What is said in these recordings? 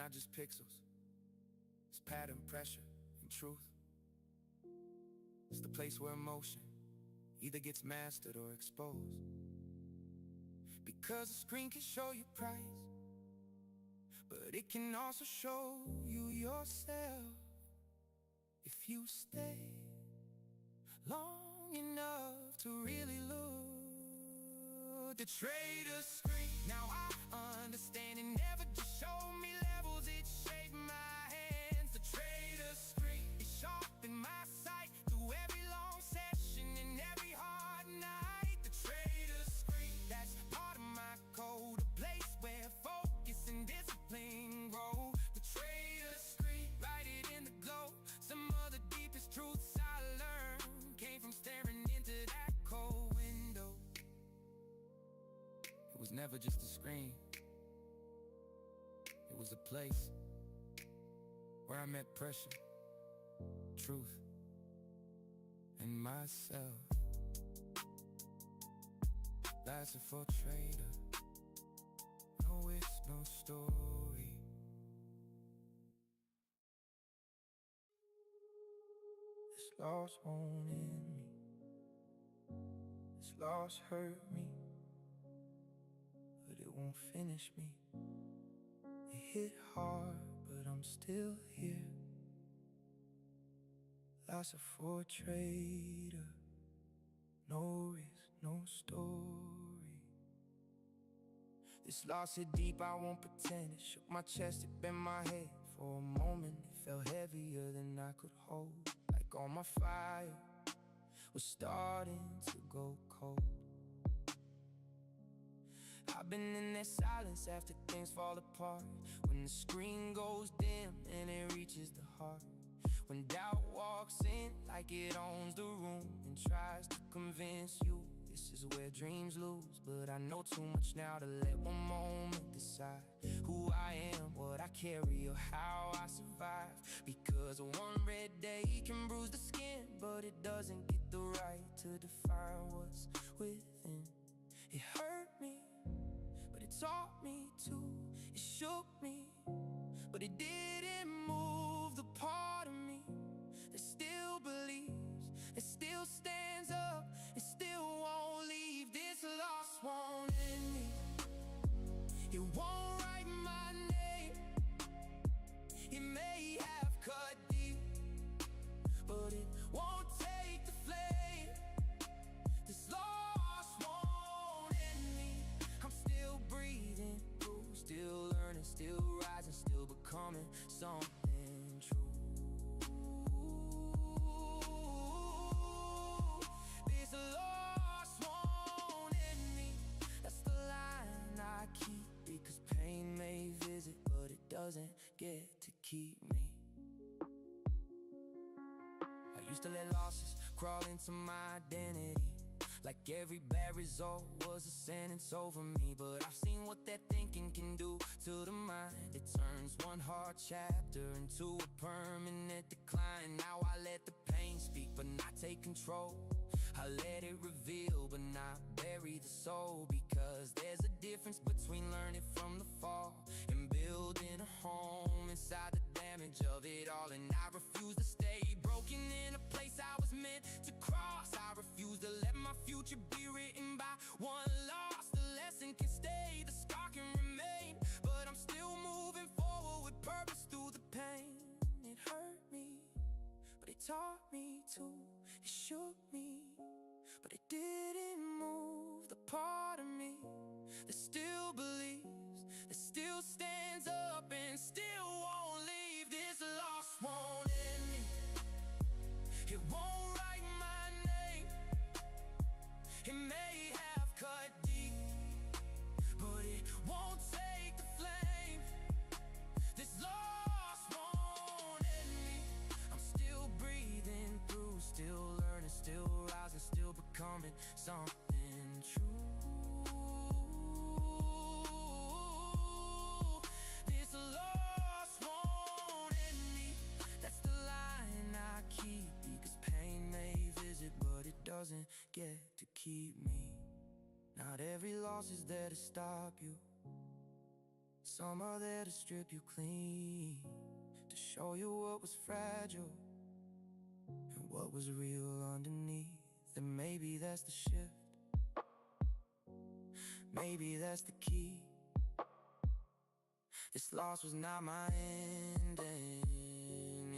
not just pixels. It's pattern, pressure, and truth. It's the place where emotion either gets mastered or exposed. Because the screen can show you price, but it can also show you yourself. If you stay long enough to really look. The trader's screen, now I understand. It never just showed me levels, it shaped my hands. The trader's screen, it sharpened my sight through every long session and every hard night. The trader's screen, that's part of my code, a place where focus and discipline grow. The trader's screen, write it in the glow. Some of the deepest truths I learned came from staring into that cold window. It was never just a screen. It was a place where I met pressure, truth, and myself. Life's a for trader. No, it's no story. This loss won't end me. This loss hurt me, but it won't finish me. It hit hard, but I'm still here. Life's a for trader. No risk, no story. This loss hit deep, I won't pretend. It shook my chest, it bent my head. For a moment, it felt heavier than I could hold. Like all my fire was starting to go cold. I've been in that silence after things fall apart. When the screen goes dim and it reaches the heart. When doubt walks in like it owns the room and tries to convince you this is where dreams lose. But I know too much now to let one moment decide who I am, what I carry, or how I survive. Because one red day can bruise the skin, but it doesn't get the right to define what's within. It hurt me, but it taught me to. It shook me, but it didn't move the part of me that still believes, that still stands up, and still won't leave. This loss won't end me. It won't write my name. It may have cut deep, but it won't take the flame. This loss won't end me. I'm still breathing through, still learning, still rising, still becoming something true. This loss won't end me. That's the line I keep, because pain may visit, but it doesn't get to keep me. I used to let losses crawl into my identity, like every bad result was a sentence over me. But I've seen what that thinking can do to the mind. It turns one hard chapter into a permanent decline. Now I let the pain speak, but not take control. I let it reveal, but not bury the soul. Because there's a difference between learning from the fall and building a home inside the damage of it all. And I refuse to stay broken in a place I was meant to cross. I refuse to let my future be written by one loss. The lesson can stay, the scar can remain, but I'm still moving forward with purpose through the pain. It hurt me, but it taught me to. It shook me, but it didn't move the part of me that still believes, that still stands up and still won't leave. This loss won't end me. It won't write my name. It may have cut deep, but it won't take the flame. This loss won't end me. I'm still breathing through, still learning, still rising, still becoming something true. This loss won't end me. That's the line I keep, because pain may visit, but it doesn't get to keep me. Not every loss is there to stop you. Some are there to strip you clean, to show you what was fragile and what was real underneath. And maybe that's the shift, maybe that's the key. This loss was not my ending,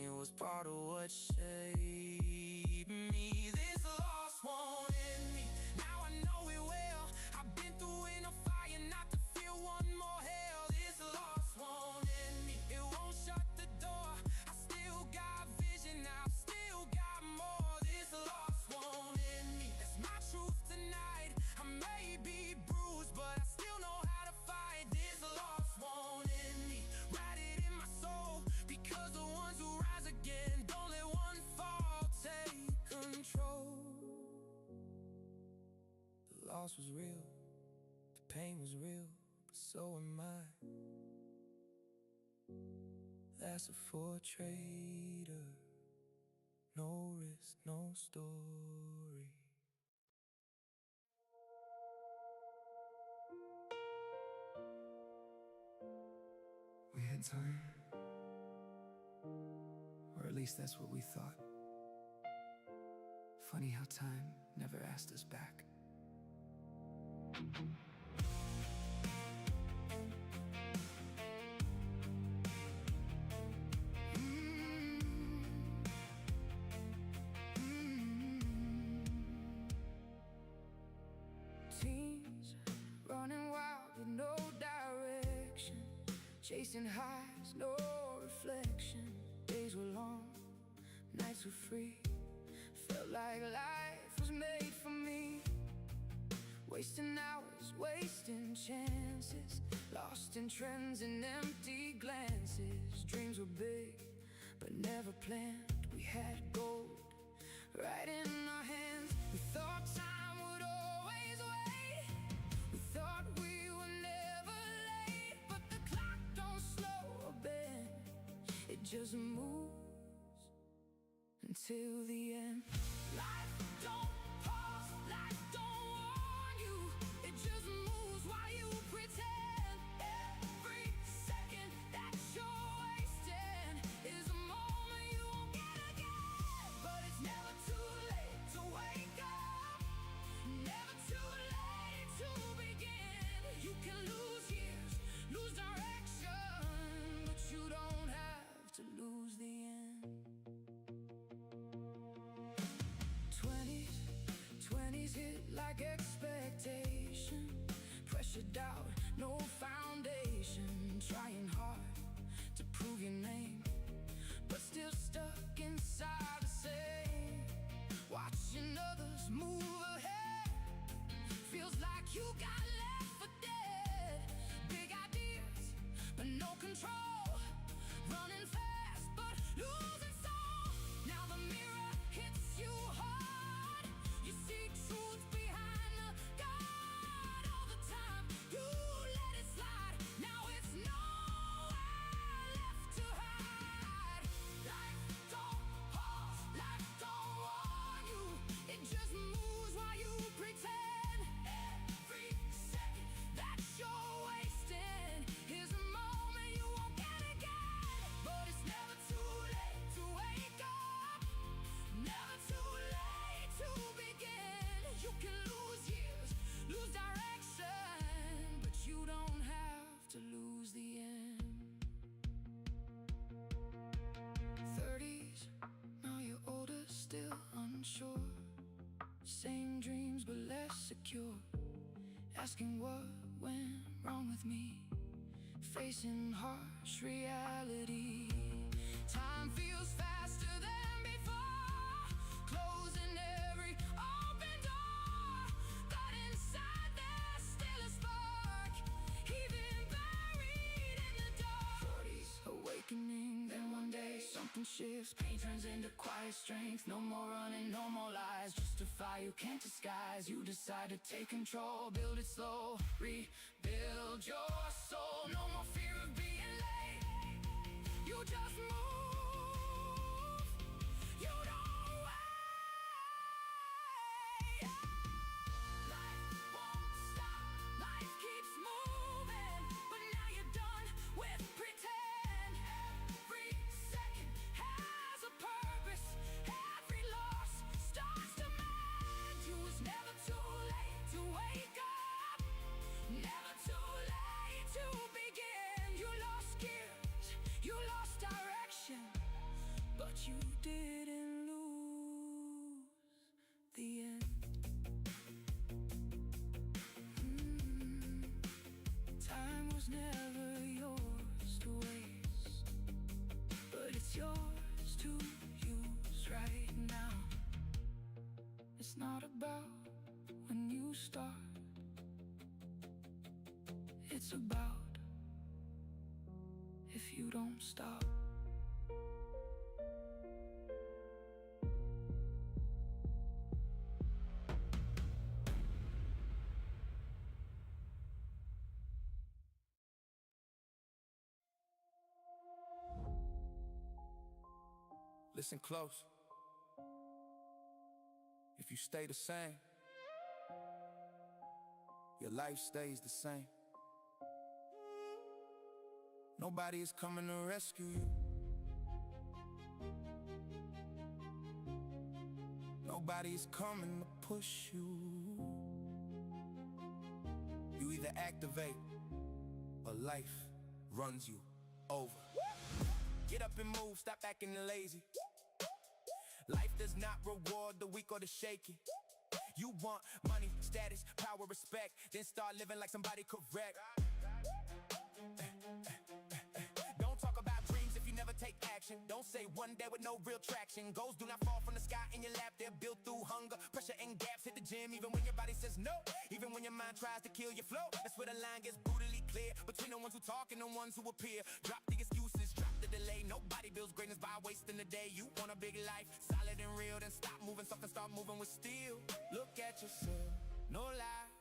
it was part of what shaped me. This loss won't end me, now I know it well. I've been through enough fire not to feel one more hell. This loss won't end me, it won't shut the door. I still got vision, I've still got more. This loss won't end me, that's my truth tonight. I may be bruised, but I still know how to fight. This loss won't end me, write it in my soul, because the ones who rise again don't let one fall take control. The loss was real, the pain was real, but so am I. That's a for trader, no risk, no story. We had time, or at least that's what we thought. Funny how time never asked us back. Teens running wild with no direction, chasing highs, no reflection. Days were long, nights were free, felt like life was made for me. Wasting hours, wasting chances, lost in trends and empty glances. Dreams were big, but never planned. We had gold right in our hands. We thought time would always wait, we thought we were never late. But the clock don't slow or bend, it just moves until the end. Life don't pause, life don't warn you, it just moves while you pretend. Every second that you're wasting is a moment you won't get again. But it's never too late to wake up, never too late to begin. You can lose years, lose direction, but you don't have to lose the end. 20s hit like expectation, pressured out, no foundation. Trying hard to prove your name, but still stuck inside the same. Watching others move ahead, feels like you got left for dead. Big ideas, but no control, running fast, but losing soul. Now the mirror hits you hard, you see truth behind the guard. All the time you let it slide, now it's nowhere left to hide. Life don't pause, life don't warn you, it just moves while you pretend. Every second that you're wasting is a moment you won't get again. But it's never too late to wake up, never too late to begin. You can lose years, lose direction, but you don't have to lose the end. 30s, now you're older, still unsure. Same dreams but less secure, asking what went wrong with me, facing harsh reality. Time feels faster than before, closing every open door. But inside there's still a spark, even buried in the dark. 40s awakening, then one day something shifts. Pain turns into quiet strength. No more running, no more lies, just a fire you can't disguise. You decide to take control, build it slow, rebuild your soul. No more fear of being late, you just move, you don't wait. Life won't stop, life keeps moving, but now you're done was never yours to waste, but it's yours to use right now. It's not about when you start, it's about if you don't stop. Listen close. If you stay the same, your life stays the same. Nobody is coming to rescue you. Nobody is coming to push you. You either activate or life runs you over. Get up and move, stop acting lazy. Life does not reward the weak or the shaky. You want money, status, power, respect, then start living like somebody correct. Don't talk about dreams if you never take action. Don't say one day with no real traction. Goals do not fall from the sky in your lap. They're built through hunger, pressure, and gaps. Hit the gym even when your body says no. Even when your mind tries to kill your flow. That's where the line gets brutally clear between the ones who talk and the ones who appear. Drop the excuses, drop the delay. Nobody builds greatness by wasting the day. You want a big life, solid and real, then stop moving something, start moving with steel. Look at yourself, no lies,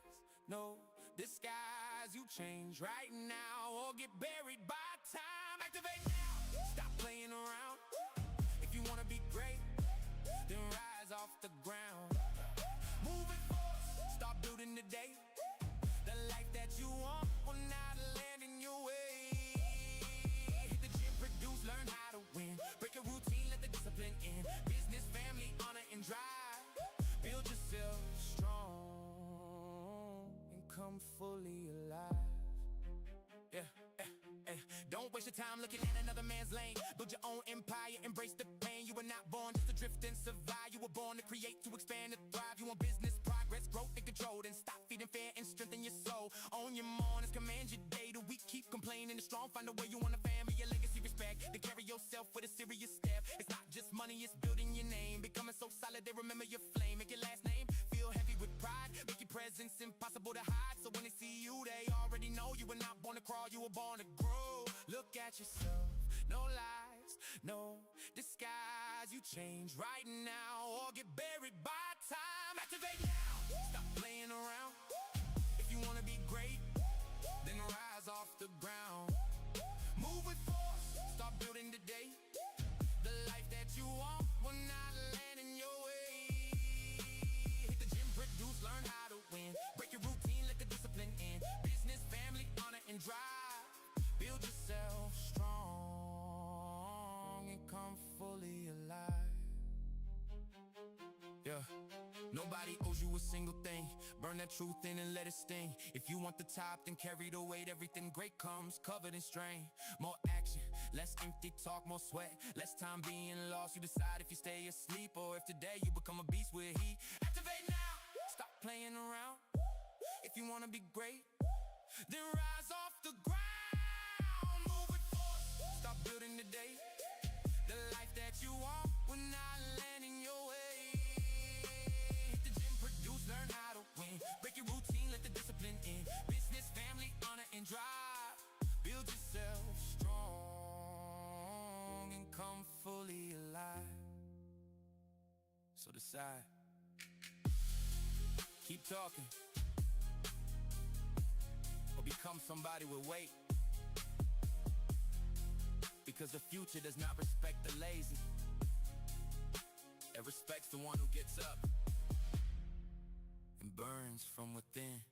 no disguise. You change right now or get buried by time. Activate now, stop playing around. If you wanna be great, then rise off the ground. Moving forward, start building today. The life that you want will not land in your way. Hit the gym, produce, learn how to win. Break your routine, let the discipline in. Business, family, honor, and drive. Build yourself strong and come fully alive. Yeah. Don't waste your time looking at another man's lane. Build your own empire, embrace the pain. You were not born just to drift and survive. You were born to create, to expand, to thrive. You want business, progress, growth, and control. Then stop feeding fear and strengthen your soul. Own your mornings, command your day. The weak keep complaining, the strong find a way. You want a family, your legacy, respect. To carry yourself with a serious step. It's not just money, it's building your name. Becoming so solid they remember your flame. Make your last name feel heavy with pride. Make your presence impossible to hide. So when they see you, they already know you were not born to crawl, you were born to grow. Look at yourself, no lies, no disguise. You change right now or get buried by time. Activate now, stop playing around. If you wanna be great, then rise off the ground. Move with force, start building today. The life that you want will not land in your way. Hit the gym, produce, learn how to win. Break your routine, let the discipline in. Business, family, honor, and drive. Build yourself strong and come fully alive. Yeah. Nobody owes you a single thing. Burn that truth in and let it sting. If you want the top, then carry the weight. Everything great comes covered in strain. More action, less empty talk, more sweat, less time being lost. You decide if you stay asleep or if today you become a beast with heat. Activate now, stop playing around. If you wanna be great, then rise off the ground. Stop building today. The life that you want will not land in your way. Hit the gym, produce, learn how to win. Break your routine, let the discipline in. Business, family, honor, and drive. Build yourself strong and come fully alive. So decide. Keep talking or become somebody with weight. Because the future does not respect the lazy. It respects the one who gets up and burns from within.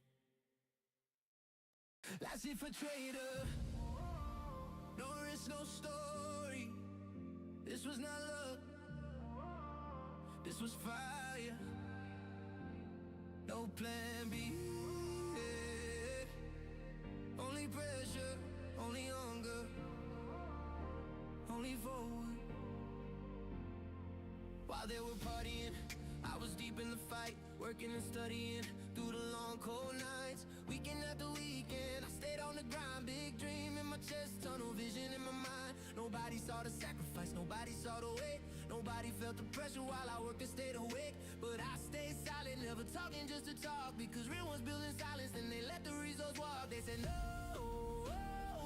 Life's it for trader. No risk, no story. This was not luck. This was fire. No plan B. Only pressure, only hunger, only forward. While they were partying, I was deep in the fight, working and studying through the long cold nights. Weekend after weekend, I stayed on the the grind, big dream in my chest, tunnel vision in my mind. Nobody saw the sacrifice, nobody saw the weight. Nobody felt the pressure while I worked and stayed awake. But I stayed silent, never talking just to talk. Because real ones build in silence, and they let the results walk. They said no,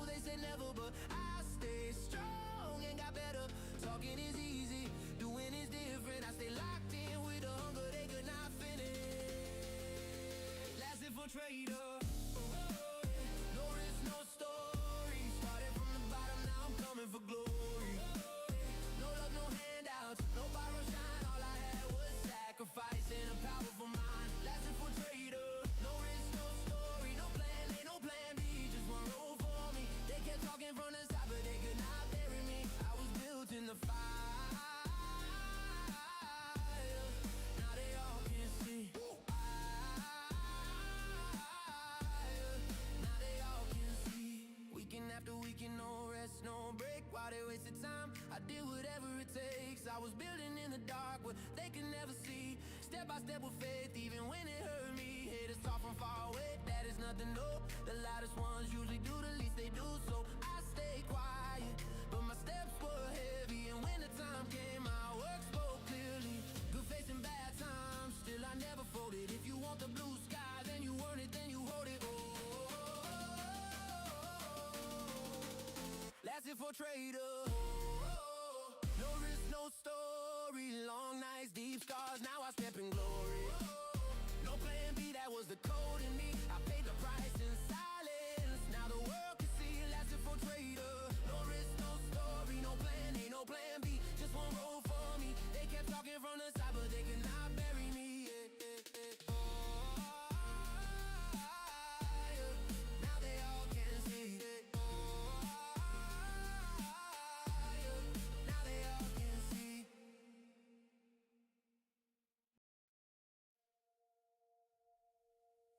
they said never, but I stayed strong and got better. Talking is easy, doing is different. I stay locked in with the hunger they could not finish. Last infiltrator, no risk, no story. Started from the bottom, now I'm coming for glory. No love, no handouts, no borrow shine. All I had was sacrifice and a powerful mind. Last infiltrator, no risk, no story. No plan A, no plan B, just one road for me. They kept talking from the side, but they could not bury me. I was built in the fire. Now they all can see. Now they all can see. Weekend after weekend, no rest, no break. While they wasted time, I did whatever it takes. I was building in the dark, what they could never see. Step by step with faith, even when it hurt me. Haters talk from far away, that is nothing new. The loudest ones usually do the least they do. So I stay quiet, but my steps were heavy. And when the time came, my work spoke clearly. Good face in bad times, still I never folded. If you want the blue sky, then you earn it, then you hold it. Last infiltrator, no risk, no story. Long nights, deep scars, now I step in glory. No plan B, that was the code in me. I paid the price in silence, now the world can see. Last infiltrator, no risk, no story. No plan A, no plan B, just one road for me. They kept talking from the side, but they could not bury me. Now they all can see. Now they all can see.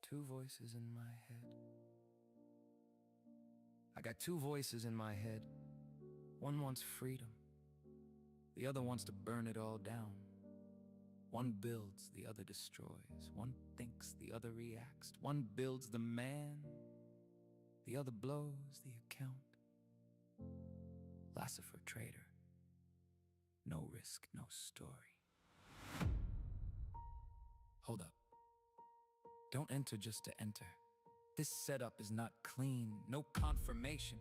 Two voices in my head. I got two voices in my head. One wants freedom, the other wants to burn it all down. One builds, the other destroys. One thinks, the other reacts. One builds the man, the other blows the account. Philosopher trader, no risk, no story. Hold up. Don't enter just to enter. This setup is not clean. No confirmation,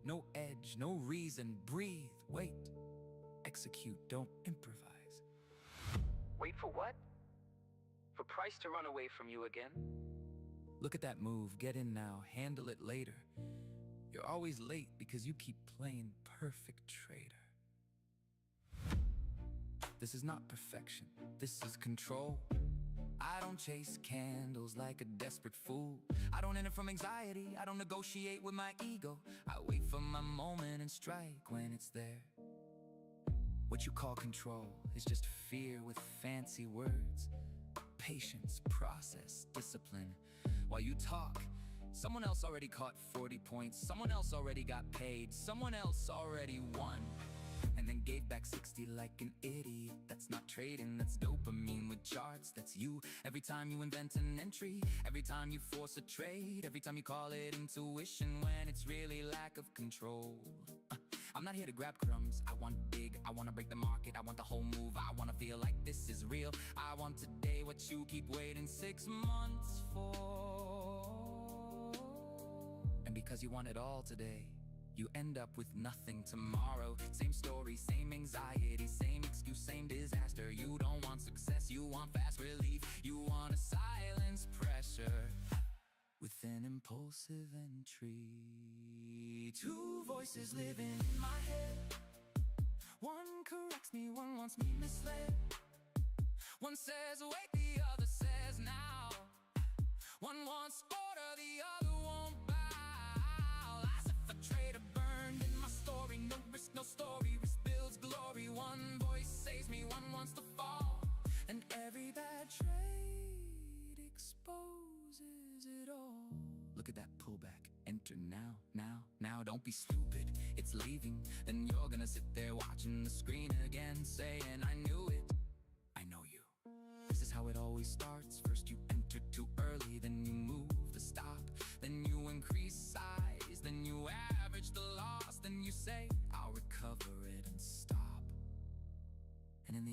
no edge, no reason. Breathe, wait, execute, don't improvise. Wait for what? For price to run away from you again? Look at that move, get in now, handle it later. You're always late because you keep playing perfect trader. This is not perfection, this is control. I don't chase candles like a desperate fool. I don't enter from anxiety, I don't negotiate with my ego. I wait for my moment and strike when it's there. What you call control is just fear with fancy words. Patience, process, discipline. While you talk, someone else already caught 40 points. Someone else already got paid. Someone else already won, and then gave back 60 like an idiot. That's not trading, that's dopamine with charts. That's you. Every time you invent an entry, every time you force a trade, every time you call it intuition when it's really lack of control. I'm not here to grab crumbs. I want big, I want to break the market. I want the whole move, I want to feel like this is real. I want today what you keep waiting 6 months for. And because you want it all today, you end up with nothing tomorrow. Same story, same anxiety, same excuse, same disaster. You don't want success, you want fast relief. You want to silence pressure with an impulsive entry. Two voices living in my head. One corrects me, one wants me misled. One says wait, the other says now. One wants order, the other won't bow. As if a traitor burned in my story. No risk, no story, risk builds glory. One voice saves me, one wants to fall. And every bad trade exposes it all. Look at that pullback, enter now, now, now. Don't be stupid, it's leaving. Then you're gonna sit there watching the screen again, saying I knew it, I know you. This is how it always starts. First you enter too early, then you move to stop. Then you increase size,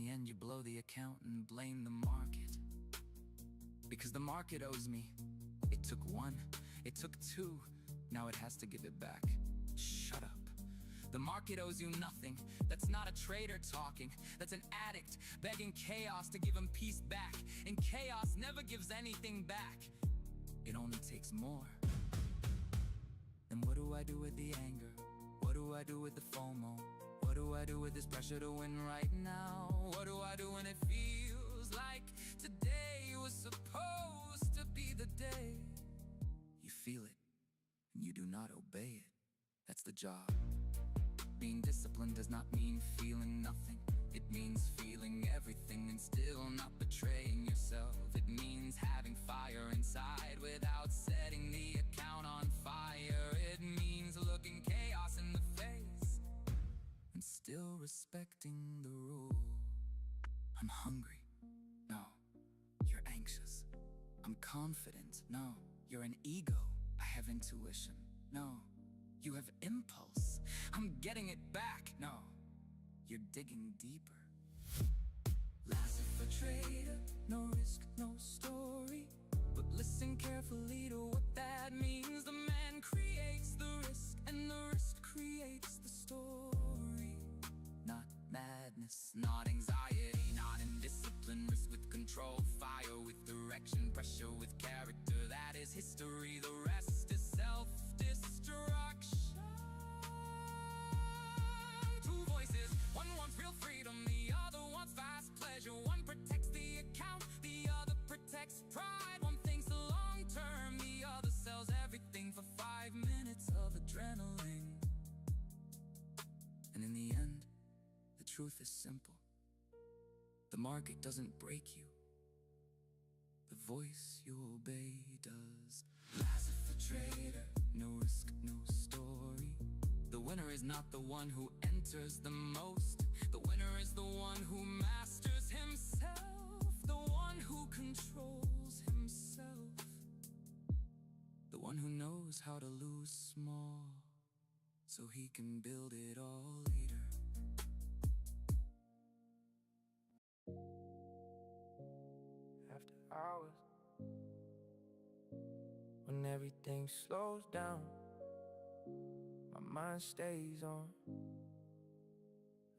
the end you blow the account and blame the market. Because the market owes me. It took one, it took two, now it has to give it back. Shut up. The market owes you nothing. That's not a trader talking. That's an addict begging chaos to give him peace back. And chaos never gives anything back. It only takes more. And what do I do with the anger? What do I do with the FOMO? What do I do with this pressure to win right now? What do I do when it feels like today was supposed to be the day? You feel it, and you do not obey it. That's the job. Being disciplined does not mean feeling nothing. It means feeling everything and still not betraying yourself. It means having fire inside without setting the account on fire. It means looking chaos in the face and still respecting the rule. I'm hungry. No, you're anxious. I'm confident. No, you're an ego. I have intuition. No, you have impulse. I'm getting it back. No, you're digging deeper. Lasso for trader, no risk, no story. But listen carefully to what that means. The man creates the risk, and the risk creates the story. Not madness, not anxiety, not indiscipline. Risk with control, fire with direction, pressure with character. That is history, the rest is self-destruction. Two voices, one wants real freedom, the other wants fast pleasure. One protects the account, the other protects pride. One thinks the long term, the other sells everything for 5 minutes of adrenaline. And in the end, the truth is simple. The market doesn't break you. The voice you obey does. Lasso for trader, no risk, no story. The winner is not the one who enters the most. The winner is the one who masters himself. The one who controls himself. The one who knows how to lose small so he can build it all later. After hours, when everything slows down, my mind stays on.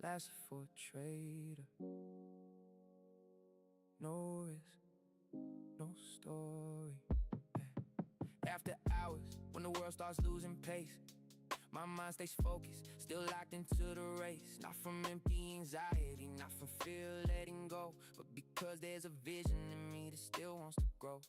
Lasso for trader, no risk, no story. After hours, when the world starts losing pace, my mind stays focused, still locked into the race. Not from empty anxiety, not from fear letting go, but because there's a vision in me that still wants to grow.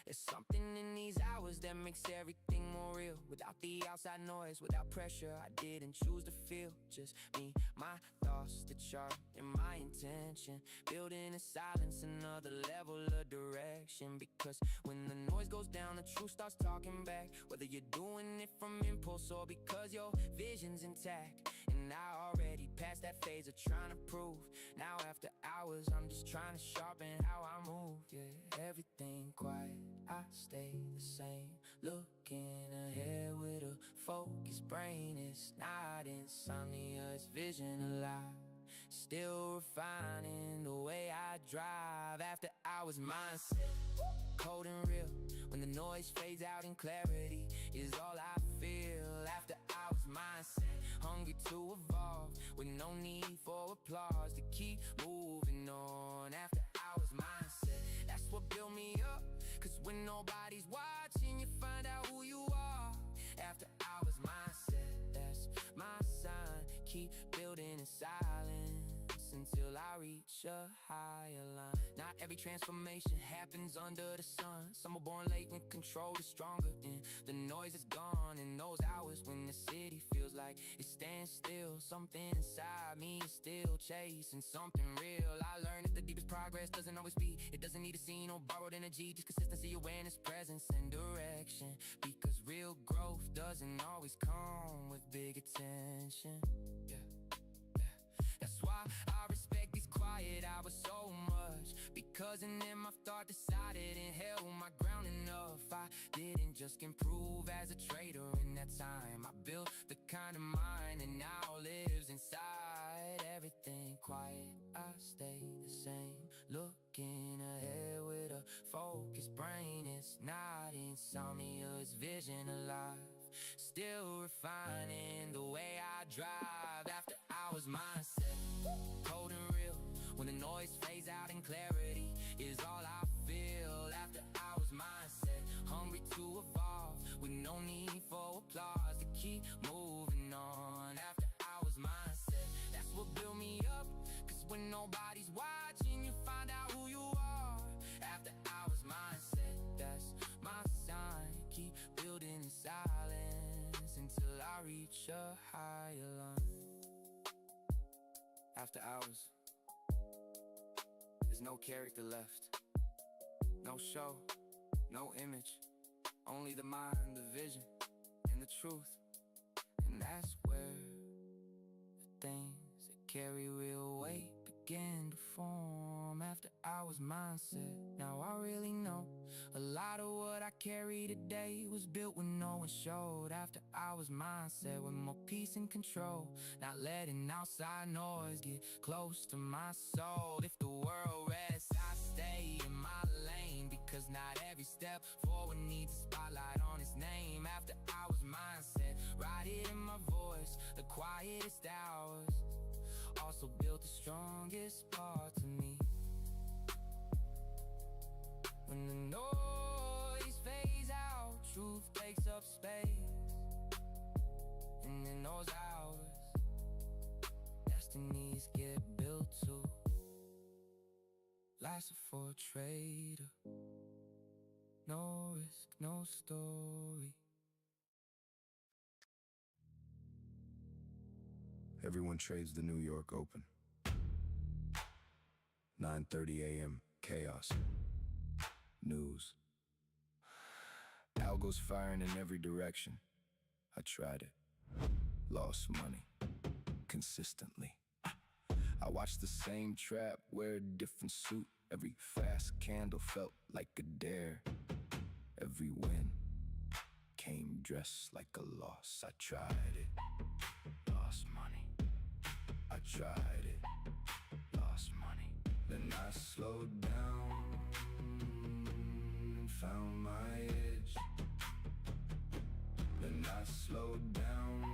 There's something in these hours that makes everything more real. Without the outside noise, without pressure, I didn't choose to feel. Just me, my thoughts, the chart, and my intention. Building in silence, another level of direction. Because when the noise goes down, the truth starts talking back. Whether you're doing it from impulse or because your vision's intact. And I already passed that phase of trying to prove. Now after hours, I'm just trying to sharpen how I move. Yeah, everything quiet, I stay the same. Looking ahead with a focused brain. It's not insomnia, it's vision alive. Still refining the way I drive. After hours mindset, cold and real. When the noise fades out and clarity is all I feel. After hours mindset, hungry to evolve, with no need for applause to keep moving on. After hours mindset, that's what built me up. Cause when nobody's watching, you find out who you are. After hours mindset, that's my sign. Keep building in silence until I reach a higher line. Not every transformation happens under the sun. Some are born late when control is stronger, and the noise is gone. In those hours when the city feels like it stands still, something inside me is still chasing something real. I learned that the deepest progress doesn't always be. It doesn't need a scene or borrowed energy, just consistency, awareness, presence, and direction. Because real growth doesn't always come with big attention. Yeah. That's why I respect these quiet hours so much, because Cause and then my thought decided and held my ground enough. I didn't just improve as a trader in that time. I built the kind of mind that now lives inside. Everything quiet, I stay the same. Looking ahead with a focused brain. It's not insomnia, it's vision alive. Still refining the way I drive. After hours mindset, cold and real. When the noise fades out and clarity is all I feel. After hours mindset, hungry to evolve, with no need for applause to keep moving on. After hours mindset, that's what built me up. Cause when nobody's watching, you find out who you are. After hours mindset, that's my sign. Keep building in silence until I reach a higher line. After hours, there's no character left, no show, no image, only the mind, the vision, and the truth. And that's where the things that carry real weight begin to form. After hours mindset, now I really know a lot of what I carry today was built when no one showed. After hours mindset, with more peace and control, not letting outside noise get close to my soul. If the world rests, I stay in my lane, because not every step forward needs a spotlight on its name. After hours mindset, write it in my voice, the quietest hours also built the strongest part of me. When the noise fades out, truth takes up space. And in those hours, destinies get built too. Life's for a trader, no risk, no story. Everyone trades the New York Open. 9:30 a.m. chaos. News. Algos firing in every direction. I tried it. Lost money. Consistently. I watched the same trap, wear a different suit. Every fast candle felt like a dare. Every win came dressed like a loss. I tried it. Lost money. I tried it. Lost money. Then I slowed down and found my edge. Then I slowed down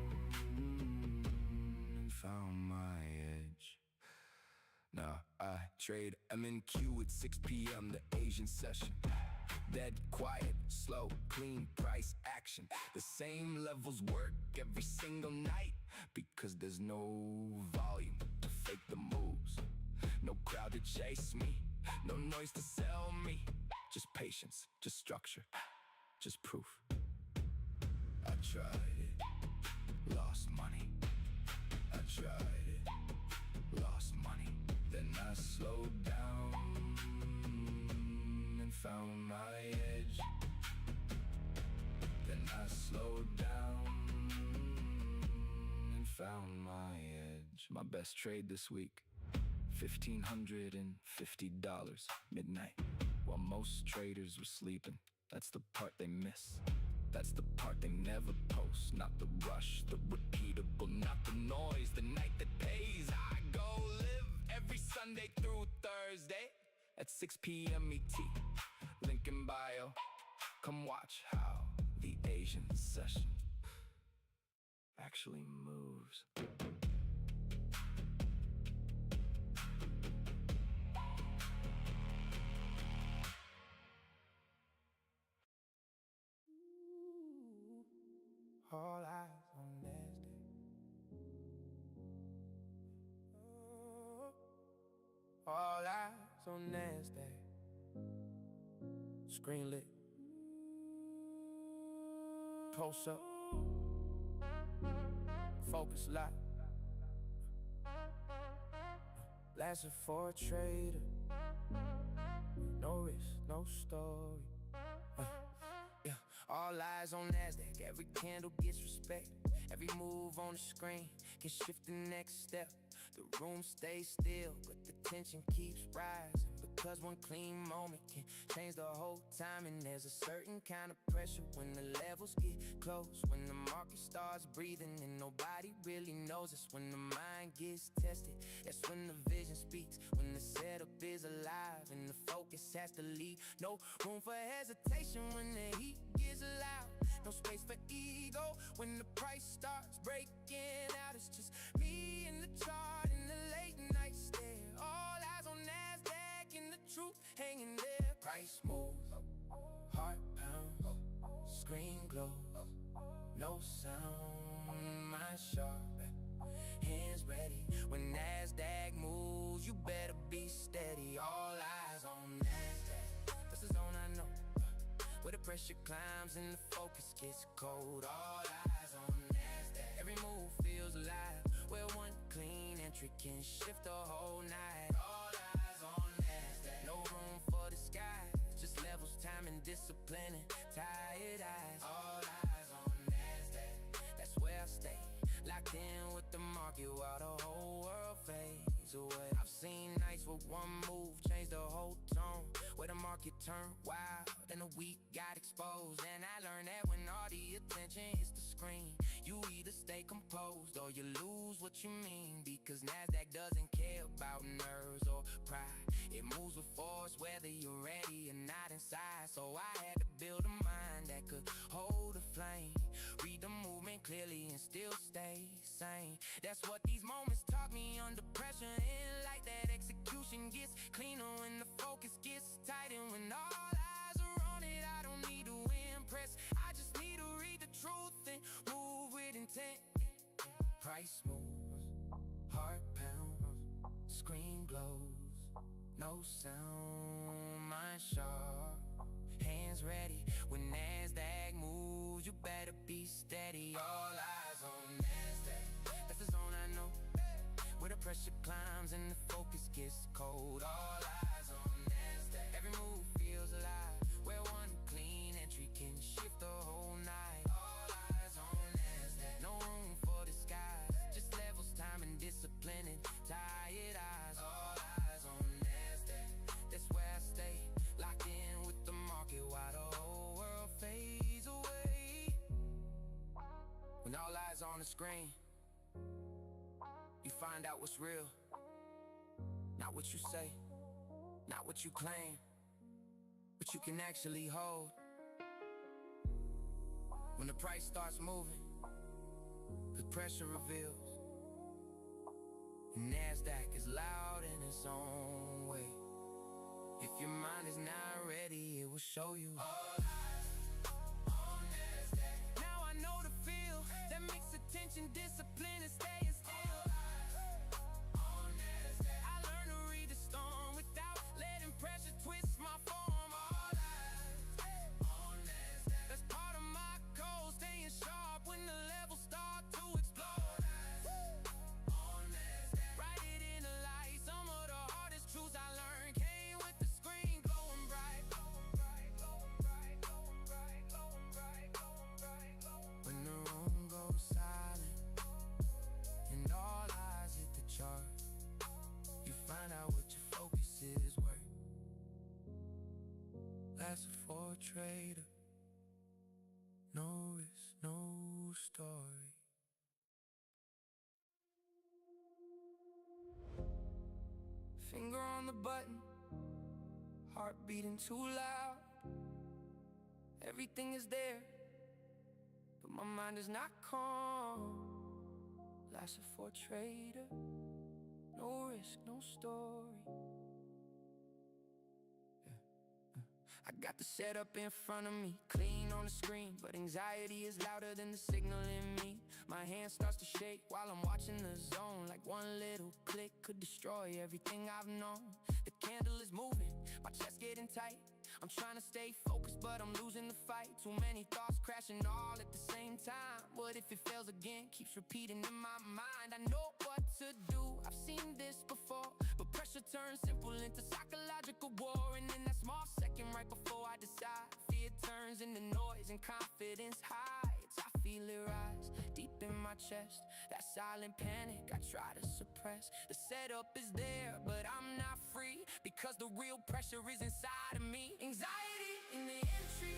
and found my edge. Now I trade MNQ at 6 p.m. the Asian session. Dead quiet, slow, clean price action. The same levels work every single night, because there's no volume to fake the moves. No crowd to chase me, no noise to sell me. Just patience, just structure, just proof. I tried it, lost money. I tried it, lost money. Then I slowed down and found my edge. Then I slowed down and found my edge. My best trade this week, $1,550, midnight, while most traders were sleeping. That's the part they miss. That's the part they never post. Not the rush, the repeatable, not the noise, the night that pays. I go live every Sunday through Thursday at 6 p.m. ET. Link in bio. Come watch how the Asian session actually moves. All eyes on Nasdaq. All eyes on Nasdaq. Screen lit. Close up. Focus lock. Lasting for a trader. No risk, no story. Yeah. All eyes on Nasdaq. Every candle gets respect. Every move on the screen can shift the next step. The room stays still, but the tension keeps rising. Cause one clean moment can change the whole time. And there's a certain kind of pressure when the levels get close, when the market starts breathing and nobody really knows us. When the mind gets tested, that's when the vision speaks. When the setup is alive and the focus has to leave. No room for hesitation when the heat gets loud. No space for ego when the price starts breaking out. It's just me and the chart and the late night stare. All eyes on Nasdaq and the truth hanging there. Price moves, heart pounds, screen glows, no sound, mind sharp, hands ready. When Nasdaq moves, you better be steady. All eyes on Nasdaq, that's the zone I know, where the pressure climbs and the focus gets cold. All eyes on Nasdaq, every move feels alive, where one clean entry can shift the whole night. All eyes on Nasdaq, no room for disguise, just levels, time and discipline and tired eyes. All eyes on Nasdaq, that's where I stay, locked in with the market while the whole world fades away. I've seen nights with one move change the whole tone, where the market turned wild and the weak got exposed. And I learned that when all the attention hits the screen, you either stay composed or you lose what you mean. Because Nasdaq doesn't care about nerves or pride, it moves with force whether you're ready or not inside. So I had to build a mind that could hold a flame, read the movement clearly and still stay sane. That's what these moments taught me under pressure. And like that, execution gets cleaner when the focus gets tight. And when all eyes are on it, I don't need to impress, I just need to read the truth and move with intent. Price moves, heart pounds, screen glows, no sound, mind sharp, hands ready. When Nasdaq moves, you better be steady. All eyes on Nasdaq, that's the zone I know, where the pressure climbs and the focus gets cold. All eyes on Nasdaq, every move feels alive, where one clean entry can shift the whole night. All eyes on Nasdaq, no room for disguise, just levels, time and discipline and tired eyes. All eyes on Nasdaq, that's where I stay, locked in with the market while the whole world fades away. When all eyes on the screen, you find out what's real, not what you say, not what you claim, but you can actually hold. When the price starts moving, the pressure reveals, Nasdaq is loud in its own way. If your mind is not ready, it will show you. All eyes on Nasdaq, now I know the feel that makes attention, discipline and staying still. On Nasdaq, I learned to read the storm without letting pressure twist my form. All eyes on Nasdaq, that's part of my code, staying sharp when the levels start to explode. On Nasdaq, write it in the light, some of the hardest truths I learned came with the screen glowing bright. When the room goes silent and all eyes hit the chart, you find out what your focus is worth. That's for a trader, no risk, no story. Finger on the button, heart beating too loud. Everything is there, but my mind is not calm. Life's a for trader, no risk, no story. I got the setup in front of me, clean on the screen, but anxiety is louder than the signal in me. My hand starts to shake while I'm watching the zone, like one little click could destroy everything I've known. The candle is moving, my chest getting tight. I'm trying to stay focused, but I'm losing the fight. Too many thoughts crashing all at the same time. What if it fails again? Keeps repeating in my mind. I know what to do, I've seen this before, but pressure turns simple into psychological war. And in that small second right before I decide, fear turns into noise and confidence hides. I feel it rise deep in my chest. That silent panic I try to suppress. The setup is there, but I'm not free, because the real pressure is inside of me. Anxiety in the entry,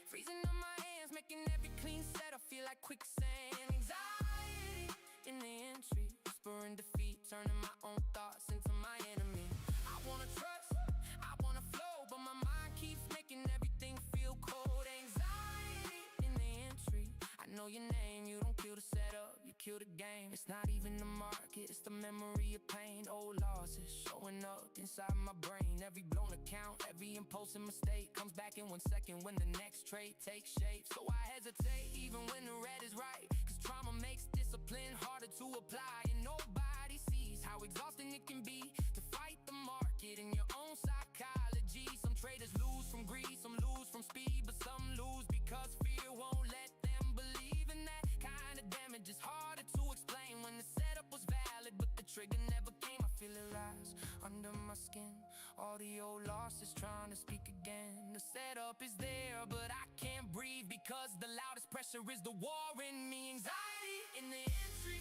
freezing on my hands, making every clean set I feel like quicksand. Anxiety in the entry, whispering defeat, turning my own thoughts into my enemy. I wanna trust, I wanna flow, but my mind keeps making everything feel cold. Anxiety in the entry, I know your name, you don't kill the setup, you kill the game. It's not even the market, it's the memory of pain. Old losses showing up inside my brain. Every blown account, every impulsive mistake comes back in 1 second when the next trade takes shape. So I hesitate even when the red is right, cause trauma makes discipline harder to apply. And nobody sees how exhausting it can be to fight the market in your own psychology. Some traders lose from greed, some lose from speed, but some lose because fear won't let them believe. And that kind of damage is harder to explain. When the setup was valid but the trigger never came, I feel it rise under my skin. All the old losses trying to speak again. The setup is there, but I can't breathe, because the loudest pressure is the war in me. Anxiety in the entry,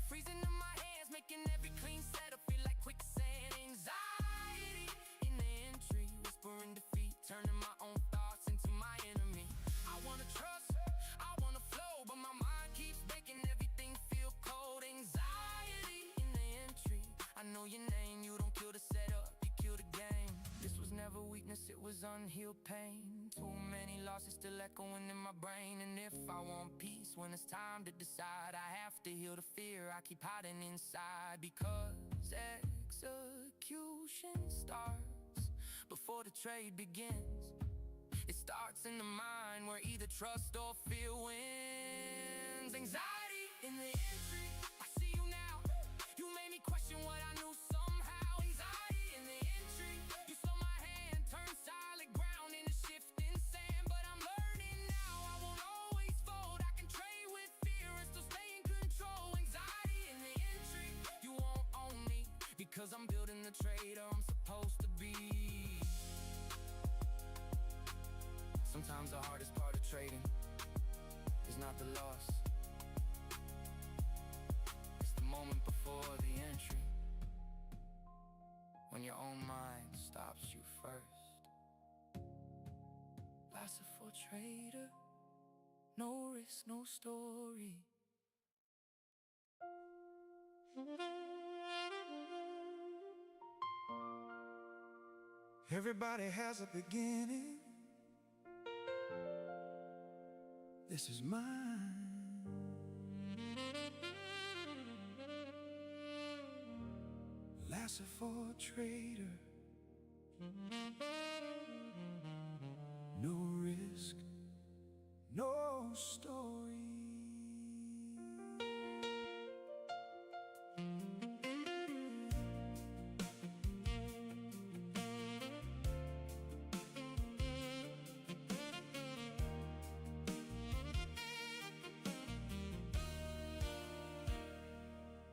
freezing in my hands, making every clean setup feel like quicksand. Anxiety in the entry, whispering defeat, turning my own thoughts into my enemy. I wanna trust, I wanna flow, but my mind keeps making everything feel cold. Anxiety in the entry, I know your name, you don't kill the setup, you kill the game. This was never weakness, it was unhealed pain. Too many losses still echoing in my brain. And if I want peace when it's time to decide, I have to heal the fear I keep hiding inside. Because execution starts before the trade begins. It starts in the mind, where either trust or fear wins. Anxiety in the entry, I see you now, you made me question what I knew somehow. Anxiety in the entry, you saw my hand turn solid ground into shifting sand. But I'm learning now, I won't always fold. I can trade with fear and still stay in control. Anxiety in the entry, you won't own me, because I'm building the trader I'm supposed to be. Sometimes the hardest part of trading is not the loss, it's the moment before the entry, when your own mind stops you first. Loss for trader, no risk, no story. Everybody has a beginning. This is mine. Lassie for trader, no risk, no story.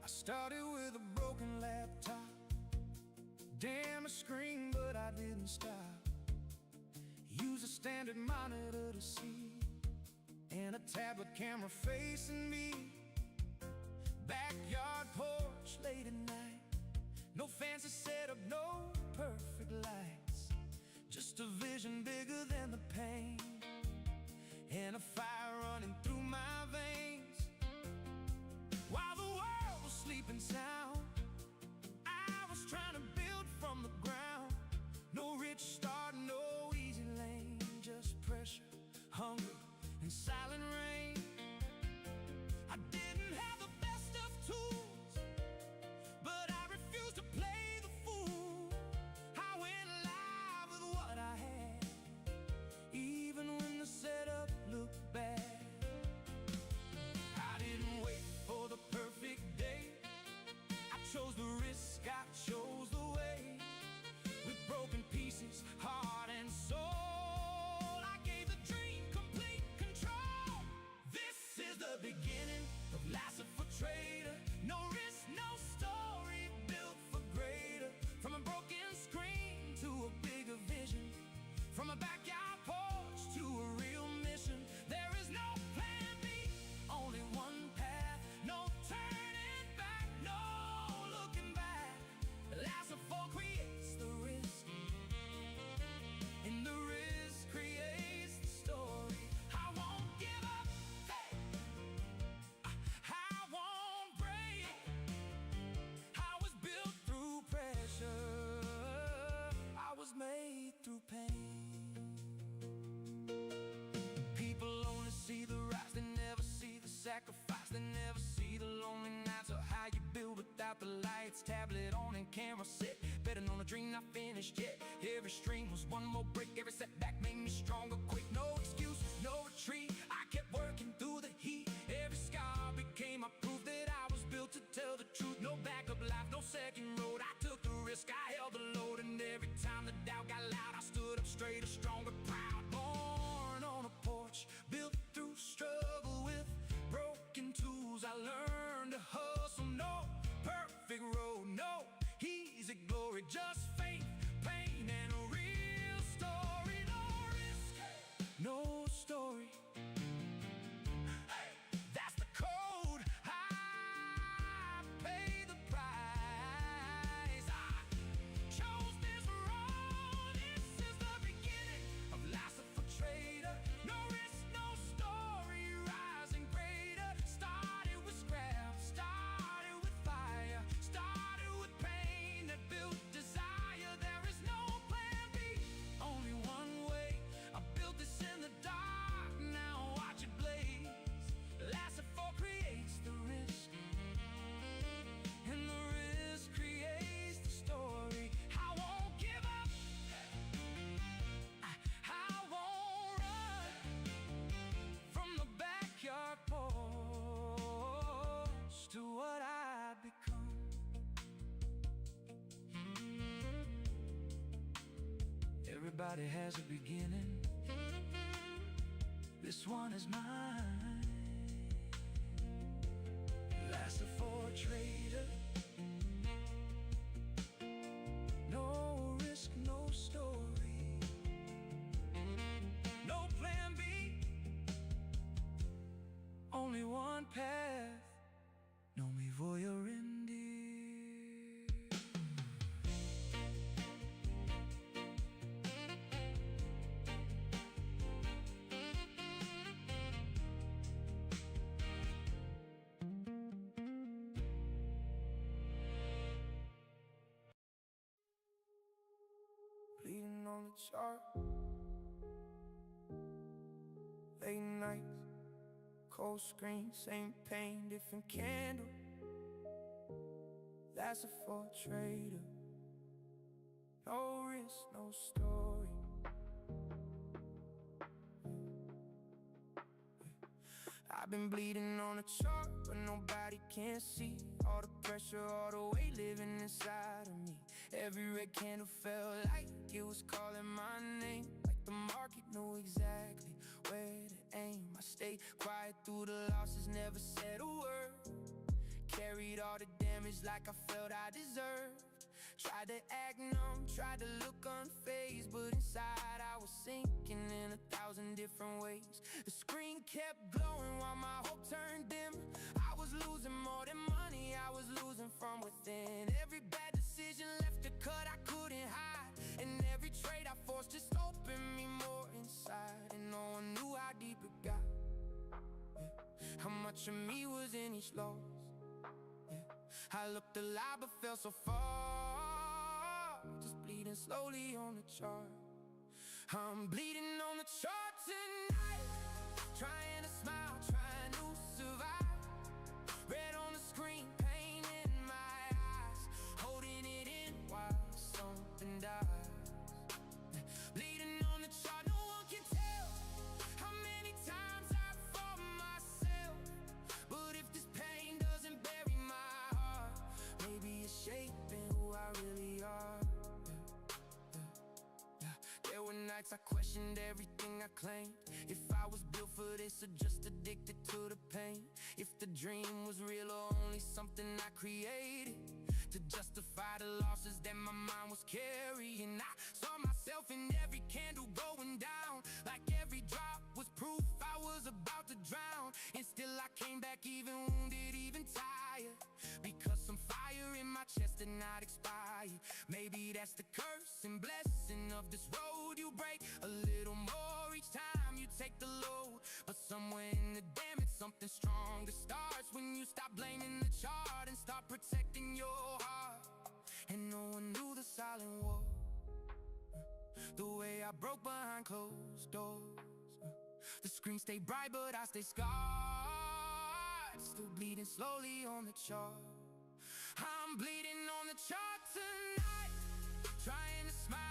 Started with a broken laptop, damaged screen, but I didn't stop. Use a standard monitor to see, and a tablet camera facing me. Backyard porch late at night, no fancy setup, no perfect lights, just a vision bigger than the pain, and a fire running through my veins. While the world was sleeping sound, I was trying to build from the ground. No rich start, no easy lane, just pressure, hunger, and silent rain. I didn't have the best of tools, but I refused to play the fool. I went live with what I had, even when the setup looked bad. I didn't wait for the perfect day, I chose the risk, I chose the way. With broken pieces, heart and soul, I gave the dream complete control. This is the beginning of Lassie for Trader. No risk, no story, built for greater. From a broken screen to a bigger vision, from a backyard porch to a real mission. There is no plan B, finished yet. Every stream was one more brick, every setback made me stronger quick. No excuses, no retreat, I kept working through the heat. Every scar became a proof that I was built to tell the truth. No backup life, no second road, I took the risk, I held the load. And every time the doubt got loud, I stood up straighter, stronger, proud. Born on a porch, built through struggle with broken tools. I learned to hustle, no perfect road, no easy glory, just faith, pain, and a real story. No risk, no story. That's the code. I pay the price. I chose this road. This is the beginning of life's a trader. No risk, no story, rising greater. Started with scrap, started with fire, started with pain that built desire. There is no plan B, only one way. I built this in the dark, now watch it blaze. Last for creates the risk, and the risk creates the story. I won't give up, I won't run from the backyard porch to what I become. Everybody has a beginning, this one is mine. Last for a trader, no risk, no story, no plan B, only one path. Non mi voglio rendere. Bleeding on the chart, late nights, cold screen, same pain, different candle. Last for a trader, no risk, no story. I've been bleeding on the chart, but nobody can see all the pressure, all the weight living inside of me. Every red candle felt like it was calling my name, like the market knew exactly where to aim. I stayed quiet through the losses, never said a word. Carried all the damage like I felt I deserved. Tried to act numb, tried to look unfazed, but inside I was sinking in 1,000 different ways. The screen kept glowing while my hope turned dim. I was losing more than money, I was losing from within. Every bad decision left a cut I couldn't hide, and every trade I forced just opened me more inside. And no one knew how deep it got, how much of me was in each loss. I looked alive but fell so far, just bleeding slowly on the chart. I'm bleeding on the chart tonight, trying to smile, trying to survive. Red on the screen, pain in my eyes, holding it in while something dies. Bleeding on the chart, no one can tell how many times I fought myself. But if this pain doesn't bury my heart, maybe it's shaping who I really are. There were nights I questioned everything I claimed. If I was built for this or just addicted to the pain. If the dream was real or only something I created to justify the losses that my mind was carrying. I saw myself in every candle going down, like every drop was proof I was about to drown. And still I came back even wounded, even tired, because some fire in my chest did not expire. Maybe that's the curse and blessing of this road. You break a little more each time you take the load, but somewhere in the damage something stronger starts when you stop blaming the chart and start protecting your heart. And no one knew the silent war, the way I broke behind closed doors. The screen stayed bright but I stayed scarred, still bleeding slowly on the chart. I'm bleeding on the chart tonight, trying to smile,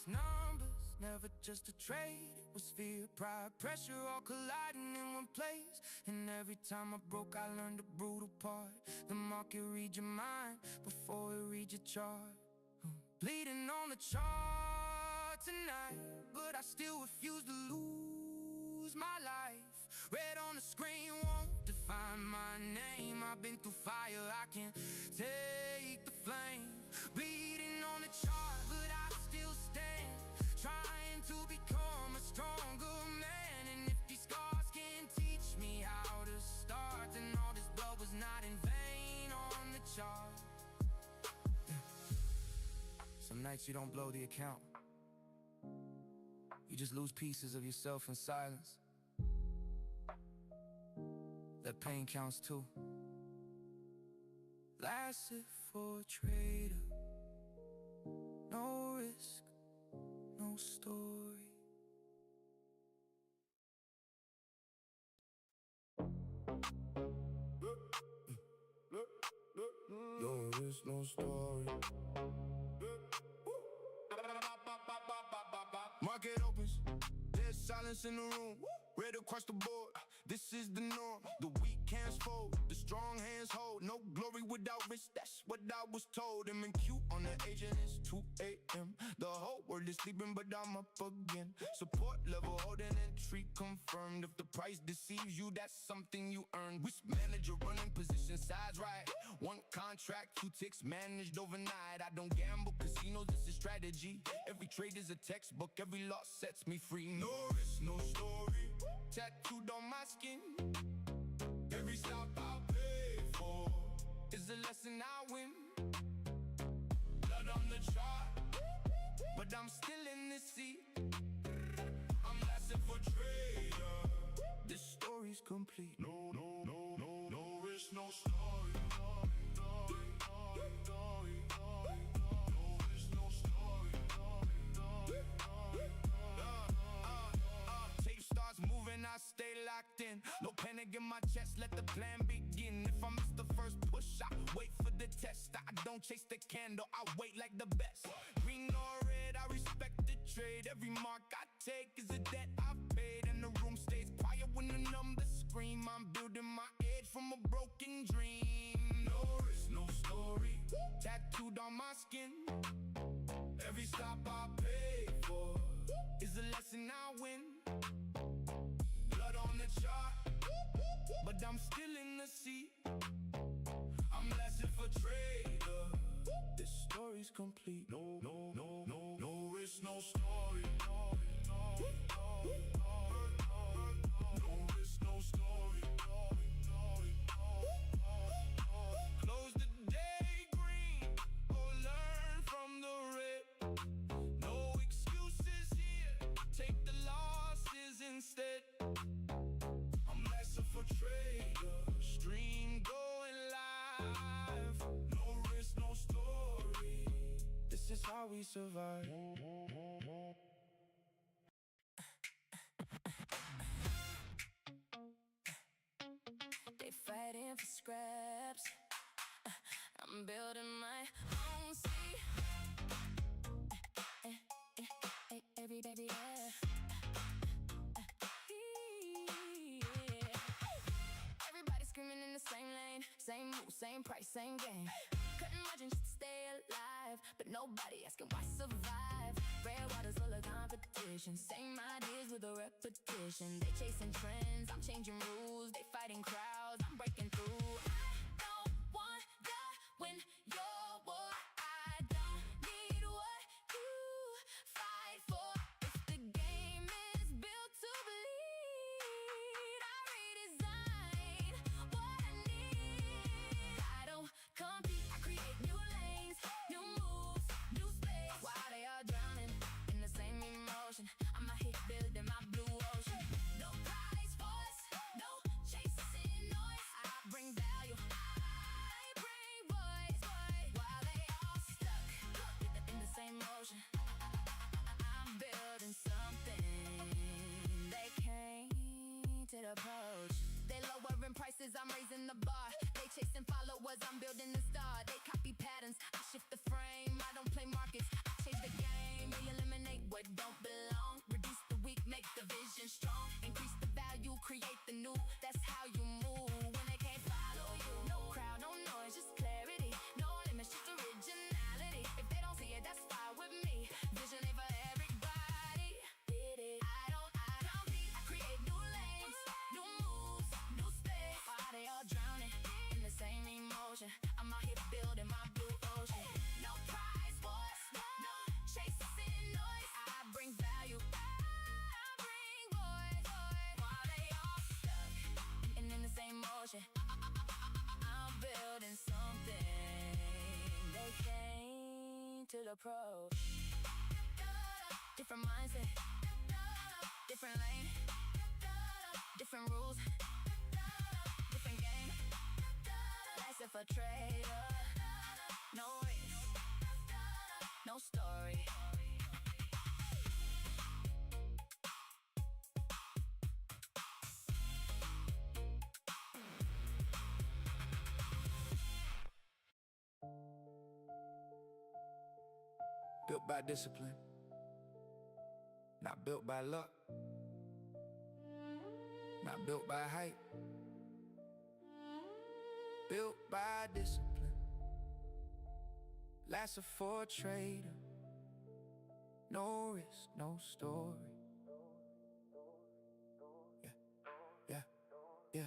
just numbers, never just a trade. It was fear, pride, pressure, all colliding in one place. And every time I broke, I learned the brutal part. The market read your mind before it read your chart. Bleeding on the chart tonight, but I still refuse to lose my life. Red on the screen won't define my name. I've been through fire, I can't take the flame. Bleeding on the chart, but I still stand, trying to become a stronger man. And if these scars can teach me how to start, then all this blood was not in vain on the chart. Some nights you don't blow the account, you just lose pieces of yourself in silence. That pain counts too. Last it for a trader, no risk, no story. No risk, no story. Market opens, there's silence in the room. Red across the board, this is the norm. The weak hands fold, the strong hands hold. No glory without risk, that's what I was told. MNQ on the agent, it's 2 a.m. The whole world is sleeping, but I'm up again. Support level holding, entry confirmed. If the price deceives you, that's something you earned. Risk manager running position, size right. One contract, 2 ticks managed overnight. I don't gamble casinos, this is strategy. Every trade is a textbook, every loss sets me free. No risk, no story. Tattooed on my skin, every stop I pay for is a lesson I win. Blood on the chart, but I'm still in the seat. I'm lasting for trader. This story's complete. No risk, no story. Moving, I stay locked in. No panic in my chest, let the plan begin. If I miss the first push, I wait for the test. I don't chase the candle, I wait like the best. Green or red, I respect the trade. Every mark I take is a debt I've paid. And the room stays quiet when the numbers scream. I'm building my edge from a broken dream. No risk, no story. Tattooed on my skin. Every stop I pay for is a lesson I win. On the chart, but I'm still in the seat. I'm lasting for trader. This story's complete. No risk, no story. No risk, no story. Close the day green or learn from the red. No excuses here, take the losses instead. For trader, stream going live. No risk, no story. This is how we survive. They fighting for scraps. I'm building my own seat. Every baby, yeah. Screaming in the same lane, same move, same price, same game. Cutting margins just to stay alive, but nobody asking why survive. Red waters full of competition, same ideas with a repetition. They chasing trends, I'm changing rules. They fighting crowds, I'm breaking through. I don't want the win your war. I don't need what you fight for. If the game is built to bleed, I redesign what I need. I don't compete, I create new lanes, new moves, new space. While they are drowning in the same emotion, I'ma hit building my blue ocean. No prize for us, no chasing noise. I bring value, I bring voice. While they all stuck in the same motion, I'm building something they can't approach. They lowering prices, I'm raising the bar. They chasing followers, I'm building the star. They copy patterns, I shift the frame. I don't play markets, I change the game. They eliminate what don't belong. Reduce the weak, make the vision strong. Increase the value, create the new. That's how you move when they can't follow you. No crowd, no noise, just clarity. No limits, just originality. If they don't see it, that's fine with me. Vision ain't for everybody. Get it? I don't compete. I create new lanes, new moves, new space. Why they all drowning in the same emotion? I'm out here building my blue ocean. No prize wars, no chasing noise. I bring value. I bring voice. While they all stuck and in the same motion, I'm building something they can't to approach. Different mindset, different lane, different rules, different game. Life's if a trader, no risk, no story. Built by discipline, not built by luck, not built by hype. Built by discipline, lasts for a trader. No risk, no story. Yeah.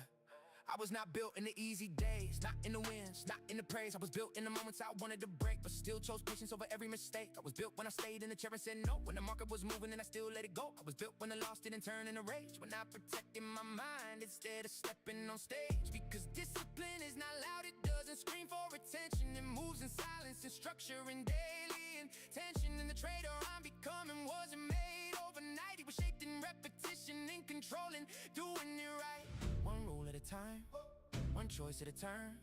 I was not built in the easy days, not in the wins, not in the praise. I was built in the moments I wanted to break, but still chose patience over every mistake. I was built when I stayed in the chair and said no, when the market was moving and I still let it go. I was built when the loss didn't turn into rage, when I protected my mind instead of stepping on stage. Because discipline is not loud, it doesn't scream for attention. It moves in silence and structure and daily intention. And the trader I'm becoming wasn't made overnight. He was shaped in repetition and controlling, doing it right. One rule at a time, one choice at a turn,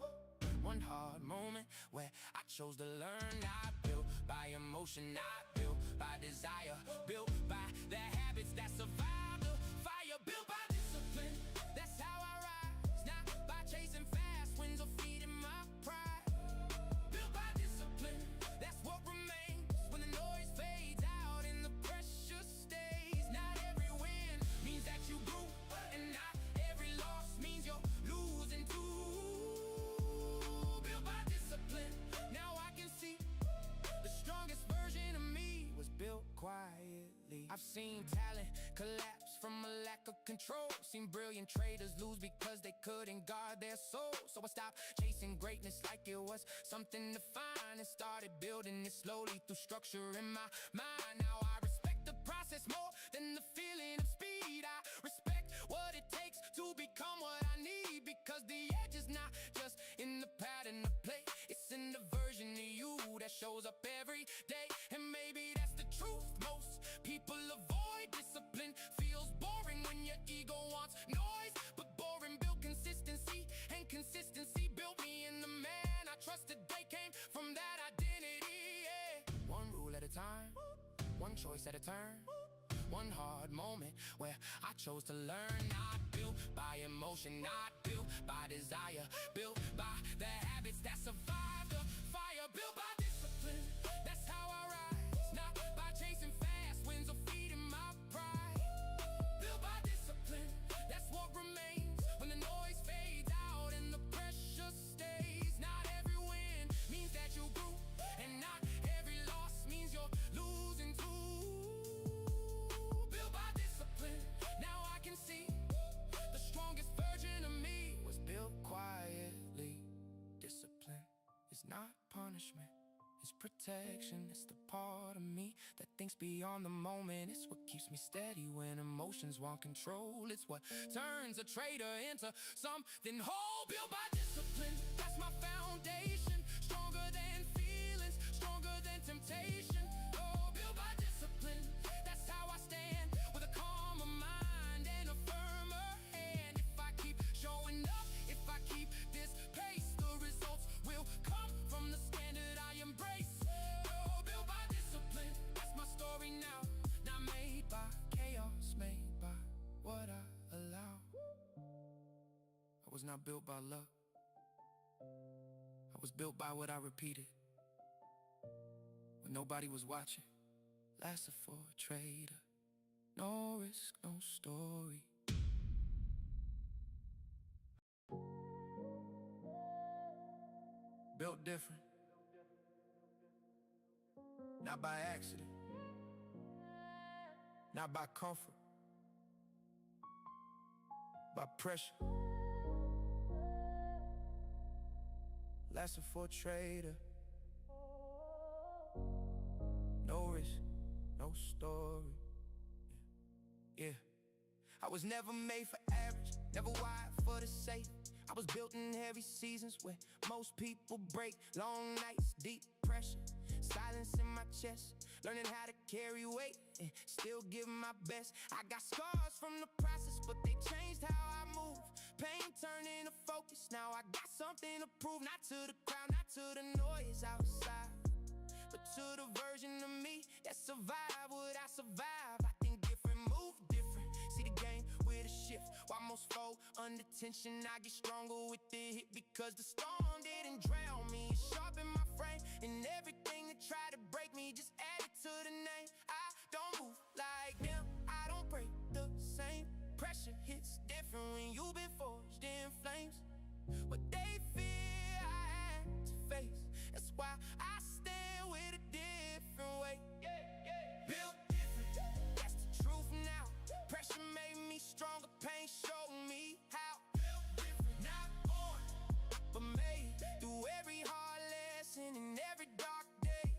one hard moment where I chose to learn. Not built by emotion, not built by desire, built by the habits that survive the fire. Built by discipline, that's how I rise. Not by chasing fast wins or feeding my pride. Built by discipline, that's what remains when the noise fades out and the pressure stays. Not every win means that you grew, and not every loss means you're losing too. Built by discipline, now I can see the strongest version of me was built quietly. I've seen talent collapse from a lack of control, seen brilliant traders lose because they couldn't guard their soul. So I stopped chasing greatness like it was something to find and started building it slowly through structure in my mind. Now I respect the process more than the feeling of speed. I respect what it takes to become what I need, because the edge is not just in the pattern of play, it's in the version of you that shows up every day. And maybe that's the truth most people avoid. Discipline feels boring when your ego wants noise, but boring built consistency, and consistency built me in the man I trusted. They came from that identity, yeah. One rule at a time, one choice at a turn, one hard moment where I chose to learn. Not built by emotion, not built by desire, built by the habits that survive the fire. Built by discipline, that's how I rise. Not by chasing fast wins or feeding my pride. Built by discipline, that's what remains when the noise fades out and the pressure stays. Not every win means that you grew, and not every loss means you're losing too. Built by discipline, now I can see the strongest version of me was built quietly. Discipline is not punishment, it's protection. It's the part of me that thinks beyond the moment. It's what keeps me steady when emotions want control. It's what turns a trader into something whole. Built by discipline, that's my foundation. Stronger than feelings, stronger than temptation. Oh, built by discipline, that's how I stand, with a calmer mind and a firmer hand. If I keep showing up, if I keep this pace, the results will come from the standard I embrace. Oh, built by discipline, that's my story now. Not made by chaos, made by what I allow. I was not built by luck, I was built by what I repeated when nobody was watching. lasted for a trader. No risk, no story. Built different, not by accident, not by comfort, by pressure. Lasted for a trader. No risk, no story. Yeah. I was never made for average, never wired for the safe. I was built in heavy seasons where most people break. Long nights, deep pressure, silence in my chest. Learning how to carry weight and still give my best. I got scars from the process, but they changed how I move. Pain turned into focus, now I got something to prove. Not to the crowd, not to the noise outside, but to the version of me that survived what I survived. I think different, move different, see the game with a shift. While most fold under tension, I get stronger with the hit. Because the storm didn't drown me, it sharpened my frame. And everything that tried to break me just added to the name. I don't move like them, I don't break the same. Pressure hits different when you've been forged in flames. What they fear, I had to face. That's why I stand with a different way. Built different, that's the truth now. Pressure made me stronger, pain showed me how. Built different, not born, but made through every hard lesson and every dark day.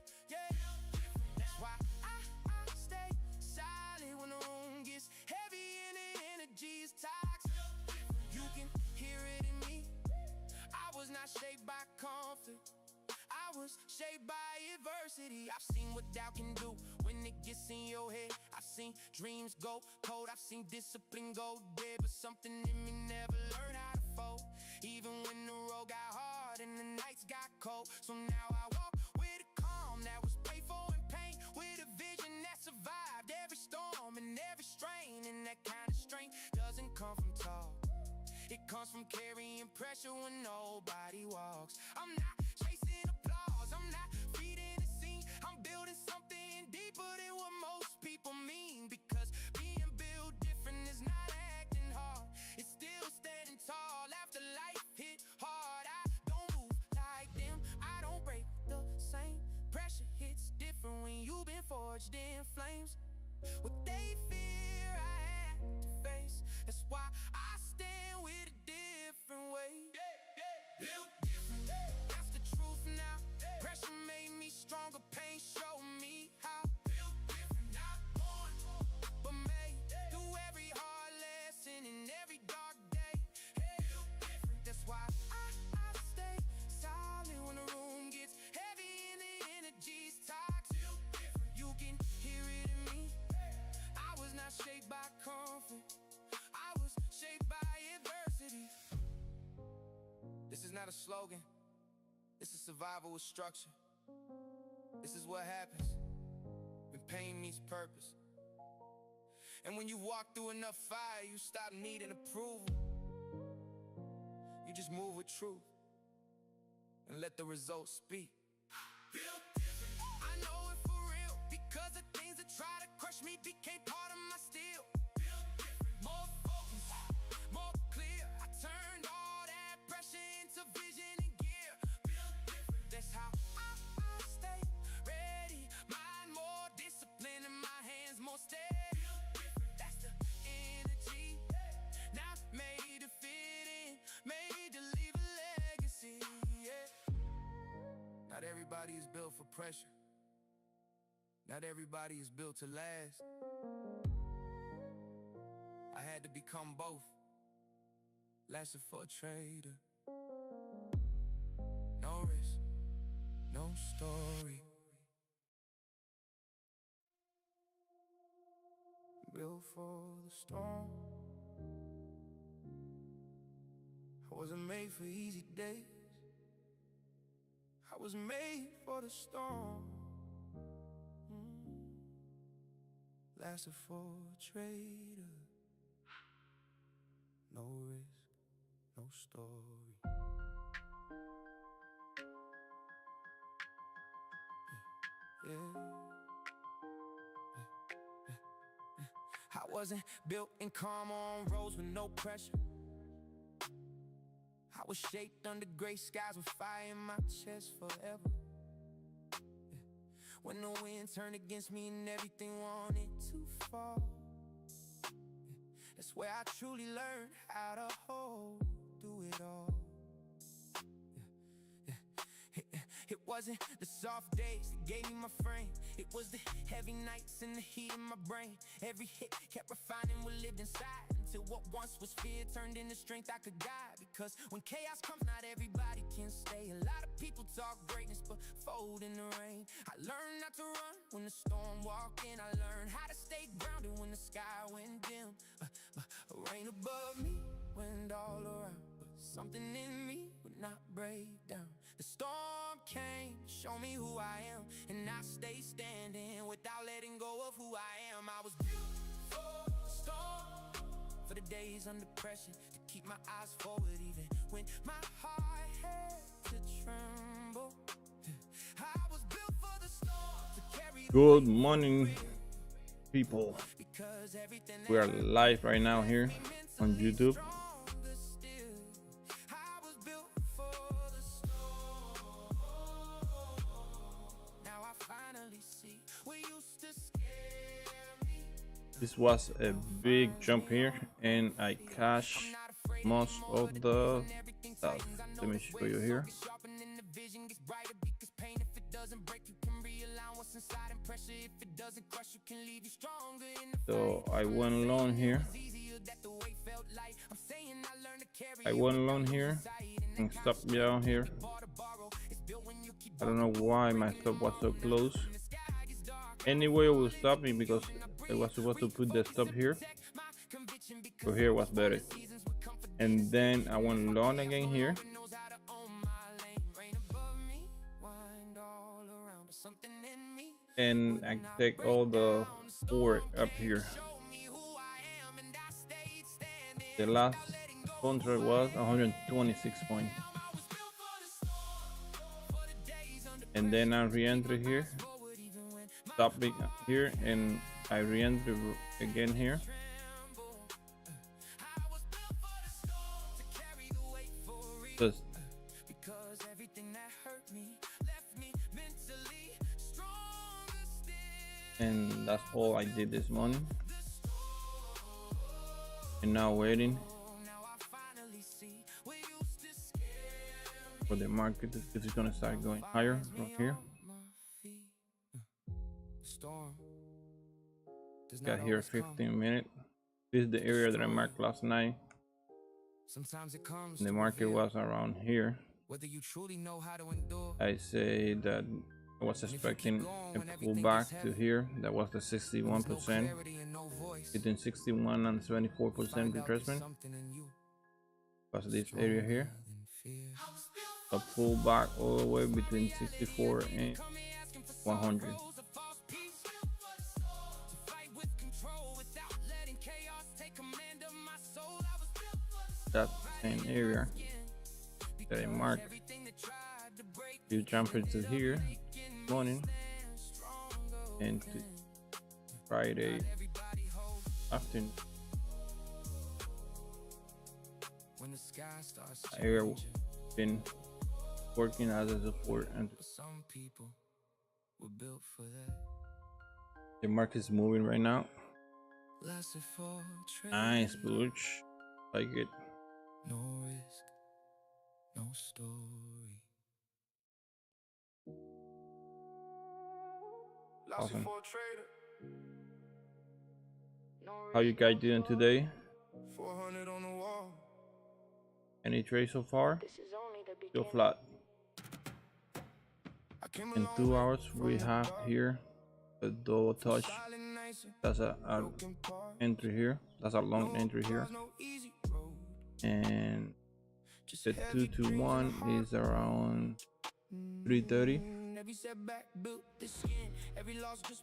That's why I stay silent when the room gets heavy and the energy is toxic. You can hear it in me. I was not shaped by conflict, I was shaped by adversity. I've seen what doubt can do when it gets in your head. I've seen dreams go cold, I've seen discipline go dead. But something in me never learned how to fold, even when the road got hard and the nights got cold. So now I walk with a calm that was paid for in pain, with a vision that survived every storm and every strain. And that kind of strength doesn't come from talk, it comes from carrying pressure when nobody walks. I'm not chasing applause, I'm not feeding the scene. I'm building something deeper than what most people mean. Because being built different is not acting hard, it's still standing tall after life hit hard. I don't move like them, I don't break the same. Pressure hits different when you've been forged in flames. What they fear, I had to face. That's why I stand with a different way. Built different, that's the truth now. Pressure made me stronger, pain showed me how. Built different, not born, but made through every hard lesson and every dark day. Built different, that's why I stay silent when the room gets heavy and the energy's toxic. You can hear it in me. I was not shaped by comfort, I was shaped by adversity. This is not a slogan, this is survival with structure. This is what happens when pain meets purpose. And when you walk through enough fire, you stop needing approval. You just move with truth and let the results speak. Built different, I know it for real, because the things that try to crush me became part of my steel. Built different, more focused, more clear. I turned all that pressure into vision and gear. Built different, that's how I stay ready. Mind more discipline and my hands more steady. Built different, that's the energy, not made to fit in, made to leave a legacy. Not everybody is built for pressure, not everybody is built to last. I had to become both, lasted for a trader. No risk, no story. Built for the storm, I wasn't made for easy days, I was made for the storm. Lasted for a trader. No risk, no story. Yeah. wasn't built in calm on roads with no pressure. I was shaped under gray skies with fire in my chest forever. When the wind turned against me and everything wanted to fall, that's where I truly learned how to hold through it all. It wasn't the soft days that gave me my frame. It was the heavy nights and the heat in my brain. Every hit kept refining what lived inside, until what once was fear turned into strength I could guide. Because when chaos comes, not everybody can stay. A lot of people talk greatness but fold in the rain. I learned not to run when the storm walked in. I learned how to stay grounded when the sky went dim. Rain above me, wind all around, but something in me would not break down. The storm came to show me who I am, and I stayed standing without letting go of who I am. I was built for the storm, for the days under pressure, to keep my eyes forward even when my heart had to tremble. I was built for the storm, to carry. Good morning, people. We are live right now here on YouTube. This was a big jump here, and I cashed most of the stuff. Let me show you here. So I went long here. And stopped down here. I don't know why my stop was so close. Anyway, I will stop it because I was supposed to put the stop here. So here was better. And then I went long again here. And I take all the forward up here. The last contract was 126 points. And then I re-enter here. Stop it here, and I re-enter again here. Just and that's all I did this morning. And now waiting for the market if it's gonna start going higher from here. Got here 15 minutes. This is the area that I marked last night. And the market was around here. I say that I was expecting a pullback to here. That was the 61%, between 61 and 74% retracement. Was this area here? A pullback all the way between 64 and 100. That same area that I marked. You jump into here morning and to Friday afternoon. I have been working as a support, and the market is moving right now. Nice bullish, like it. No risk, no story. Awesome. How you guys doing today? 400 on the wall. Any trade so far? Still flat. In 2 hours we have here a double touch. That's a entry here. That's a long entry here. And the 221 is around 330.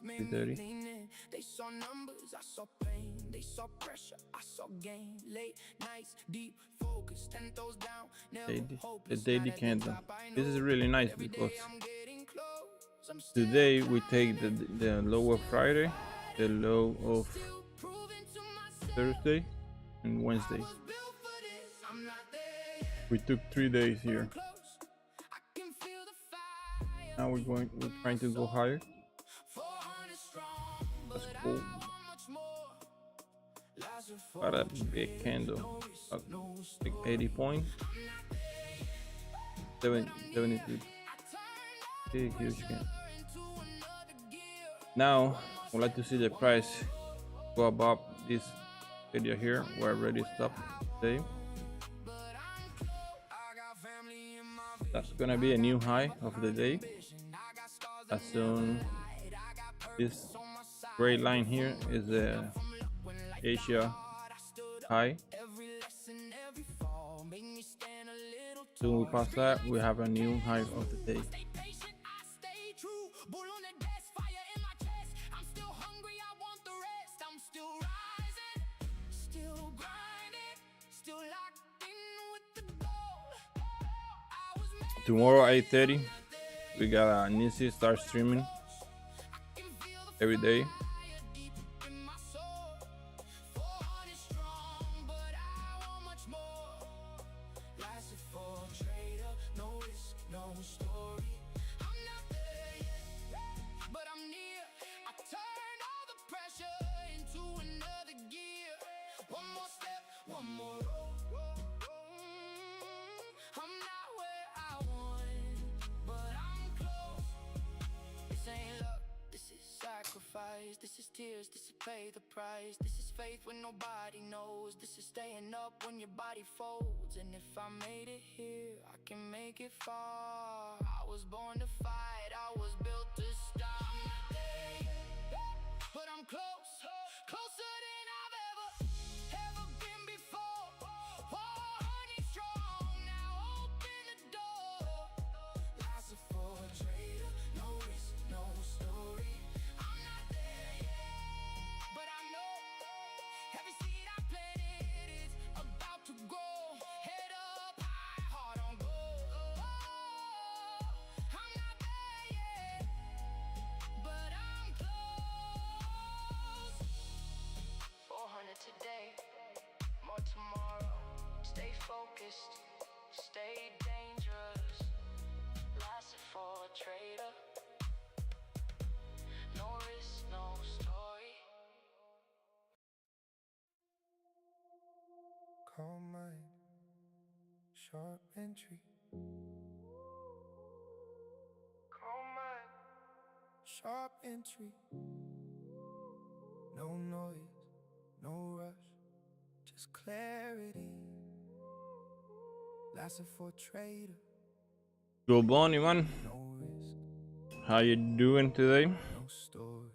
330. They saw numbers, I saw pain. They saw pressure, I saw gain. Late nights, deep focus, 10 toes down. The daily candle. This is really nice because today we take the low of Friday, the low of Thursday and Wednesday. We took 3 days here. Now we're trying to go higher. That's cool. Got a big candle, like 80 points, 72. Big, huge candle. Now I'd like to see the price go above this area here where I already stopped today. That's gonna be a new high of the day. As soon this gray line here is the Asia high. Soon we pass that, we have a new high of the day. Tomorrow 8:30 we got Nisi start streaming every day. This is tears, this is pay the price. This is faith when nobody knows. This is staying up when your body folds. And if I made it here, I can make it far. I was born to fight, I was built to stop. But I'm close, closer than I've ever been before. Honey strong, now open the door. Life's a trader, no risk, no story. Today, more tomorrow. Stay focused, stay dangerous. Lasted for a trader. No risk, no story. Call mine, sharp entry. Call mine, sharp entry. No noise. No rush, just clarity. Lasted for trader. Good morning, man. No risk. How you doing today? No story.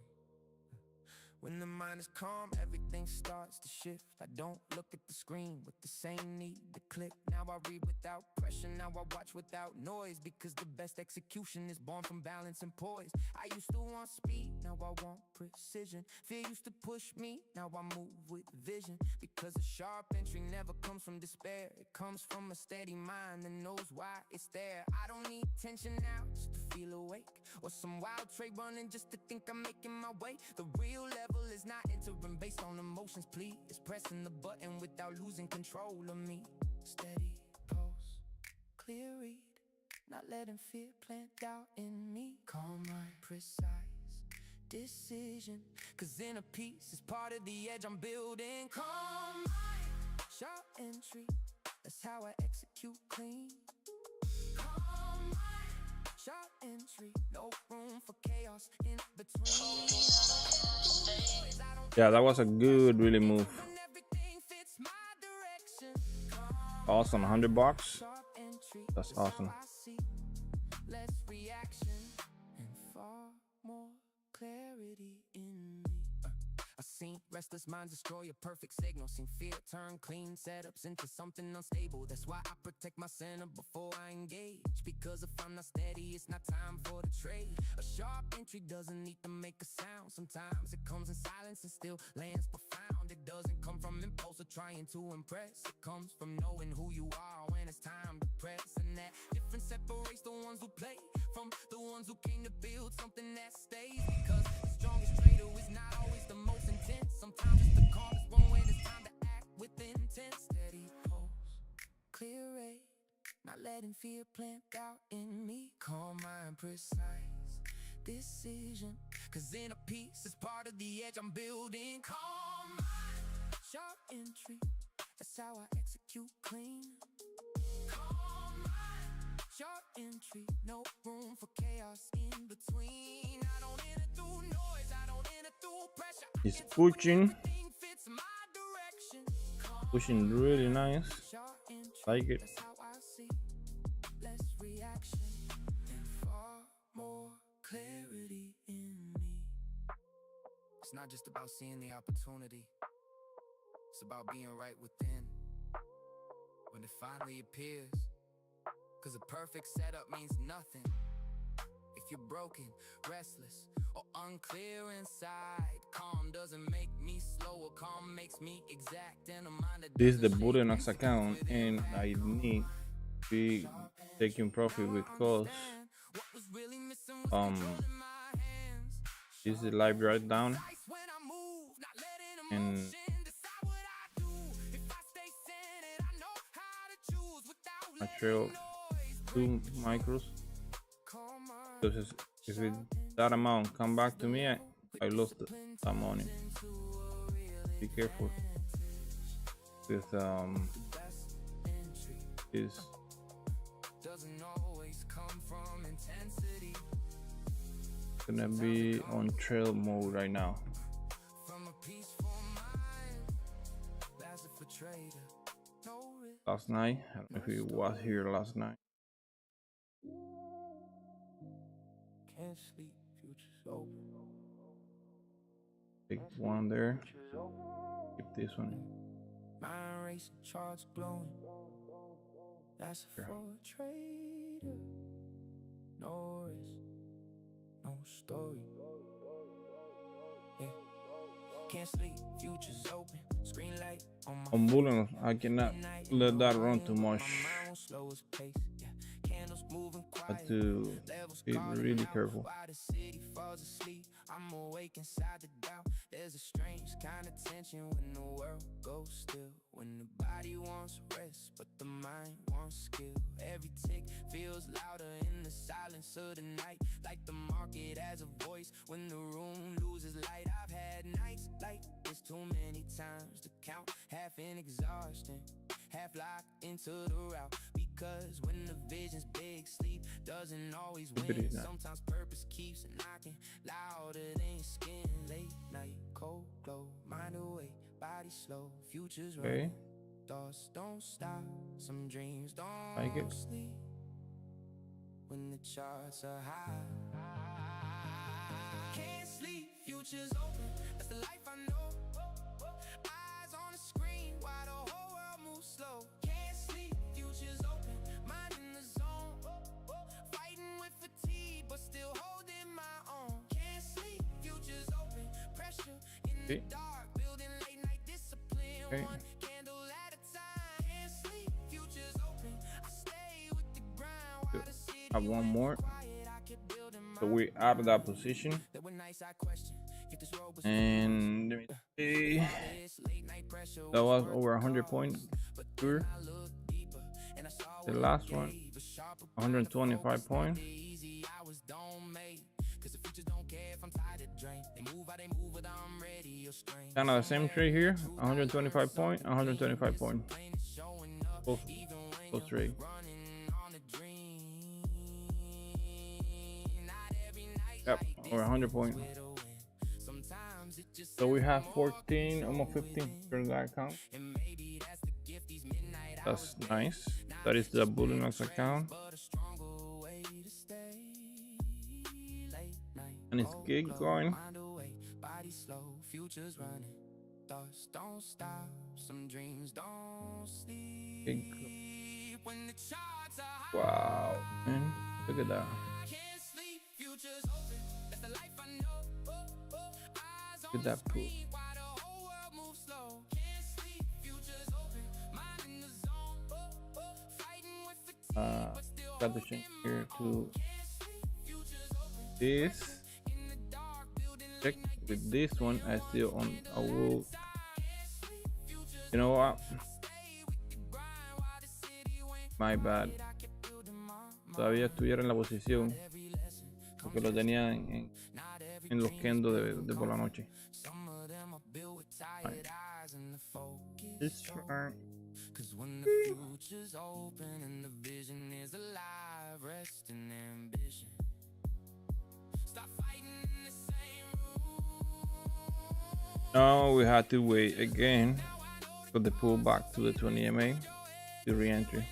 When the mind is calm, everything starts to shift. I don't look at the screen with the same need to click. Now I read without pressure, now I watch without noise. Because the best execution is born from balance and poise. I used to want speed, now I want precision. Fear used to push me, now I move with vision. Because a sharp entry never comes from despair. It comes from a steady mind that knows why it's there. I don't need tension now just to feel awake, or some wild trade running just to think I'm making my way. The real level is not entering based on emotions, please. It's pressing the button without losing control of me. Steady pulse, clear read, not letting fear plant doubt in me. Calm mind, precise decision, cause inner peace is part of the edge I'm building. Calm mind, sharp entry, that's how I execute clean. Calm mind, sharp entry, no room for chaos in between. Yeah, that was a good really move. Awesome, $100. That's awesome. Less reaction and far more clarity in me. I seen restless minds destroy a perfect signal. Seen fear turn clean setups into something unstable. That's why I protect my center before I engage. Because if I'm not steady, it's not time for the trade. A sharp entry doesn't need to make a sound. Sometimes it comes in silence and still lands profound. It doesn't come from impulse or trying to impress. It comes from knowing who you are when it's time to press. And that difference separates the ones who play from the ones who came to build something that stays. Because the strongest trader is not always the most intense. Sometimes it's the calmest one when it's time intent, steady pulse, clear rate, not letting fear plant doubt in me. Calm mind, precise decision, cause inner peace is part of the edge I'm building. Calm mind, sharp entry, that's how I execute clean. Calm mind, sharp entry, no room for chaos in between. I don't enter through noise, I don't enter through pressure. He's pushing, Everything fits my direction. pushing really nice. Sharp entry, Like it. that's how I see. Less reaction and far more clarity in me. It's not just about seeing the opportunity, it's about being right within when it finally appears. Cause a perfect setup means nothing if you're broken, restless, or unclear inside. Calm doesn't make me slower, calm makes me exact. And a mind that This is the Bullinox account, and I need to be taking profit because this is a live write down, and I trail 2 micros because if that amount come back to me, I lost that money. Be careful with this. doesn't always come from intensity. Gonna be on trail mode right now. From a peaceful mind, that's a trader. No risk. Last night, I don't know if he was here last night. Can't sleep, future's open. Take one there. Keep this one. Mind racing, charts glowing. That's for a trader. No risk, no story. Yeah. Can't sleep, future's open. Screen light on my On Bullinox, I cannot let that run too much. mind won't slow its pace. Yeah. Candles moving Have quiet. to Levels be calling really out careful. while the city falls asleep. I'm awake inside the doubt. There's a strange kind of tension when the world goes still. When the body wants rest, but the mind wants skill. Every tick feels louder in the silence of the night. Like the market has a voice when the room loses light. I've had nights like this too many times to count. Half in exhaustion, half locked into the route. Because when the vision's big, sleep doesn't always win. Sometimes purpose keeps knocking louder than your skin. Late night, cold glow, mind awake, body slow, future's right. Okay. Thoughts don't stop, some dreams don't Like it. sleep. When the charts are high, can't sleep, future's open. That's the life I know. Eyes on the screen while the whole world moves slow. Can't sleep, future's open. Mind in the zone. Fighting with fatigue, but still holding my own. Can't sleep, future's open. Pressure in the dark, building late night discipline. Okay. One candle at a time. Can't sleep, future's open. I stay with the ground while the city Have one more. quiet. I keep building my So we out of that position. there were nights I questioned if this road was And let me see. this late night pressure That was over 100 points. Sure. I looked deeper and I saw The what last it one, gave. A sharper 125 points. easy hours don't make. Cause the futures don't care if I'm tired of drain. They move how they move, but I'm ready or strain. Kind of the same trade here. 125 point, 125 point. Showing up Both, even when both trade. running on a dream. Not every night Yep, like over 100 point. this will win. Sometimes it just So we have 14, almost 15 during that account. and maybe that's the gift these midnight That's nice. That is the Bullinox account. but a stronger way to stay. Late night, And it's keep going. mind away, body slow, futures running. Thoughts don't stop, some dreams don't sleep. When the charts are high, Wow. Man, look at that. can't sleep, futures open. That's the life I know. Eyes Look at that pool. while the whole world moves slow. Can't sleep, futures open. Mind in the zone. Fighting with fatigue, but still Got the change here to can't sleep, futures open. this. In the dark, building Check with this one. I still on. I will. You know what? My bad. Todavía estuviera en la posición porque lo tenía en los kendo de por la noche. Right. It's fine. Cause when the future's open and the vision is alive, rest in ambition. Stop fighting in the same room. Now we had to wait again for the pullback to the 20 MA, the re-entry.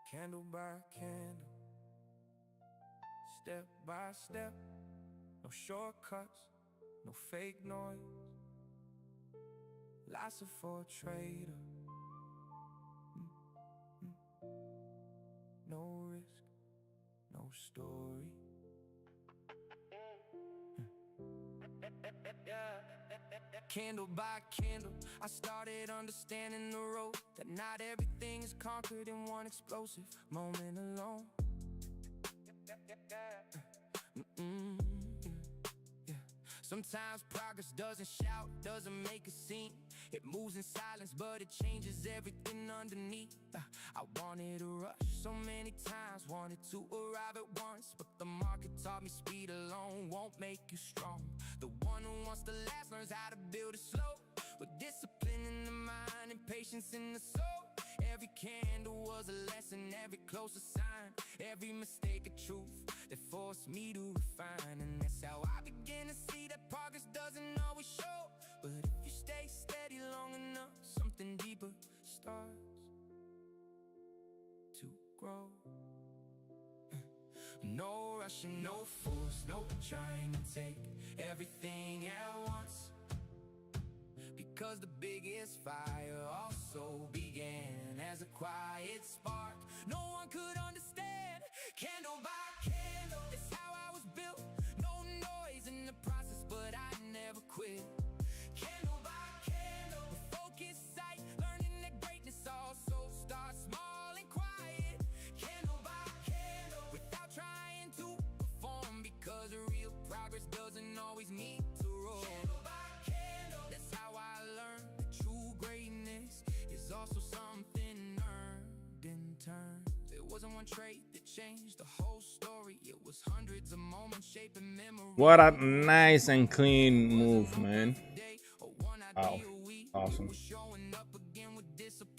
Candle by candle, step by step, no shortcuts, no fake noise. Life's a for trader. No risk, no story. Candle by candle, I started understanding the road, that not everything is conquered in one explosive moment alone. Sometimes progress doesn't shout, doesn't make a scene. It moves in silence, but it changes everything underneath. I wanted to rush so many times, wanted to arrive at once, but the market taught me speed alone won't make you strong. The one who wants to last learns how to build it slow, with discipline in the mind and patience in the soul. Every candle was a lesson, every close a sign, every mistake a truth that forced me to refine. And that's how I began to see that progress doesn't always show, but if you stay steady long enough, something deeper starts to grow. No rushing, no force, no trying to take everything at once, because the biggest fire also began as a quiet spark no one could understand. Candle by candle, it's how I was built. No noise in the process, but I never quit. Candle by candle, with focused sight, learning that greatness also starts small and quiet. Candle by candle, without trying to perform, because real progress doesn't always need to roar. Candle by candle, that's how I learned that true greatness is also something earned in turn. There wasn't one trait that changed the whole story. It was hundreds of moments shaping memory. What a nice and clean move, man. Wow, awesome.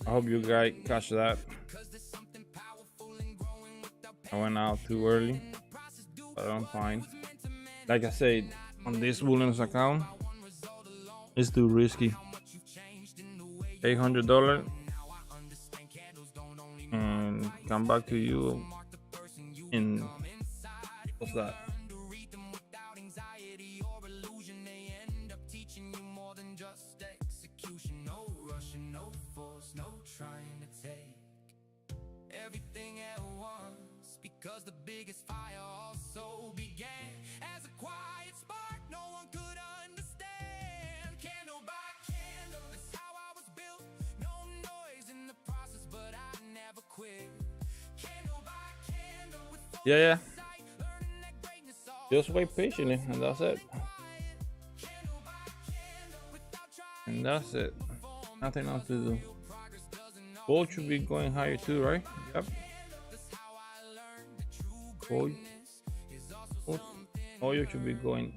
I hope you guys catch that. I went out too early, but I'm fine. Like I said, on this Williams account, it's too risky. $800 and come back to you in, what's that? Everything at once, because the biggest fire also began as a quiet spark no one could understand. Candle by candle, that's how I was built. No noise in the process, but I never quit. Candle by candle, with Yeah. sight, learning that greatness all Just wait patiently, and that's it. candle by candle, without trying And that's it. Nothing else to do. progress doesn't Gold should be going higher too, right? Yep. That's how I learned that true Gold. greatness is also something. Oil should be going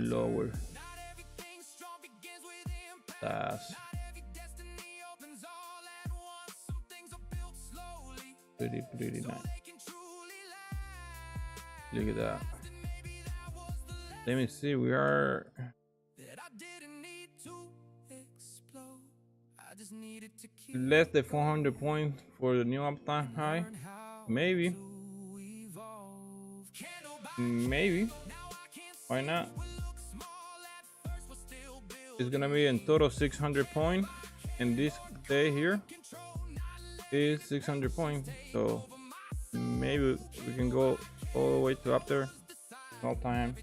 lower. Not everything strong begins with impact. That's Not every destiny opens all at once. Some things are built slowly, pretty so nice. they can truly last. Look at that. And maybe that was the lesson Let me see. We are that I didn't need to explode. I just need less than 400 points for the new uptime high? Maybe. Maybe. Why not? It's gonna be in total 600 points, and this day here is 600 points. So maybe we can go all the way to after all time.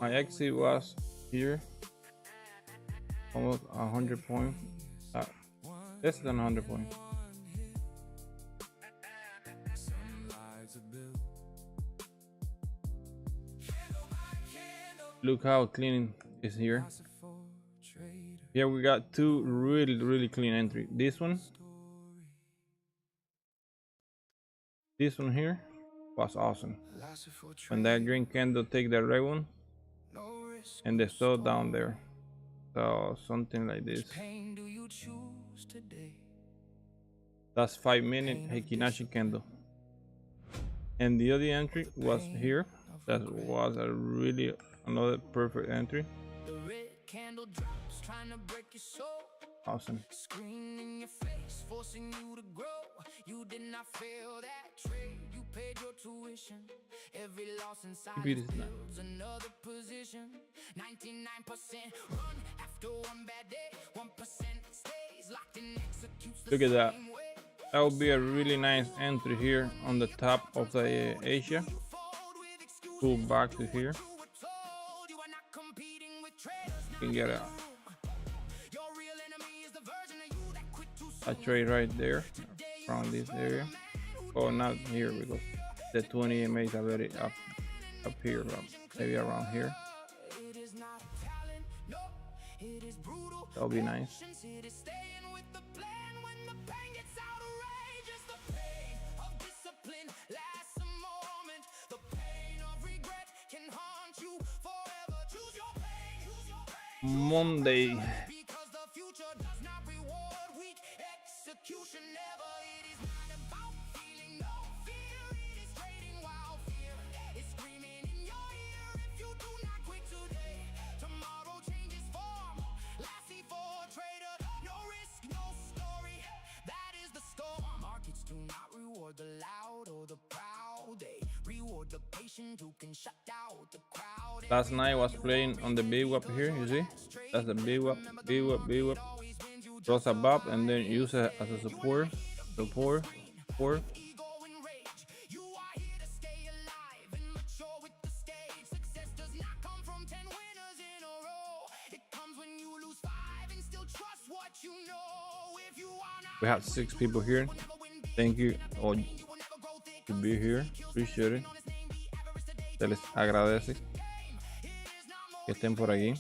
My exit was here, almost 100 points, less than 100 points. Look how clean is here. Here we got two really clean entry. This one here was awesome. When that green candle take the red one and they saw down there, so something like this. That's 5-minute Heikinashi candle. And the other entry was here. That was a really another perfect entry. Awesome. Screen in your face, forcing you to grow. You did not fail that trade. You paid your tuition. Every loss inside builds another position. 99% run after one bad day. 1% stays locked in, executes the Look at that. same way. That would be a really nice entry here on the top of the Asia. Pull back to here. You can get a trade right there from this area. Oh, not here because the 20 EMA is already up here, maybe around here. That'll be nice. Monday. Because the future does not reward weak execution. Never, it is not about feeling no fear. It is trading while fear is screaming in your ear. If you do not quit today, tomorrow changes form. Last for a trader, no risk, no story. That is the storm. Markets do not reward the loud or the proud. They reward the patient who can shut out the crowd. Last night was playing on the big whip here, you see? That's the big whip. Throws a bop and then use it as a support. We have 6 people here. Thank you all to be here. Appreciate it. Se les agradece que estén por aquí.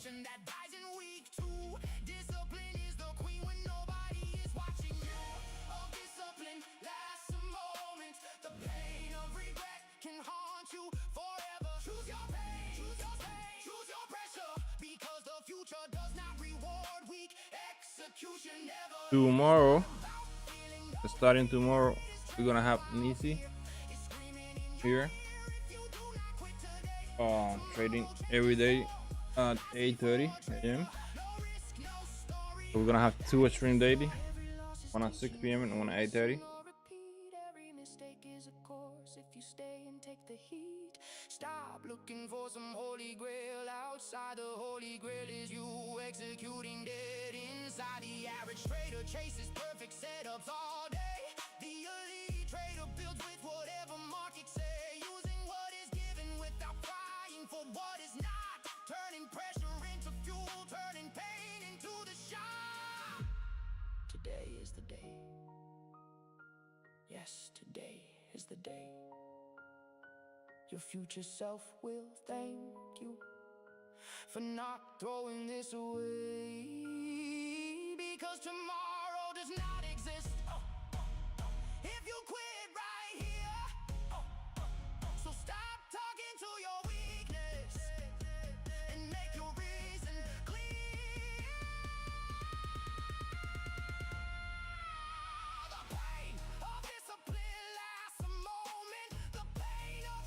Tomorrow, starting tomorrow, we're gonna have Nisi here. Trading every day at 8:30 a.m. So we're gonna have 2 stream daily, one at 6 p.m. and one at 8:30. Stop looking for some holy grail outside. The holy grail is you executing dead inside. The average trader chases perfect setups all day. The elite trader builds with whatever market say, using what is given without crying for what is not, turning pressure into fuel, turning pain into the shot. Today is the day. Yes, today is the day. Your future self will thank you for not throwing this away, because tomorrow does not exist. If you quit right here, so stop talking to your weakness and make your reason clear. The pain of discipline lasts a moment. The pain of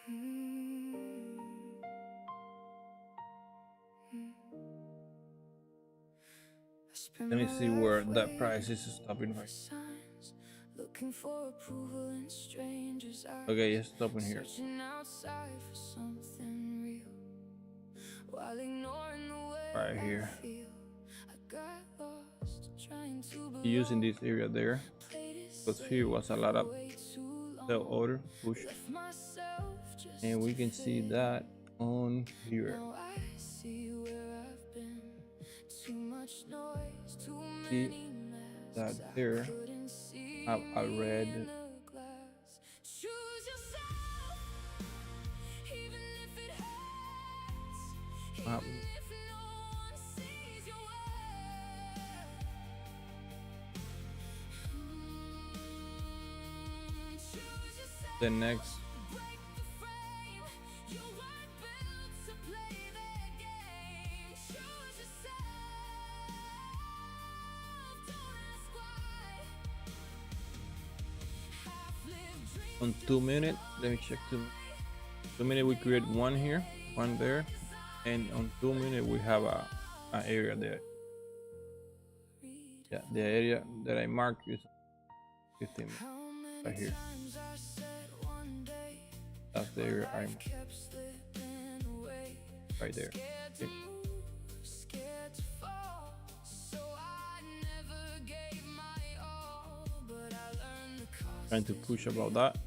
Let me see where that price is stopping right. Looking for approval in strangers' eyes. Okay, it's stopping here. Searching outside for something real, while ignoring the way Right here. I feel. I got lost trying to Using this area there, because here was a lot of sell order push, and we can see that on here. Now I see where I've been. Too much noise, too See many masks. that there have a red Choose yourself, even if it hurts, map. even if no one sees your worth. Choose yourself, The next break the frame. You weren't built to play that game. Choose yourself, don't ask why. Half-lived dreams on 2 minutes. Let me check 2 minutes. We create one here, one there, and on 2 minutes we have a area there. Yeah, the area that I marked is 15 minutes right here. times I said one day That's the area I marked kept slipping away. right there. Scared to Okay. move, scared to fall. So I never gave my all, but I learned the cost Trying to push about that.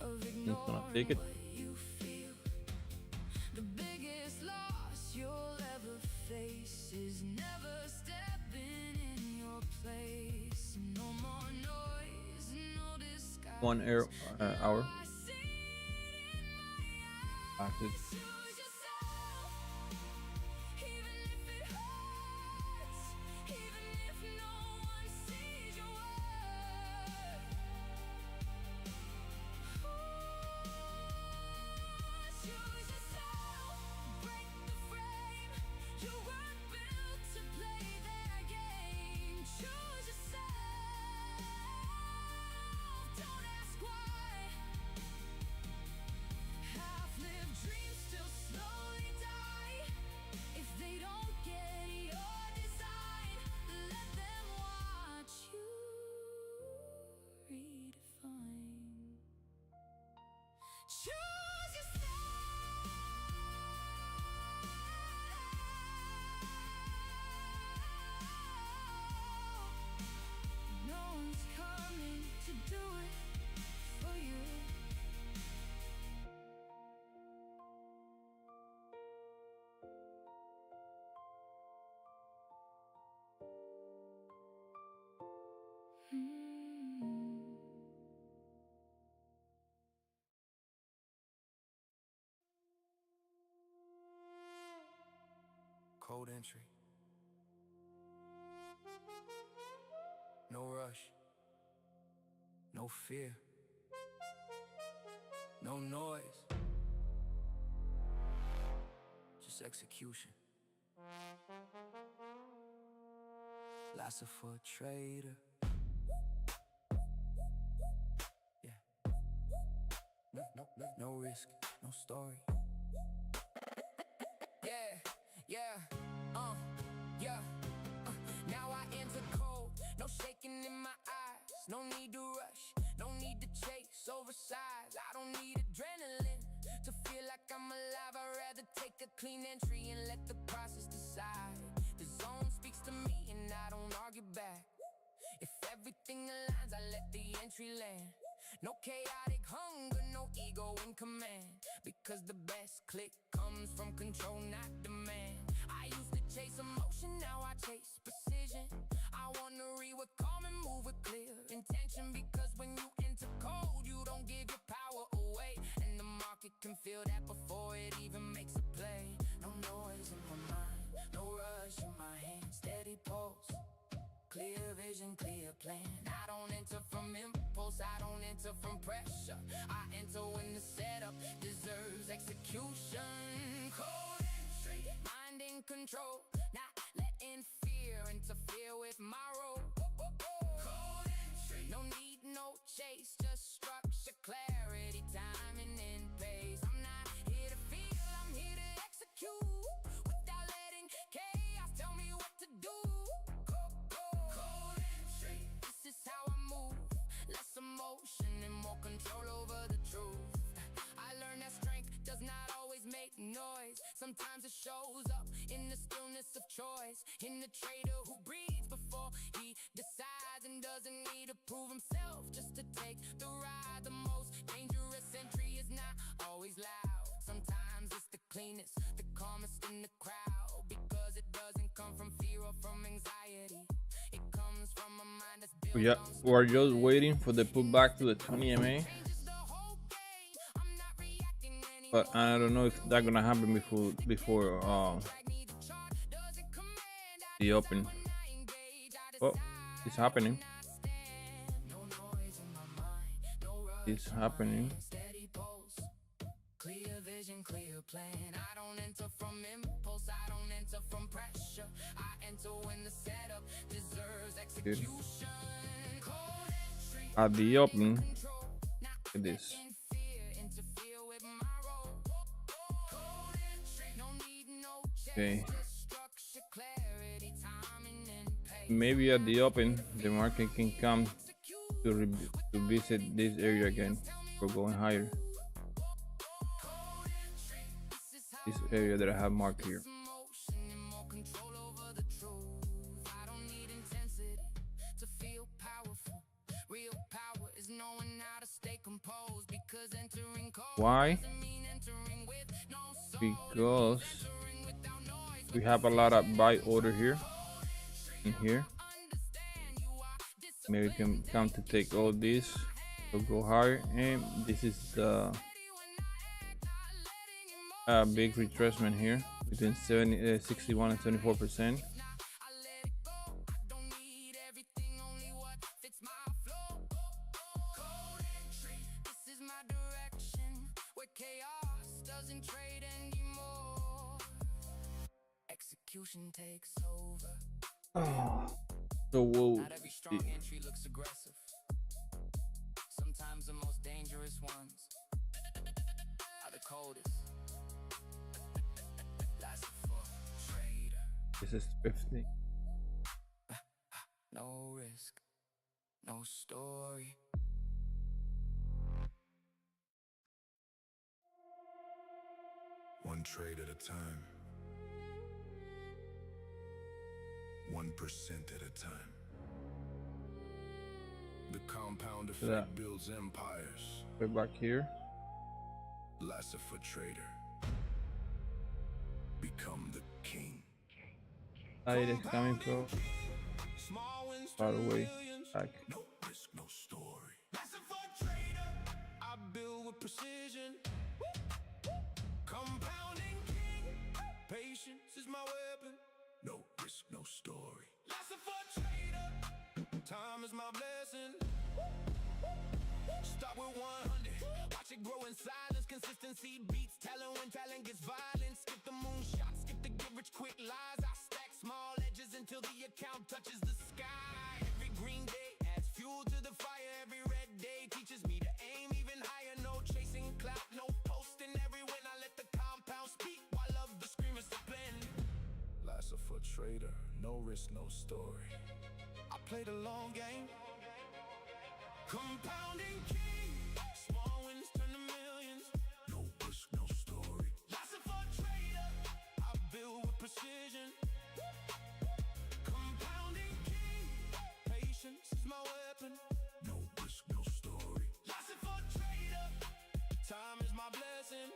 of It's ignoring gonna take it. what you feel. The biggest loss you'll ever face is never stepping in your place. No more noise, no disguise. 1 hour. I see it in my eyes. After Choose yourself, even if it hurts, even if no one sees your worth. Choose yourself, break the frame. You weren't built to play their game. Choose yourself, don't ask why. Half-lived dreams still slowly die. If they don't get your design, let them watch you redefine. Choose yourself. No one's coming to do it for you. Cold entry. No rush. No fear. No noise. Just execution. Lasser for a trader. Yeah. No risk, no story. Yeah. Now I enter cold, no shaking in my eyes. No need to rush, no need to chase oversize. I don't need adrenaline to feel like I'm alive. I'd rather take a clean entry and let the process decide. The zone speaks to me and I don't argue back. If everything aligns, I let the entry land. No chaotic hunger, no ego in command. Because the best click comes from control, not demand. I used to chase emotion, now I chase precision. I wanna read with calm and move with clear intention. Because when you enter cold, you don't give your power away. And the market can feel that before it even makes a play. No noise in my mind, no rush in my hand. Steady pulse, clear vision, clear plan. I don't enter from impulse, I don't enter from pressure. I enter when the setup deserves execution. Cold entry, mind in control, not letting fear interfere with my role. Cold entry, no need, no chase, just structure, clarity, timing, and pace. control over the truth. I learned that strength does not always make noise. Sometimes it shows up in the stillness of choice. In the trader who breathes before he decides and doesn't need to prove himself just to take the ride. The most dangerous entry is not always loud. Sometimes it's the cleanest, the calmest in the crowd, because it doesn't come from fear or from anxiety. It comes from a mind that's built Yeah, we're just waiting for the pullback to the 20 MA, but I don't know if that's gonna happen before the open. Oh, it's happening. It's happening. Clear vision, clear plan. I don't enter from impulse, I don't enter from pressure. I enter when the setup deserves execution. Cold entry, At the open, control, not look at this. in fear, interfere with my role. Cold entry, no need, no check, Okay. just structure, clarity, timing, and pace. Maybe at the open, the market can come to visit this area again for going higher. This area that I have marked here. Emotion and more control over the truth. I don't need intensity to feel powerful. Real power is knowing how to stay composed, because entering cold Why? doesn't mean entering with no soul. Because Entering without noise. we have a lot of buy order here and here. Understand you are Maybe we can come to take all this to go higher, and this is the big retracement here between 61 and 74%. I let it go. Don't need everything, only what fits my flow. Cold entry, this is my direction, where chaos doesn't trade anymore. Execution takes over. So we'll Not every strong entry looks aggressive. Sometimes the most dangerous ones are the coldest. That's for trader. this is 50. No risk, no story. One trade at a time. 1% at a time. The compound effect Yeah. builds empires. We're back here. Lasser for trader. Become the king. Light is coming from Small wins far turn away. millions. No Back. risk, no story. Lasser for trader. I build with precision. Compounding king. Patience is my weapon. No risk, no story. Lasser for trader. Time is my blessing. Start with 100. Watch it grow in silence. Consistency beats talent when talent gets violent. Skip the moonshot, skip the get rich quick lies. I stack small edges until the account touches the sky. Every green day adds fuel to the fire. Every red day teaches me to aim even higher. No chasing clout, no posting every win. I let the compound speak while love the scream is blend. Lasser for trader. No risk, no story. I play the long game. Compounding king. Small wins turn to millions. No risk, no story. Lasser for trader. I build with precision. Compounding king. Patience is my weapon. No risk, no story. Lasser for trader. Time is my blessing.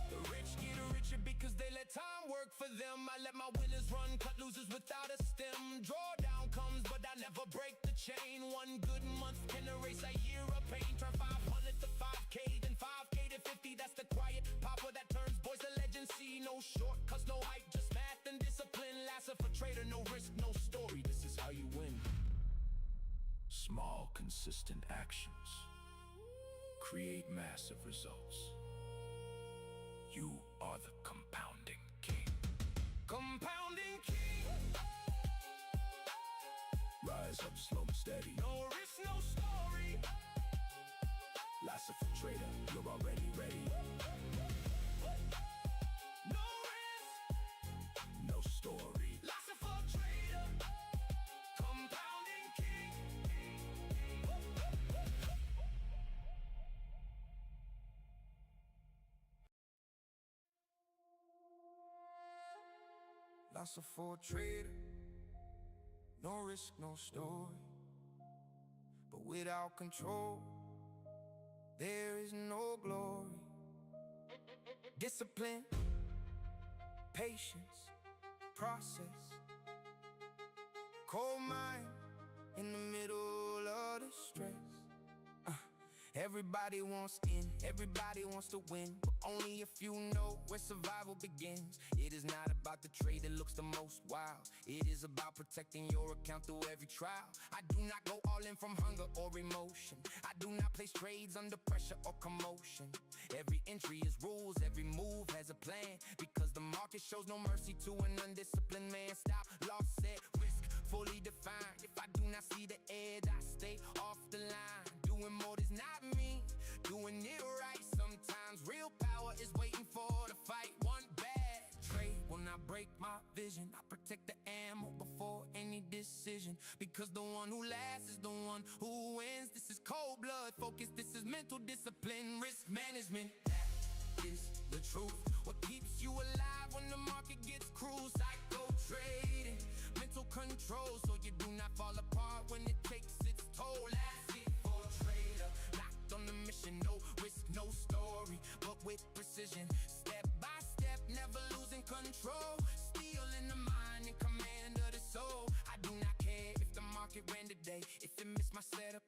The rich get richer because they let time work for them. I let my winners run, cut losers without a stem. Drawdown comes, but I never break the chain. One good month can erase a year of pain. Turn 500 to 5K, then 5K to 50. That's the quiet papa that turns boys to legends. See no shortcuts, no hype, just math and discipline. Lasser for trader, no risk, no story. This is how you win. Small, consistent actions create massive results. You are the compounding king. Compounding king. Rise up slow and steady. No risk, no story. Lasser for trader, you're already ready. No risk, No story. Lasser for trader. Compounding king. Loss for a trader, no risk, no story. But without control, there is no glory. Discipline, patience, process. Cold mind in the middle of the stress. Everybody wants in, everybody wants to win, but only if you know where survival begins. It is not about the trade that looks the most wild. It is about protecting your account through every trial. I do not go all in from hunger or emotion. I do not place trades under pressure or commotion. Every entry is rules, every move has a plan, because the market shows no mercy to an undisciplined man. Stop, loss, set, risk, fully defined. If I do not see the edge, I stay off the line. Doing more does not mean doing it right. Sometimes real power is waiting for the fight. One bad trade will not break my vision. I protect the ammo before any decision, because the one who lasts is the one who wins. This is cold blood focus, this is mental discipline, risk management. That is the truth. What keeps you alive when the market gets cruel? Psycho trading, mental control, so you do not fall apart when it takes its toll. That's it for a trader, locked on the mission, no risk, no story, but with precision, step by step, never losing control. Steel in the mind and command of the soul. I do not care if the market ran today. If it missed my setup,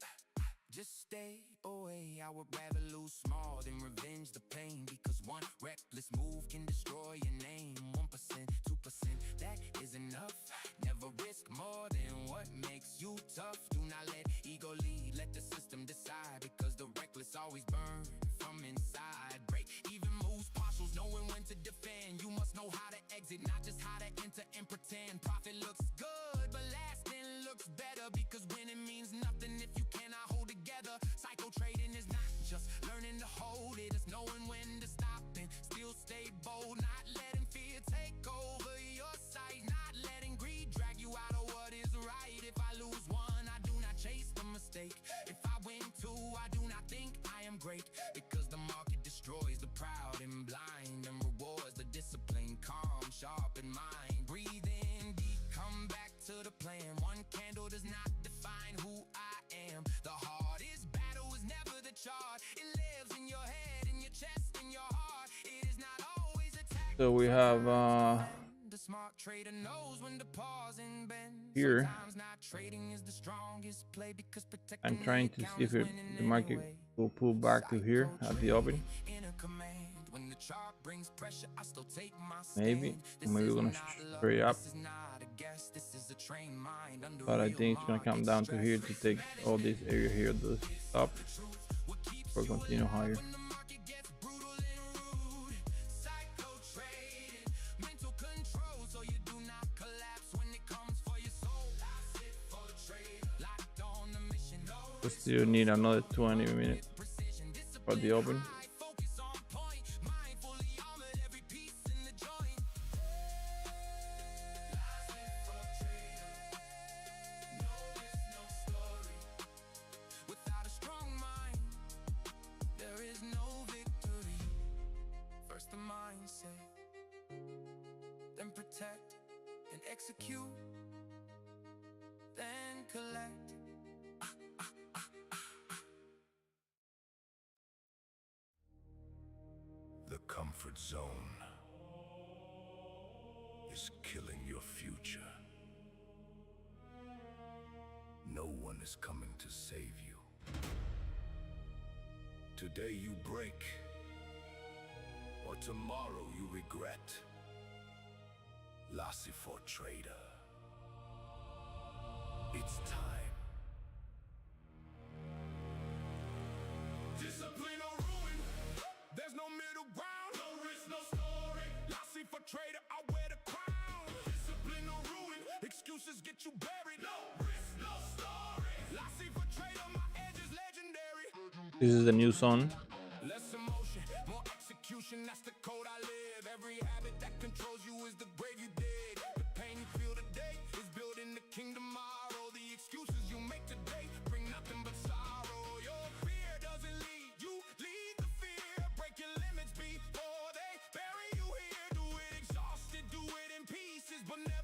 just stay away. I would rather lose small than revenge the pain, because one reckless move can destroy your name. 1%, 2%, that is enough. Never risk more than what makes you tough. Do not let ego lead, let the system decide, because the reckless always burn from inside. Break even moves, partials, knowing when to defend. You must know how to exit, not just how to enter and pretend. Profit looks good, but lasting looks better, because winning means nothing if you cannot hold together. Psycho trading is not just learning to hold, it is knowing when to stop and still stay bold. Not letting fear take over your sight, not letting greed drag you out of what is right. If I lose one, I do not chase the mistake. If I win two, I do not think I am great, because the market destroys the proud and blind, and rewards the discipline, calm, sharp in mind. Breathe in deep, come back to the plan. One candle does not define who I am. The hardest battle is never the chart. It lives in your head, in your chest, in your heart. It is not always attacked. So we have The smart trader knows when to pause and bend. here. Sometimes not trading is the strongest play, because protecting I'm trying to see if the market will pull back to here at the open. When the chart brings pressure, I still take my Maybe we're gonna straight up, but I think it's gonna come down to here to take all this area here, the stop, or continue higher. We still need another 20 minutes for the open. Then protect and execute, then collect. The comfort zone is killing your future. No one is coming to save you. Today you break, or tomorrow you regret. Lassie for trader. It's time. Discipline or ruin, there's no middle ground. No risk, no story. Lassie for trader, I wear the crown. Discipline or ruin, excuses get you buried. No risk, no story. Lassie for trader, my edge is legendary. This is the new song. Less emotion, more execution, that's the code I live. Every habit that controls you is the grave you dig. The pain you feel today is building the kingdom tomorrow. The excuses you make today bring nothing but sorrow. Your fear doesn't lead you, lead the fear. Break your limits before they bury you here. Do it exhausted, do it in pieces, but never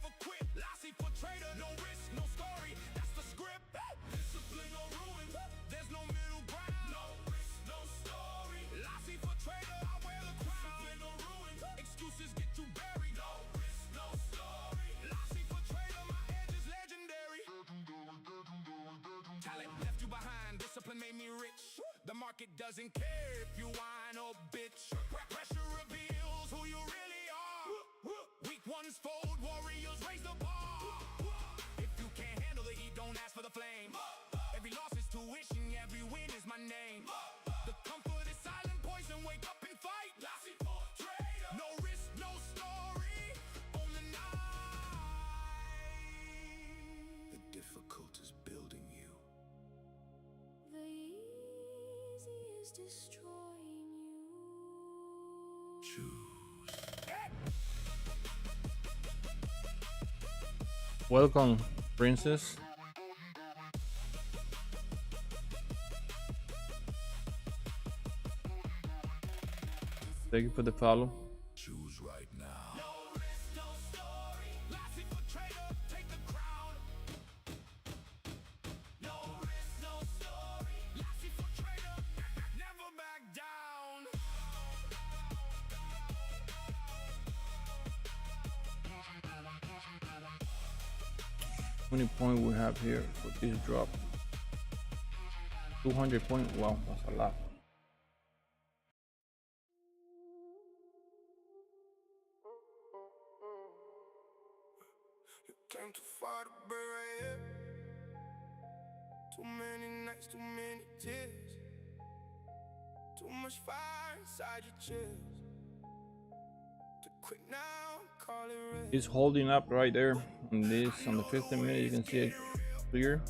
Discipline made me rich. The market doesn't care if you whine or bitch. Pressure reveals who you really are. Weak ones fold, warriors raise the bar. If you can't handle the heat, don't ask for the flame. Every loss is tuition, every win is my name. The comfort is silent poison, wake up and fight. No risk, no story, on the night. The difficult is building you. The easy is destroying you. Choose. Welcome, princess. Thank you for the follow. Choose right now. No risk, no story. Lassie for trader, take the crown. No risk, no story. Lassie for trader, never back down. 20 point we have here for this drop. 200 point. Wow, that's a lot. Came too far to be right here. Too many nights, too many tears. Too much fire inside your chest. To quit now, call it red. It's holding up right there on this, on the 15 minute. You can see it clear.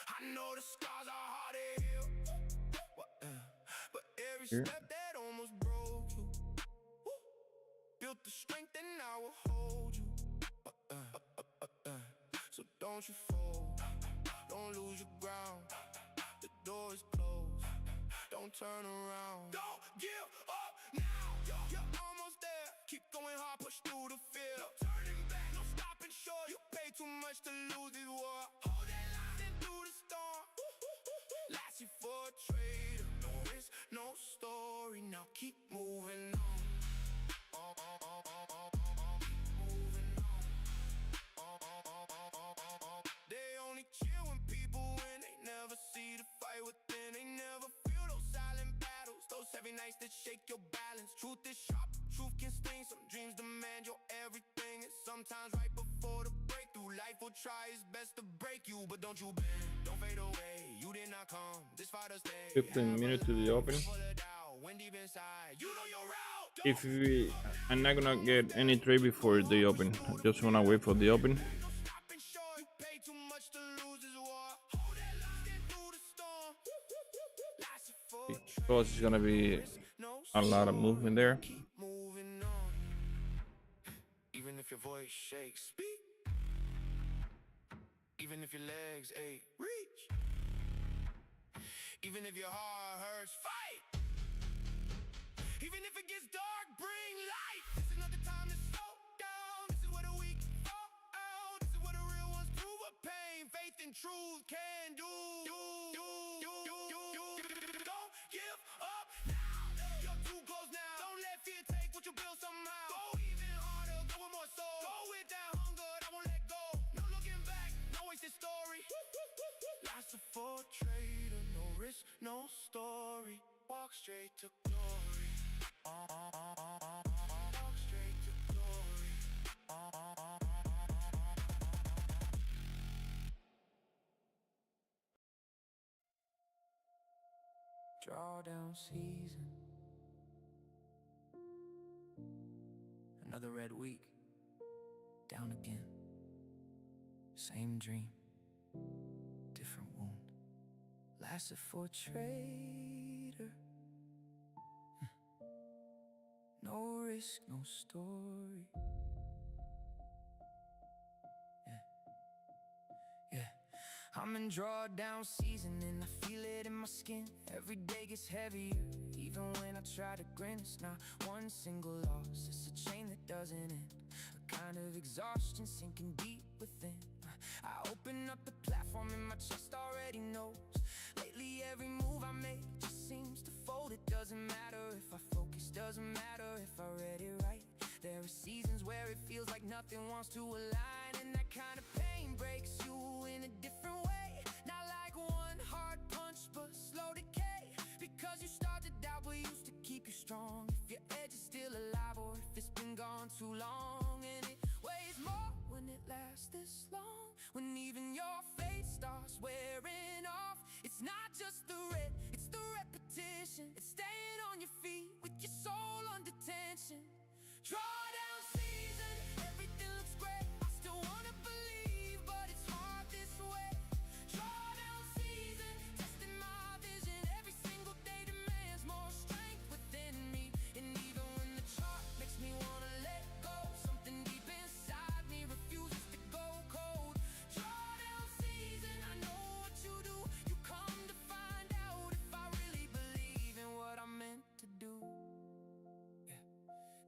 I know the scars are hard to heal. But every Here. step that almost broke you. Built the strength and I will hold you. So don't you fold, don't lose your ground. The door is closed, don't turn around. Don't give up now, you're almost there. Keep going hard, push through the fear. No turning back, no stopping short. You pay too much to lose this war. Hold that line and through the storm. Last you for a traitor. No risk, no story. Now keep moving on. They only chill when people win. They never see the fight within. They never feel those silent battles, those heavy nights that shake your balance. Truth is sharp, truth can sting. Some dreams demand your everything. And sometimes right before the breakthrough, life will try its best to break you. But don't you bend, don't fade away. You did not come this far to stay. 15 minutes to the open. When deep inside, you know your route. If we, I'm not gonna get any trade before the open. I just wanna wait for the open. Because it's gonna be a lot of movement there. Even if your voice shakes, speak. Even if your legs ache, reach. Even if your heart hurts, fight. Even if it gets dark, bring light. This is not the time to slow down. This is where the weak fall out. This is where the real ones prove what pain, faith, and truth can do. Don't give up now. You're too close now. Don't let fear take what you build somehow. Go even harder, go with more soul. Go with that hunger, I won't let go. No looking back, no wasted story. Last for a trader, no risk, no story. Walk straight to glory. Walk straight to glory. Drawdown season. Another red week. Down again. Same dream. Different wound. Lasted for a trader. No risk, no story. Yeah. I'm in drawdown season and I feel it in my skin. Every day gets heavier, even when I try to grin. It's not one single loss, it's a chain that doesn't end. A kind of exhaustion sinking deep within. I open up the platform and my chest already knows. Lately every move I make just seems to fold. It doesn't matter if I focus, doesn't matter if I read it right. There are seasons where it feels like nothing wants to align, and that kind of pain breaks you in a different way. Not like one heart strong, if your edge is still alive or if it's been gone too long. And it weighs more when it lasts this long, when even your faith starts wearing off. It's not just the red, it's the repetition. It's staying on your feet with your soul under tension. Drawdown season, everything looks great. I still wanna believe, but it's hard this way. Drawdown season, testing my vision. Every single day demands more strength within me. And even when the chart makes me wanna let go, something deep inside me refuses to go cold. Drawdown season, I know what you do. You come to find out if I really believe in what I'm meant to do.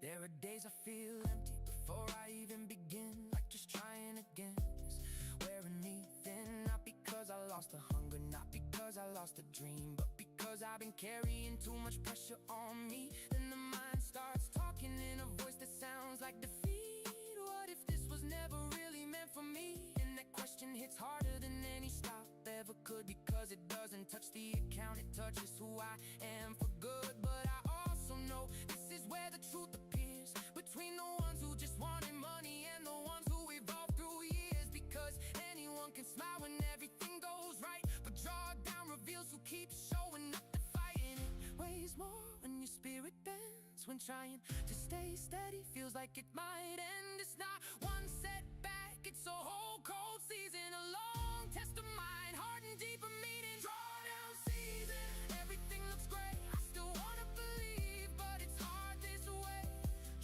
There are days I feel empty before I even begin, like just trying again is wearing me thin. Not because I lost the hunger, not because I lost the dream, but because I've been carrying too much pressure on me. Then the mind starts talking in a voice that sounds like defeat. What if this was never really meant for me? And that question hits harder than any stop ever could, because it doesn't touch the account, it touches who I am for good. But I also know this is where the truth appears, between the ones who just wanted money and the ones who evolved through years. Because anyone can smile when everything goes right, but drawdown reveals who keeps showing up to fight. And it weighs more when your spirit bends, when trying to stay steady feels like it might end. It's not one setback, it's a whole cold season, a long test of mine, hard and deep of meaning. Drawdown season, everything looks great. I still wanna believe, but it's hard this way.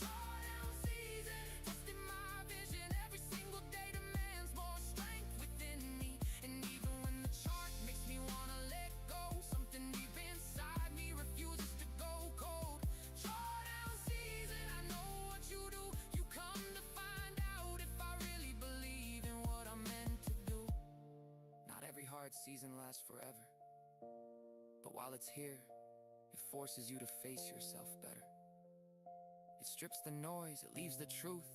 Drawdown season, testing my vision. Every single day demands more strength within me. And even when the chart makes me wanna let go, something deep inside me refuses to go cold. Drawdown season, I know what you do. You come to find out if I really believe in what I'm meant to do. Not every hard season lasts forever, but while it's here, it forces you to face yourself better. It strips the noise, it leaves the truth,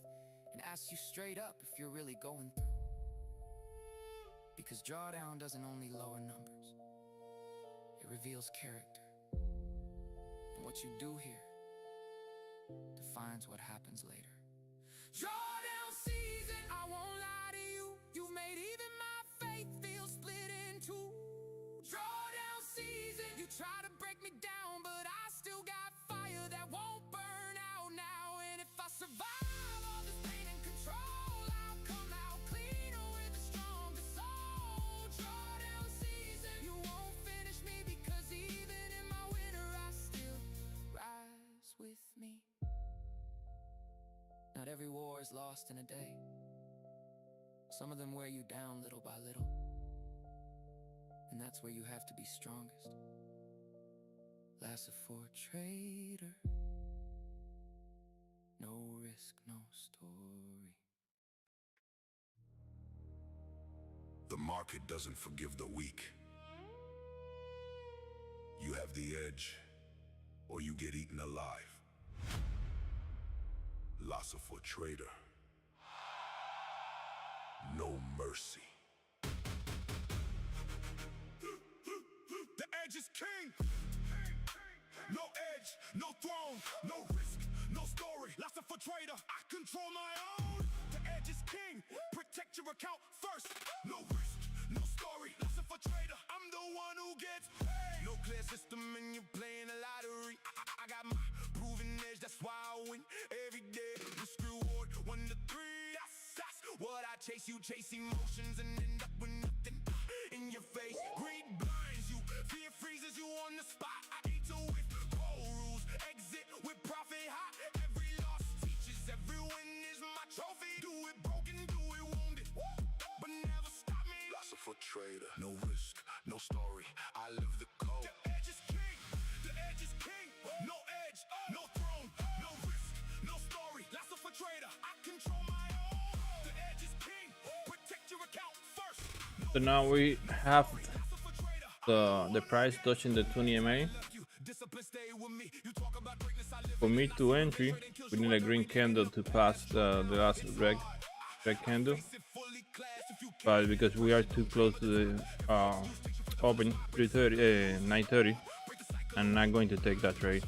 and asks you straight up if you're really going through. Because drawdown doesn't only lower numbers, it reveals character. And what you do here defines what happens later. Drawdown season, I won't lie to you, you've made even my faith feel split in two. Drawdown season, you try to break me down, but I still got fire that won't burn out now. And if I survive all this pain and control, I'll come out cleaner with a stronger soul. Drawdown season, you won't finish me, because even in my winter I still rise with me. Not every war is lost in a day. Some of them wear you down little by little, and that's where you have to be strongest. Lasso for trader, no risk, no story. The market doesn't forgive the weak. You have the edge, or you get eaten alive. Lasso for trader, no mercy. The edge is king. No edge, no throne, no risk, no story. Lasso for trader, I control my own. The edge is king. Protect your account first. No risk, no story. Lasso for trader, I'm the one who gets paid. No clear system and you're playing a lottery. I got my proven edge, that's why I win every day. Risk reward 1 to 3. That's what I chase. You chase emotions and end up with nothing in your face. Greed blinds you, fear freezes you on the spot. I eat to with cold rules, exit with profit hot. Every loss teaches, every win is my trophy. Do it broken, do it wounded, but never stop me. Lasso for trader, no risk, no story. I live the code. The edge is king. The edge is king. No edge, no throne, no risk, no story. Lasso for trader, I control my own. The edge is king. Protect your account first. So now we have the price touching the 20 MA. For me to entry, we need a green candle to pass the last red candle. But because we are too close to the open 9:30, I'm not going to take that trade.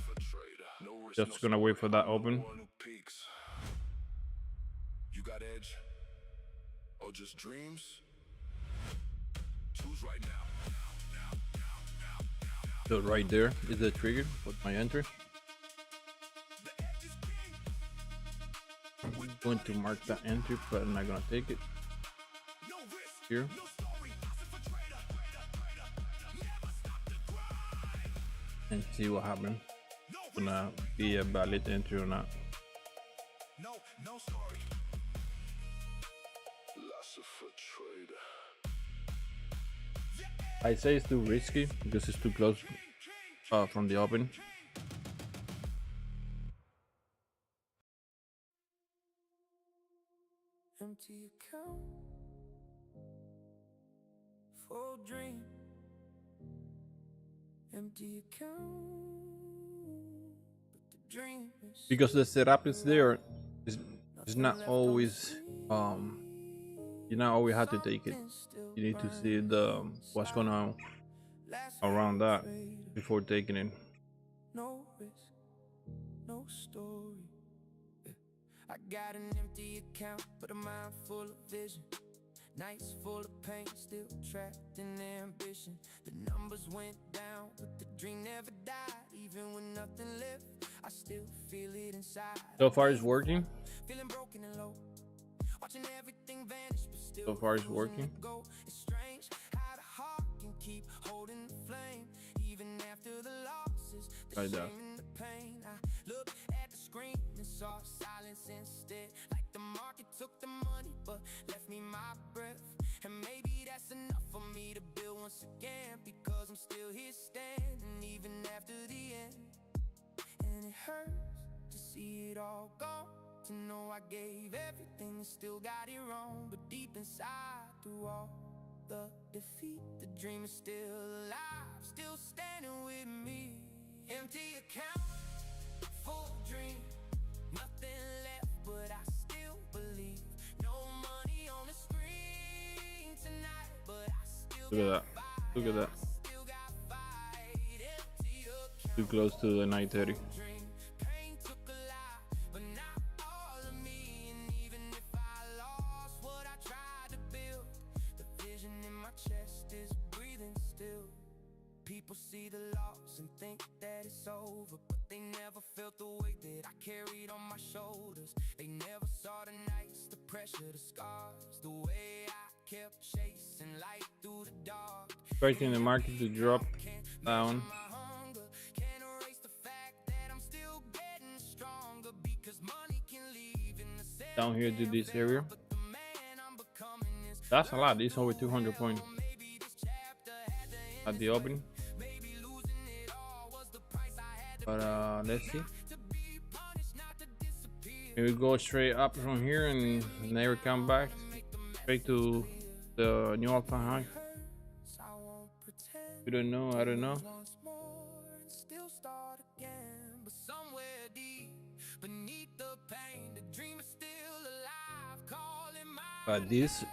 Just gonna wait for that open. One who peaks. You got edge or just dreams? Choose right now. So right there is the trigger for my entry. I'm going to mark that entry, but I'm not gonna take it here. And see what happens. Gonna be a valid entry or not. No story. I say it's too risky because it's too close from the open. Empty account, full dream. Empty account, but the dream is Because the setup is there, it's not always you not always have to take it. You need to see the what's going on around that before taking it. no risk, no story. I got an empty account, but a mind full of vision. Nights full of pain, still trapped in ambition. The numbers went down, but the dream never died. Even when nothing left, I still feel it inside. So far it's working. Feeling broken and low, watching everything vanish, but still So far it's working. go. It's strange how the heart can keep holding the flame, even after the losses, the Like shame that. and the pain. I looked at the screen and saw silence instead, like the market took the money but left me my breath. And maybe that's enough for me to build once again, because I'm still here standing even after the end. And it hurts to see it all gone, to know I gave everything and still got it wrong. But deep inside, through all the defeat, the dream is still alive, still standing with me. Empty account, full dream, nothing left but I still believe. No money on the screen tonight, but I still Look at that. Look at that. still got fight. Empty account, Too close to the 930. dream, pain took a lot, but not all of me. And even if I lost what I tried to build, the vision in my chest is breathing still. People see the loss and think that it's over, but they never felt the weight that I carried on my shoulders. They never saw the nights, the pressure, the scars, the way I kept chasing light through the dark. Expecting the market to drop down. My hunger can't erase the fact that I'm still getting stronger, because money can leave in the same Down here to this area. but the man I'm becoming is That's a lot. It's over 200 points maybe this chapter had to end. at the open. Maybe losing it all was the price I had to But let's see. to be punished, not to disappear. Maybe we go straight up from here and never come back. Straight to the new all-time high. I won't pretend We don't know. I don't know. once more and still start again. But somewhere deep beneath the pain, the dream is still alive, calling my But this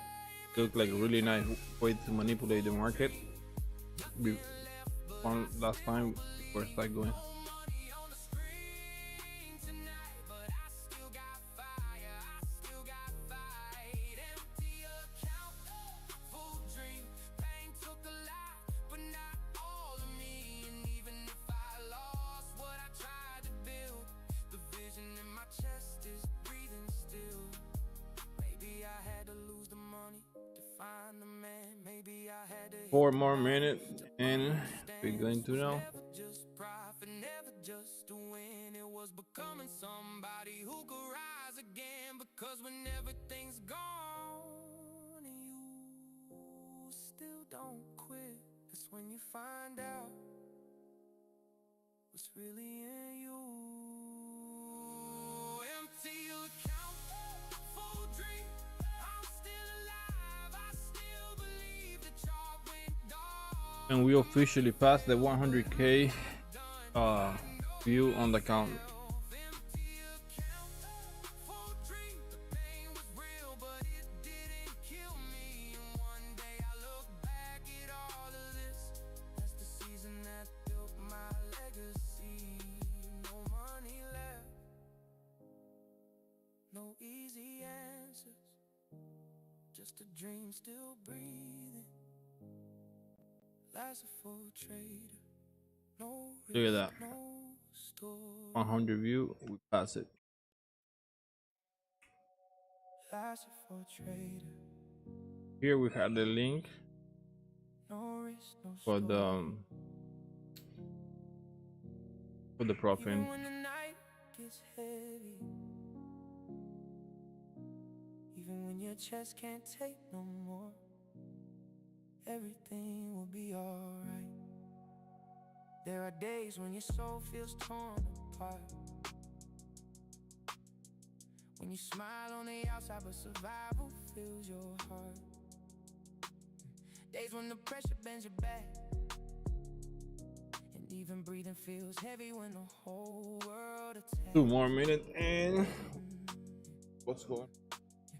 look like a really nice way to manipulate the market. One last time before I start going. money on the screen tonight, but I still got fire, I still got fight. Empty account, full dream, pain took a lot, but not all of me. And even if I lost what I tried to build, the vision in my chest is breathing still. Maybe I had to lose the money to find the man. Maybe I had to hit 4 more minutes and we're going to know. never just profit, never just to win. It was becoming somebody who could rise again. Because when everything's gone and you still don't quit, that's when you find out what's really in you. Empty account, full dream, I'm still alive, I still believe the chalk went dark. And we officially passed the 100K view on the account. Empty account, full dream, the pain was real, but it didn't kill me. And one day I look back at all of this, that's the season that built my legacy. No money left. I'm still breathing. Life's a full trader. No Look at risk, that. no story. 100 view, we pass it. Life's a full trader. Here we have the link No risk, no for story. the profit. Even when the night gets heavy, even when your chest can't take no more, everything will be alright. There are days when your soul feels torn apart, when you smile on the outside but survival fills your heart. Days when the pressure bends your back, and even breathing feels heavy when the whole world attacks. 2 more minutes and what's going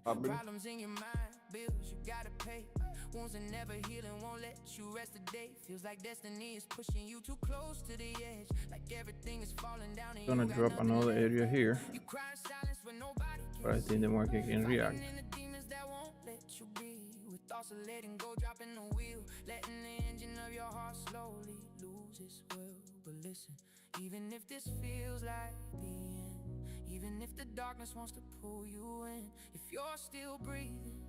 on? Problems in your mind, bills you gotta pay, wounds that never heal and won't let you rest a day. Feels like destiny is pushing you too close to the edge, like everything is falling down and Gonna drop another area here, you cry in silence when nobody but I think the market can react. in the demons that won't let you be, with thoughts of letting go, dropping the wheel, letting the engine of your heart slowly lose its will. But listen, even if this feels like the end, even if the darkness wants to pull you in, if you're still breathing,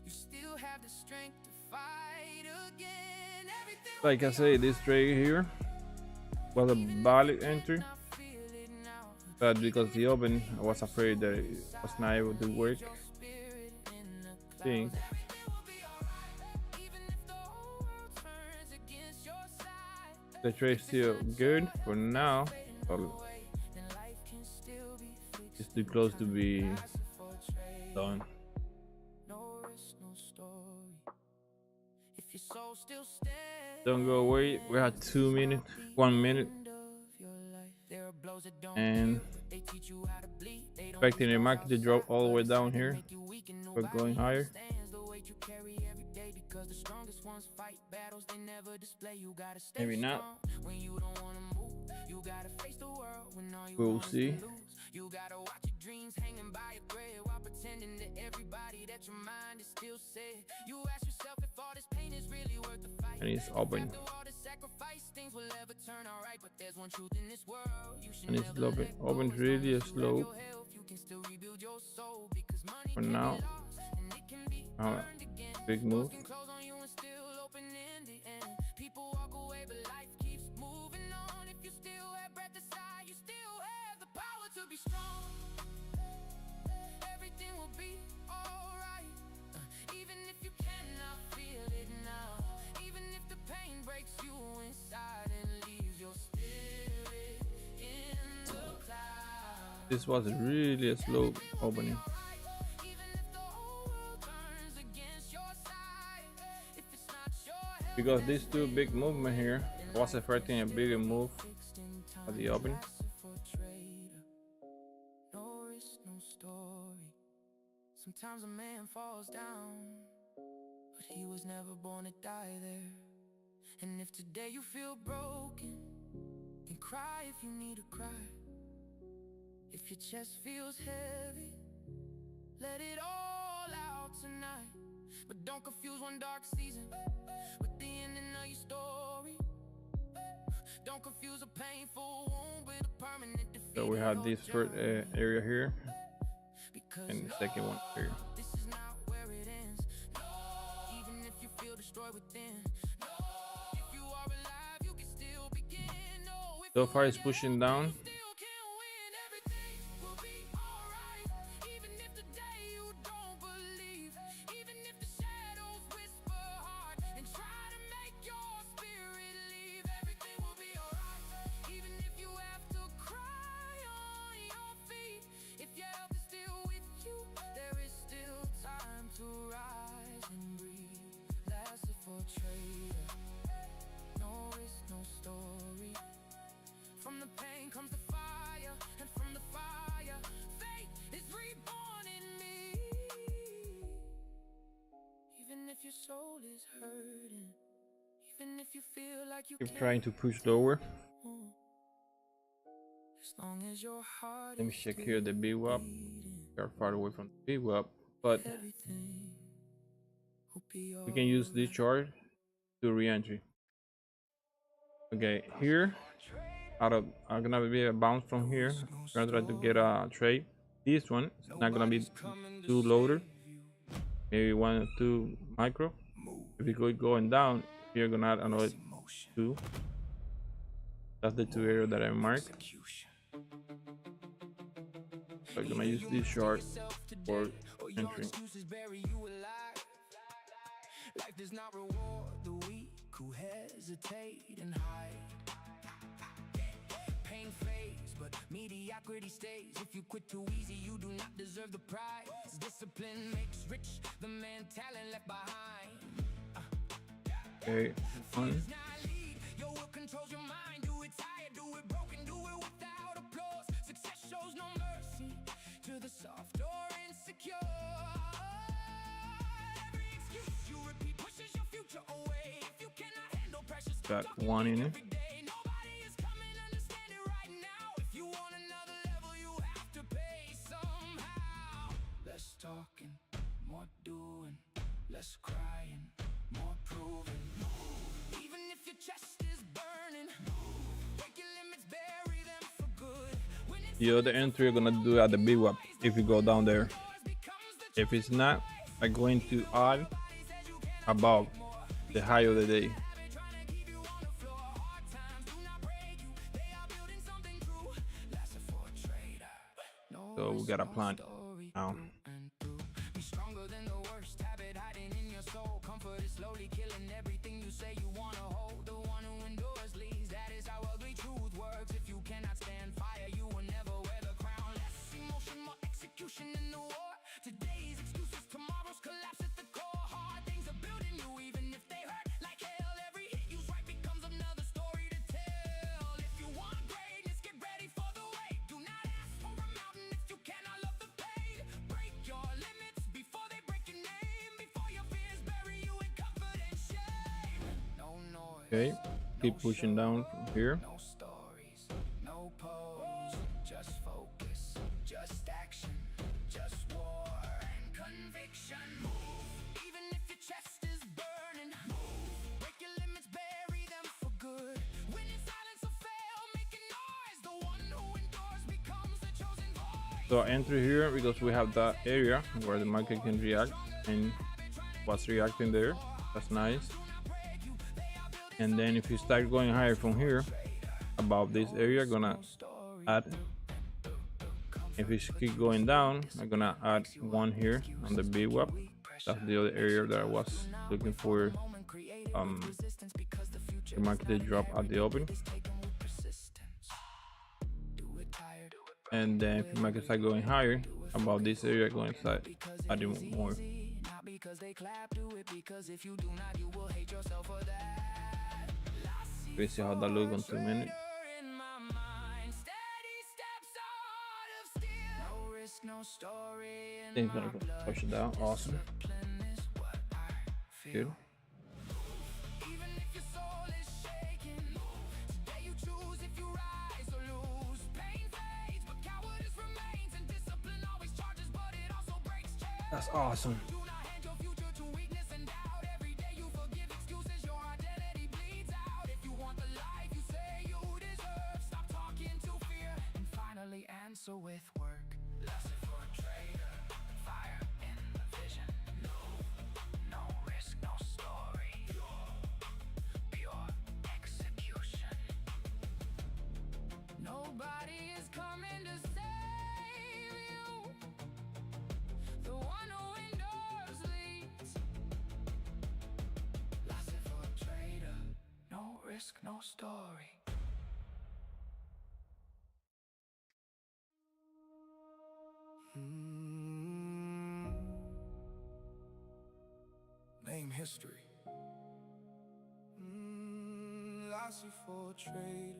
you still have the strength to fight again. Everything Like I say, this trade here was a valid entry, but because the open, I was afraid that it was not able to work. I think the trade is still good for now, but it's too close to be done. Don't go away. We have 2 minutes, 1 minute, and expecting the market to drop all the way down here. We're going higher. Maybe not. We'll see. You gotta watch your dreams hanging by a thread while pretending to everybody that your mind is still set. You ask yourself if all this pain is really worth the fight. And it's open. After all the sacrifice, things will ever turn alright. But there's one truth in this world. You should And it's never open. let go. Open really slow You can still rebuild your soul, because money for can be now. lost and it can be Uh, earned again. big move. Can close on you and still open in the end. People walk away, but life keeps moving on. If you still have breath aside, you still have the power to be strong. Everything will be alright, even if you cannot feel it now. Even if the pain breaks you inside and leaves your spirit in the clouds. This was really a slow opening. Even if the whole world turns against your side, if it's not your Because these two big movement here, I was expecting a bigger move at the open. No risk, no story. Sometimes a man falls down, but he was never born to die there. And if today you feel broken, then cry if you need to cry. If your chest feels heavy, let it all out tonight. But don't confuse one dark season with the ending of your story. Don't confuse a painful wound with a permanent defeat. So we have this first area here, and the second one here. This is not where it ends. No, even if you feel destroyed within. No, if you are alive, you can still begin. No, if So far it's pushing down. still can win, everything will be alright. Even if today you don't believe, even if the shadows whisper hard and try to make your spirit leave, everything will be alright. Even if you have to cry on your feet, if your health is still with you, there is still time to rise and breathe. That's it for trader. No risk, no story. From the pain comes the fire, and from the fire, faith is reborn in me. Even if your soul is hurting, even if you feel like you Keep can't trying to push lower. move, as long as your heart Let me is check still here the VWAP. beating, We are far away from the VWAP, but everything we can use this chart to re-entry. Okay, here I'm gonna be a bounce from here. I'm gonna try to get a trade. This one is not gonna be too loaded. Maybe 1 or 2 micro. If you go going down, you're gonna add another 2. That's the 2 areas that I marked. So I'm gonna use this chart for entry. Life does not reward the weak who hesitate and hide. Pain fades, but mediocrity stays. If you quit too easy, you do not deserve the prize. Discipline makes rich the man talent left behind. Okay, one. Your will controls your mind. Do it tired, do it broken, do it without applause. Success shows no mercy to the soft or insecure. Every excuse you repeat pushes your future away. If you cannot handle pressure, Got 1 in it. nobody is coming, understand it right now. If you want another level, you have to pay somehow. Less talking, more doing, less crying, more proving. Even if your chest is burning, break your limits, bury them for good. When it's The other entry you're gonna do at the big web if you go down there. If it's not, I'm going to add above the high of the day. So we got a plan now. Be stronger than the worst habit hiding in your soul. Comfort is slowly killing everything you say you want to hold. The one who endures leads, that is how ugly truth works. If you cannot stand fire, you will never wear the crown. Less emotion, more execution in the war. Today's excuses, tomorrow's collapse at the core. Hard things are building you even if they hurt like hell. Every hit you strike becomes another story to tell. If you want greatness, get ready for the wait. Do not ask for a mountain if you cannot love the pain. Break your limits before they break your name. Before your fears bury you in comfort and shame. No noise, Okay, keep pushing down from here. no stories, no pose. Just focus, just action, just war and conviction. Even if your chest is burning, break your limits, bury them for good. When in silence or fail, make a noise. The one who endures becomes the chosen voice. So enter here because we have that area where the market can react and what's reacting there. That's nice. And then if you start going higher from here, above this area, gonna add. If you keep going down, I'm gonna add 1 here on the big web. That's the other area that I was looking for. The market did drop at the open. And then if the market start going higher, above this area, going to start adding more. Not because they clap, do it because if you do not, you will hate yourself for that. We see how that looks in 2 minutes. In my mind, steady steps out of steel. No risk, no story in Then he's my gonna blood. push it down. Awesome. Discipline is what I feel. Good. Even if your soul is shaking, today you choose if you rise or lose. Pain fades, but cowardice remains, and discipline always charges, but it also breaks chains. That's awesome. Do not hand your future to weakness and doubt. Every day you forgive excuses, your identity bleeds out. If you want the life you say you deserve, stop talking to fear and finally answer with work. Lesson for a trader, fire in the vision. No risk, no story. Pure execution. Nobody is coming to save you. The one who endures leads. Lesson for a trader, no risk, no story. Name history. Lossy for a trader.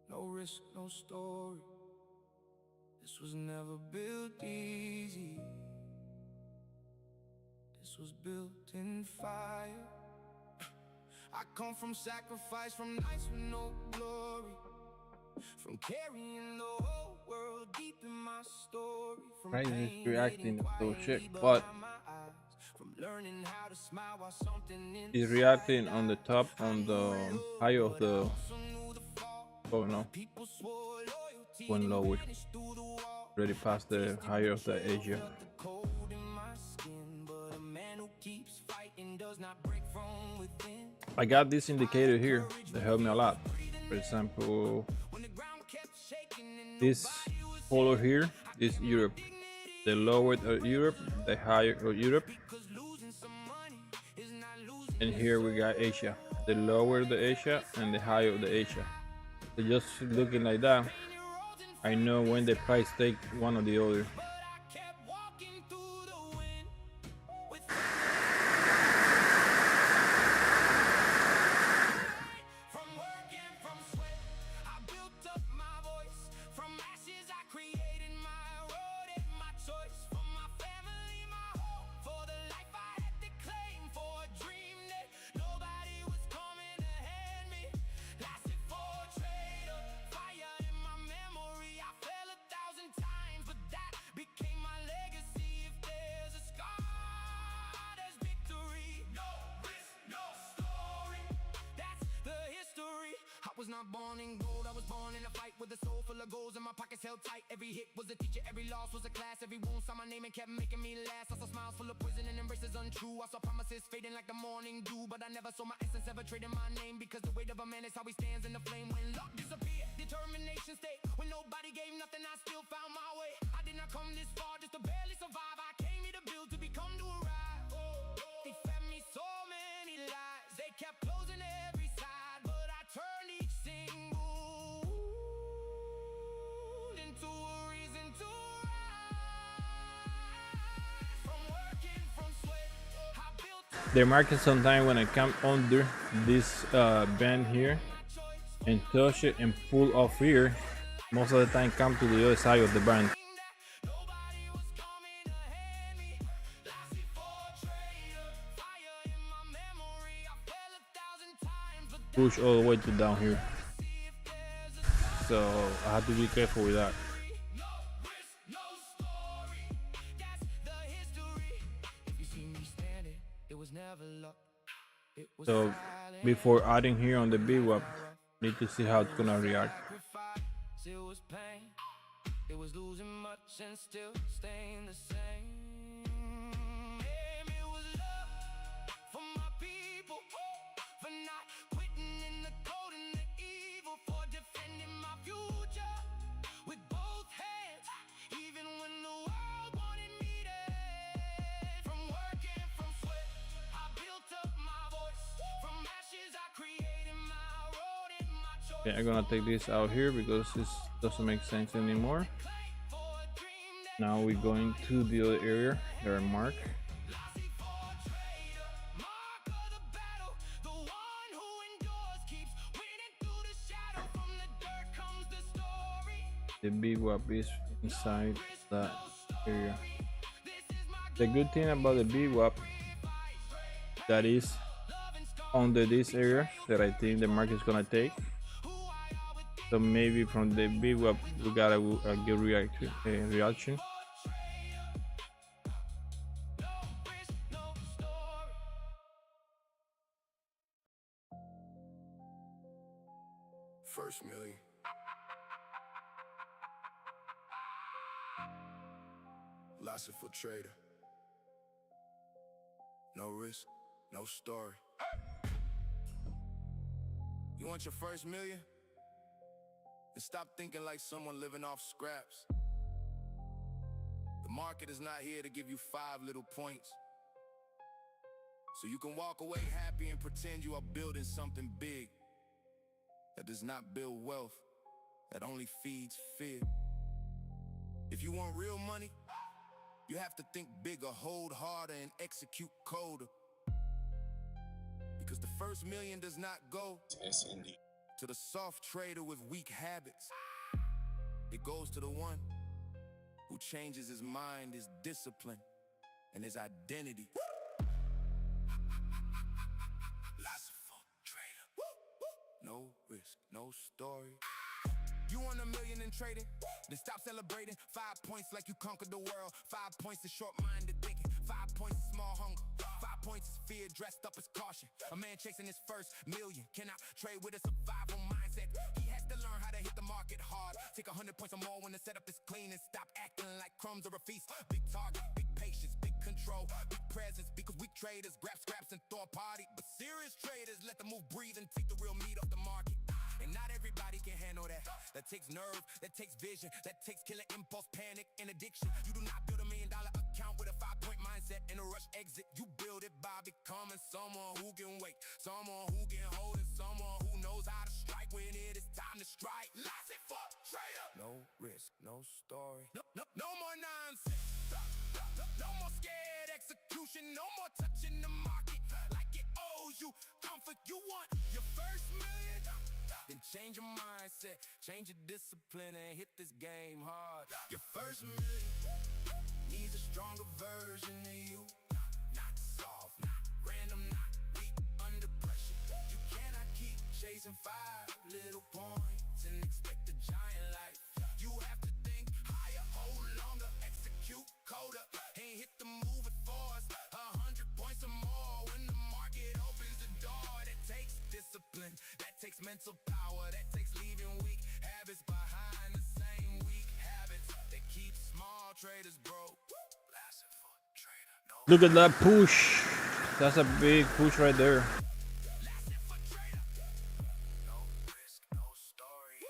No risk, no story. This was never built easy. This was built in fire. I come from sacrifice, from nights with no glory. From carrying the whole world deep in my story. From Right, he's pain reacting hidden to quietly shit, but behind my eyes. From learning how to smile while something in It's reacting on the top, on the high of the. Oh no, people swore loyalty went lower. vanished through the wall. Already past the higher of the Asia. The cold in my skin, but a man who keeps fighting does not break from within. I got this indicator here that helped me a lot. For example, When the ground kept shaking and this color here is Europe. The lower Europe, the higher Europe. losing some money is not losing. And here we got Asia. The lower the Asia and the higher the Asia. So just looking like that, I know when the price take one or the other. But I kept walking through the wind with from work and from sweat. I built up my voice. From ashes I created my road and my choice. For my family, my hope. For the life I had to claim. For a dream that nobody was coming to hand me. Lasted for a traitor. Fire in my memory. I fell 1,000 times, but that became my legacy. If there's a scar, there's victory. No risk, no story. That's the history. I was not born in gold. I was born in a fight with a soul full of goals and my pockets held tight. Every hit was a teacher, every loss was a class. Every wound saw my name and kept making me last. I saw smiles full of prison and embraces untrue. I saw promises fading like the morning dew, but I never saw my essence ever trading my name. Because the weight of a man is how he stands in the flame. When luck disappeared, determination stayed. When nobody gave nothing, I still found my way. I did not come this far just to barely survive. I came here to build, to become, to arrive. They fed me so many lies. They kept closing every side, but I turned each single wound into a reason to rise. From working from sweat, I built up The market sometimes when I come under this band here and touch it and pull off here, most of the time come to the other side of the band. that nobody was coming to hand me. Lasted for a traitor. Fire in my memory. I fell 1,000 times, but Push all the way to down here. So I have to be careful with that. no risk, no story. That's the history. If you see me standing, it was never luck. It was So silent before adding here on the BWAP, need to see how it's gonna react. sacrifice. It was pain. It was losing much and still staying the same. It was love for my people, for not quitting in the cold and the evil, for defending my future with both hands, even when the world wanted me dead. From work and from sweat, I built up my voice. From ashes I created my road and my choice. Okay, I'm gonna take this out here because this doesn't make sense anymore. Now we're going to the other area that are marked. The BWAP is inside that area. The good thing about the BWAP that is under this area that I think the market is gonna take. So maybe from the BWAP we got a good reaction. First million. Lots of for trader. No risk, no story. You want your first million? Then stop thinking like someone living off scraps. The market is not here to give you 5 little points. So you can walk away happy and pretend you are building something big. That does not build wealth, that only feeds fear. If you want real money, you have to think bigger, hold harder, and execute colder. Because the first million does not go to the soft trader with weak habits. It goes to the one who changes his mind, his discipline, and his identity. No risk, no story. You want $1 million in trading? Then stop celebrating. 5 points like you conquered the world. 5 points is short-minded thinking. 5 points is small hunger. points is fear dressed up as caution. A man chasing his first million cannot trade with a survival mindset. He has to learn how to hit the market hard. Take 100 points or more when the setup is clean, and stop acting like crumbs or a feast. Big target, big patience, big control, big presence. Because weak traders grab scraps and throw a party, but serious traders let the move breathe and take the real meat off the market. And not everybody can handle that. That takes nerve, that takes vision, that takes killer impulse, panic, and addiction. You do not build $1 million account with a 5-point mindset and a rush exit. You build it by becoming someone who can wait, someone who can hold it, someone who knows how to strike when it is time to strike. Lots it for trader. No risk, no story. No more nonsense. No more scared execution. No more touching the market like it owes you comfort. You want your first million? Then change your mindset, change your discipline, and hit this game hard. Your first million needs a stronger version of you. Not soft, not random, not weak, under pressure. You cannot keep chasing 5 little points and expect a giant life. You have to think higher, hold longer, execute colder, and hit the move it force. 100 points or more when the market opens the door. That takes discipline, that takes mental power, that takes leaving weak habits behind. The same weak habits that keep small traders broke. Lasting for trader. No Look at that push. That's a big push right there. lasting for trader. No risk, no story.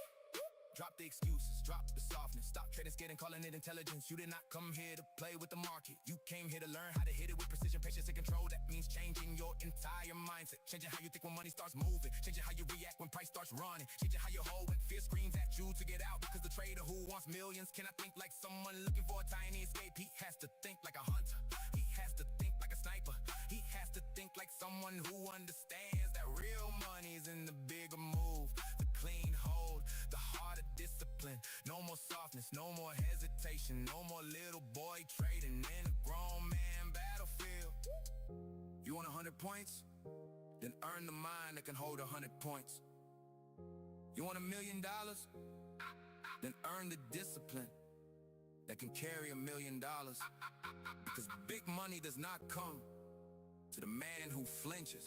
Drop the excuses, drop the softness. Stop trading scared and calling it intelligence. You did not come here to play with the market. You came here to learn how to hit it with precision, patience, and control. That means changing your entire mindset. Changing how you think when money starts moving. Changing how you react when price starts running. Changing how you hold when fear screams at you to get out. Because the trader who wants millions cannot think like someone looking for a tiny escape. He has to think like a hunter. He has to think like a sniper. He has to think like someone who understands that real money's in the bigger move. The clean hold, the harder discipline. No more softness, no more hesitation. No more little boy trading in a grown man battlefield. You want 100 points? Then earn the mind that can hold 100 points. You want $1 million? Then earn the discipline that can carry $1 million. Because big money does not come to the man who flinches.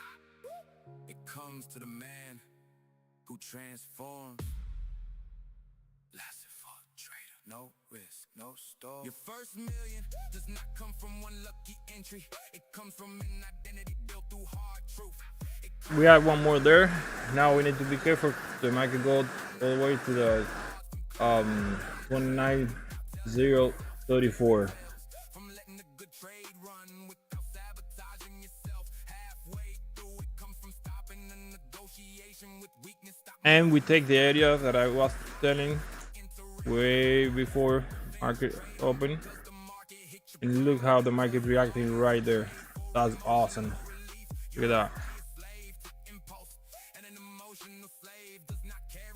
It comes to the man who transforms. Lasting for trader. No risk, no store. Your first million does not come from one lucky entry. It comes from an identity built through hard truth. We have one more there. Now we need to be careful. The market go all the way to the 29034. From letting the good trade run without sabotaging yourself halfway through. It comes from stopping the negotiation with weakness. Stop And we take the area that I was telling way before market open, and look how the market reacting right there. That's awesome. Look at that.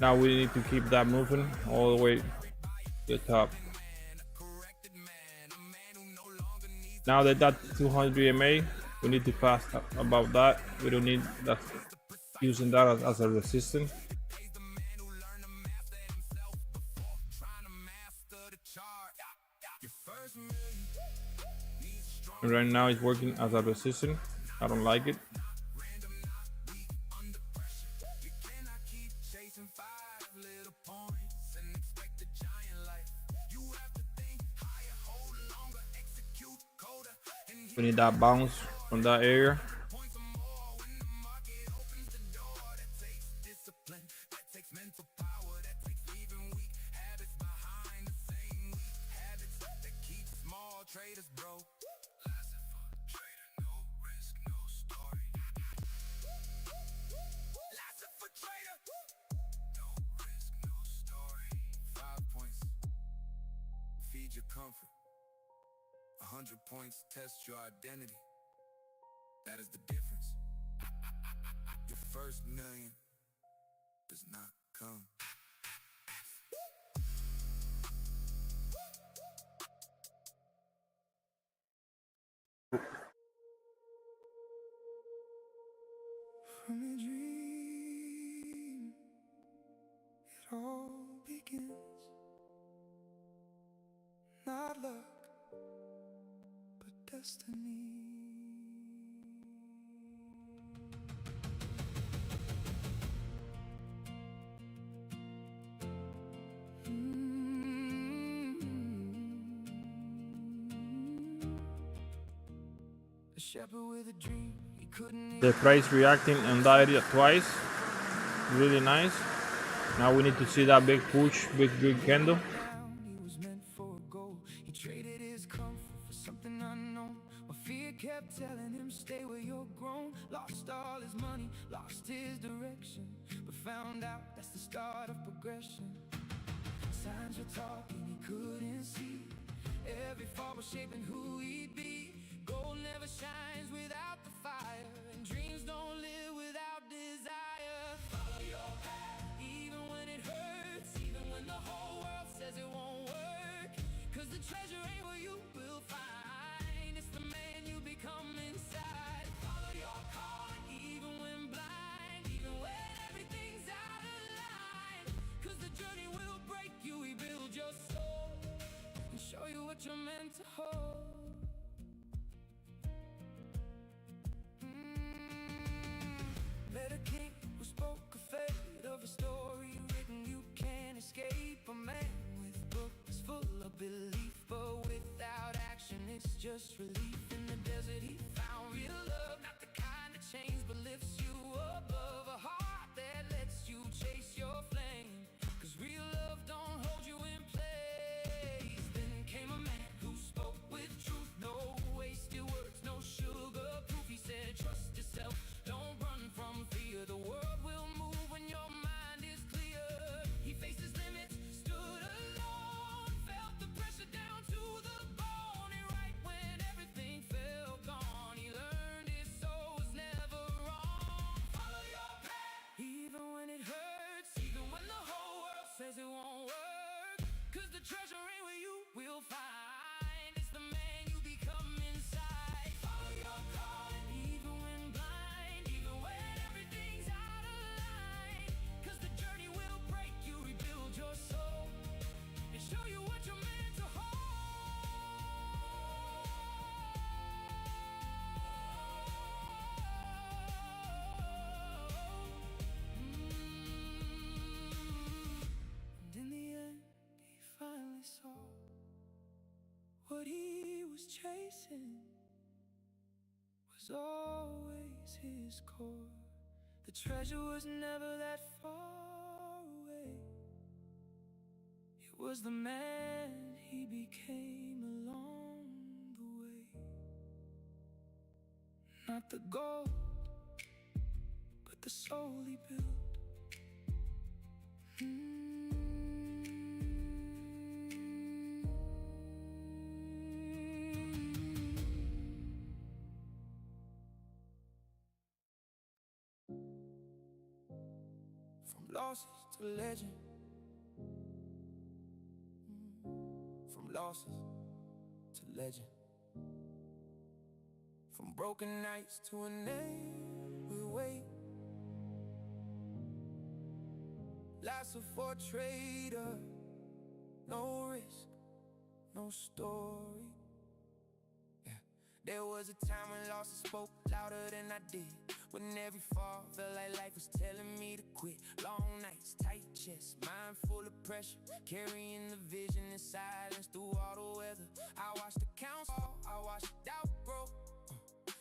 Now we need to keep that moving all the way to the top. Now that 200 MA, we need to pass above that. We don't need that, using that as a resistance. And right now it's working as a resistance. I don't like it. We need that bounce from that area. Traders broke. Lasting for trader. No risk, no story. Lasting for trader. No risk, no story. 5 points. Feed your comfort. 100 points. Test your identity. That is the difference. Your first million does not come. From a dream, it all begins. Not luck, but destiny. shepherd with a dream. He couldn't The price reacting and died twice. Really nice. Now we need to see that big push, big candle. down. He was meant for a goal. He traded his comfort for something unknown. But fear kept telling him, stay where you're grown. Lost all his money, lost his direction, but found out that's the start of progression. Signs were talking, he couldn't see. Every fall was shaping who he'd be. Gold never shines without the fire, and dreams don't live without desire. Follow your path, even when it hurts, even when the whole world says it won't work. Cause the treasure ain't where you will find, it's the man you become inside. Follow your calling, even when blind, even when everything's out of line. Cause the journey will break you, rebuild your soul, and show you what you're meant to hold. Met a king who spoke a fate of a story written you can't escape. A man with books full of belief, but without action it's just relief. In the desert he found real love, not the kind that changes but lifts you above. A heart that lets you chase your flame, cause real love don't hold you in place. Then came a man who spoke with truth, no wasted words, no sugar proof. He said trust yourself, don't run from fear. The world will move when your mind is clear. He faced his limits, stood alone, felt the pressure down to the bone. And right when everything felt gone, he learned his soul was never wrong. Follow your path, even when it hurts, even when the whole world says it won't work. Cause the treasure ain't where you will find, it's the man you become inside. Follow your calling, even when blind, even when everything's out of line. Cause the journey will break you, rebuild your soul, and show you what you're meant to hold. And in the end, he finally saw what he was chasing was always his core. The treasure was never that far away, it was the man he became along the way. Not the gold, but the soul he built. From losses to legend, from losses to legend, from broken nights to a name we wait. Life's a for trader, no risk, no story. Yeah. There was a time when losses spoke louder than I did, when every fall felt like life was telling me to quit. Long nights, tight chest, mind full of pressure, carrying the vision in silence through all the weather. I watched the counts fall, I watched doubt grow,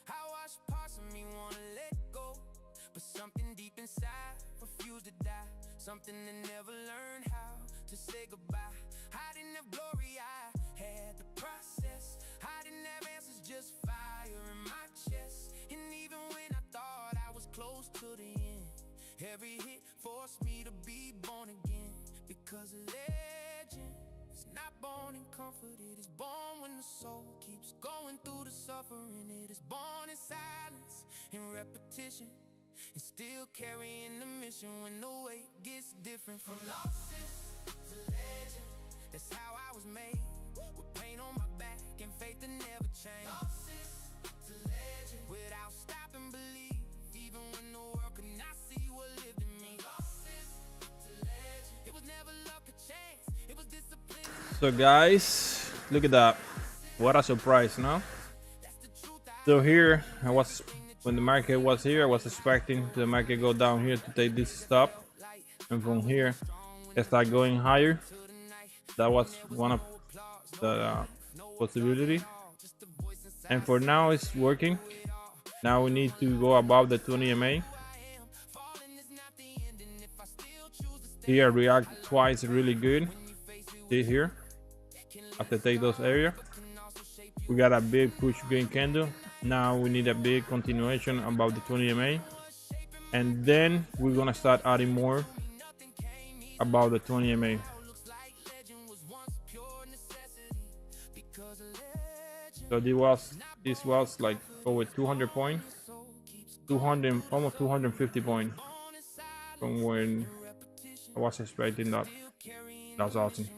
I watched parts of me wanna let go, but something deep inside refused to die. Something that never learned how to say goodbye. I didn't have glory, I had the process. I didn't have answers, just fire in my chest. And even when I thought I was close to the end, every hit forced me to be born again. Because a legend is not born in comfort, it is born when the soul keeps going through the suffering. It is born in silence, in repetition, and still carrying the mission when the weight gets different. From losses to legend, that's how I was made, with pain on my back and faith that never changed. Losses to legend, without stopping believe, even when the world could not see what lived in me. Losses to legend, it was never luck or chance, it was discipline. So guys, look at that, what a surprise, no? So here I was, when the market was here, I was expecting the market go down here to take this stop, and from here it start going higher. That was one of the possibility. and for now it's working. Now we need to go above the 20 MA. Here react twice really good. See here, after take those area, we got a big push green candle. Now we need a big continuation above the 20 MA, and then we're gonna start adding more above the 20 MA. So this was like over 200 points, 200, almost 250 points from when I was expecting that. That was awesome.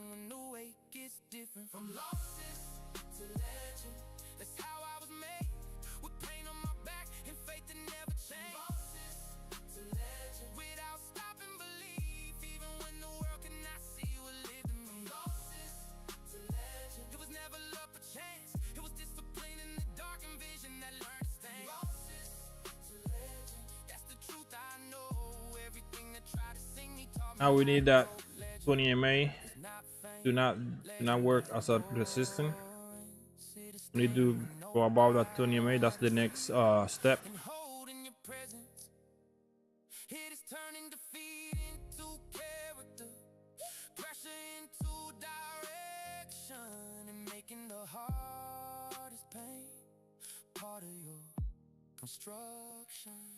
Now we need that 20 MA do not work as a resistance. We need to go above that 20 MA. That's the next step.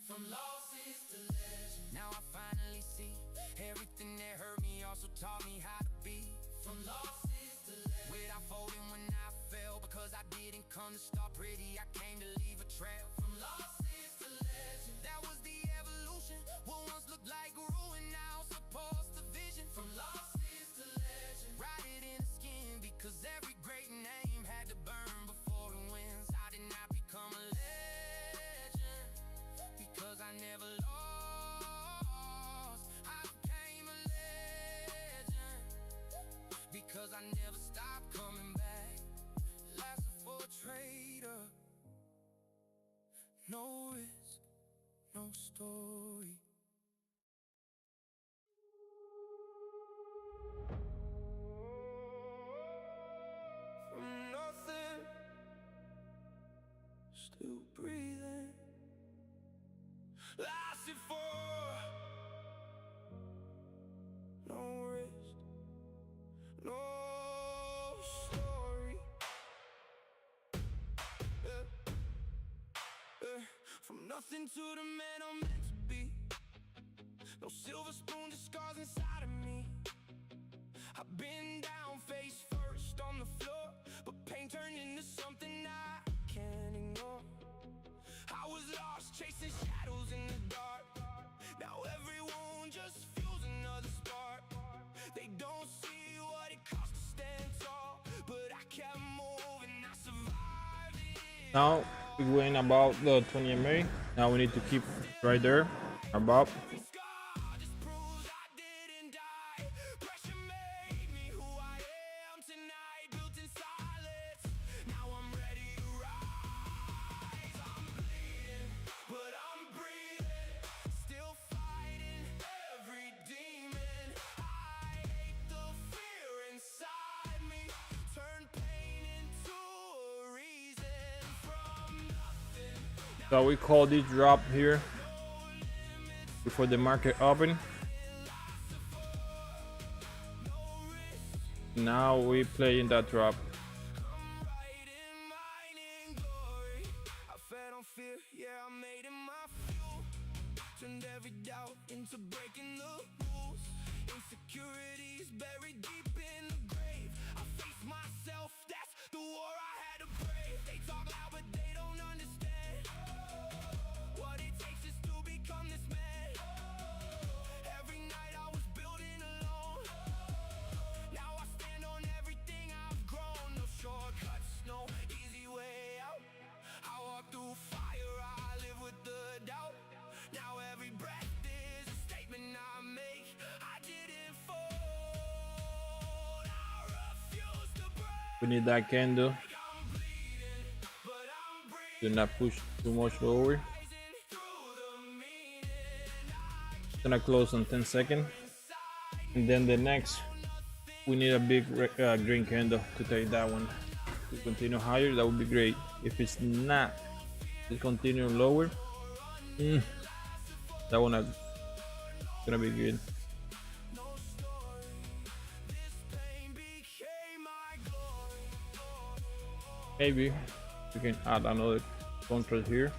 From losses to legend. Now I finally see everything that hurt me also taught me how to be. From losses to legend. Without folding when I fell, because I didn't come to start pretty, I came to leave a trail. From losses to legend. That was the evolution. What once looked like ruin now supposed to vision. From losses to legend. Write it in the skin, because every great name had to burn before it wins. I did not become a legend because I never lost. I became a legend because I never stopped coming back. Last for a trader. No risk, no story. From nothing, still breathing. Lasted for no risk, no story. From nothing to the man I'm meant to be. No silver spoon, just scars inside of me. I've been down face first on the floor, but pain turned into something I can't ignore. I was lost chasing shadows in the dark. Now everyone just fuels another spark. They don't see what it costs to stand tall, but I kept moving, I survived it. Now we went about the 20 MA. Now we need to keep right there above. Scar just proves I didn't die. Pressure made me who I am tonight, built in silence. Now I'm ready to rise. I'm bleeding, but I'm breathing. Still fighting every demon. I hate the fear inside me. Turn pain into a reason. From nothing, So we call this drop here before the market open. Now we play in that drop. right in mining glory. I fed on fear, yeah, I made it my fuel. Turned every doubt into breaking the rules. Insecurities buried deep in the grave. I faced myself, that's the war I had to brave. They talk loud, but they don't understand what it takes just to become this man. Every night I was building alone. Now I stand on everything I've grown. No shortcuts, no easy way out. I walk through fire, I live with the doubt. Now every breath is a statement I make. I didn't fold, I refuse to break. We need that candle. I'm bleeding, but I'm Do breathing not push too much lower. through the meaning. Gonna close on 10 seconds. And then the next, we need a big green candle to take that one. to continue higher, that would be great. If it's not to continue lower, that one not gonna be good. Maybe we can add another contract here.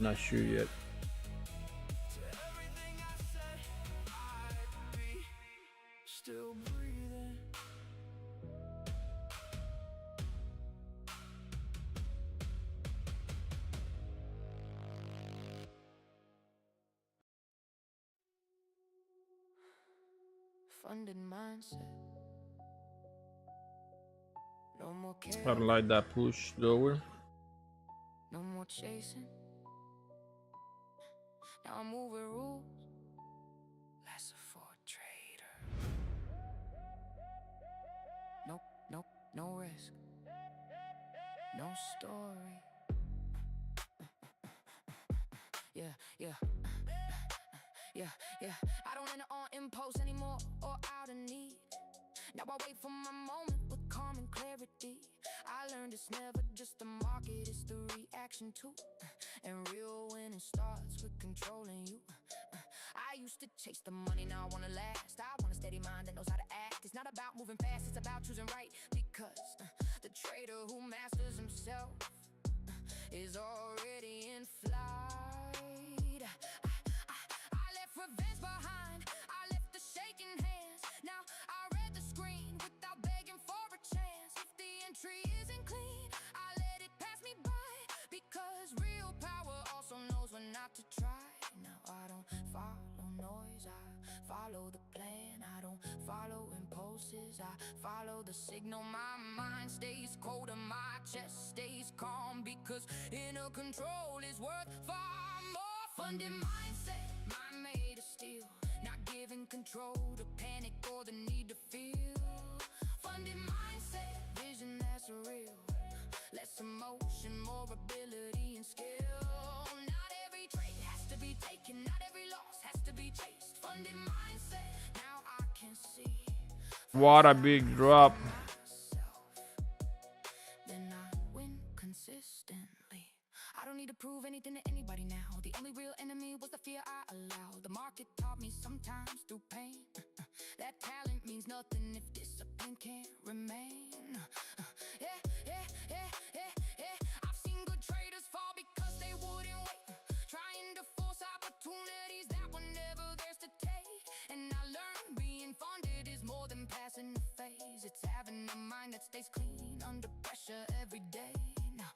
Not sure yet. Still breathing. Funded mindset. No more I care. don't like that push lower. No more chasing. Now I'm moving rules. Lesser for a trader. Nope, nope, no risk. No story. Yeah, yeah. Yeah. I don't enter on impulse anymore or out of need. Now I wait for my moment with calm and clarity. I learned it's never just the market, it's the reaction too. And real winning starts with controlling you. I used to chase the money, now I wanna last. I want a steady mind that knows how to act. It's not about moving fast, it's about choosing right. Because the trader who masters himself is already in flight. I left revenge behind, I left the shaking hands. Now I read the screen without begging for a chance. If the entry isn't clean, I let it pass me by. Because real power also knows when not to try. Now I don't follow noise, I follow the plan. I don't follow impulses, I follow the signal. My mind stays cold and my chest stays calm. Because inner control is worth far more. Funded mindset, mind made of steel. Not giving control to panic or the need to feel. Funded mindset, vision that's real. Less emotion, more ability and skill. Not every trade has to be taken, not every loss has to be chased. Funded mindset, now I can see. What a big drop. Then I win consistently. I don't need to prove anything to anybody now. The only real enemy was the fear I allowed. The market taught me sometimes through pain that talent means nothing if discipline can't remain. I've seen good traders fall because they wouldn't wait, trying to force opportunities that were never theirs to take. And I learned being funded is more than passing the phase. It's having a mind that stays clean under pressure every day. Now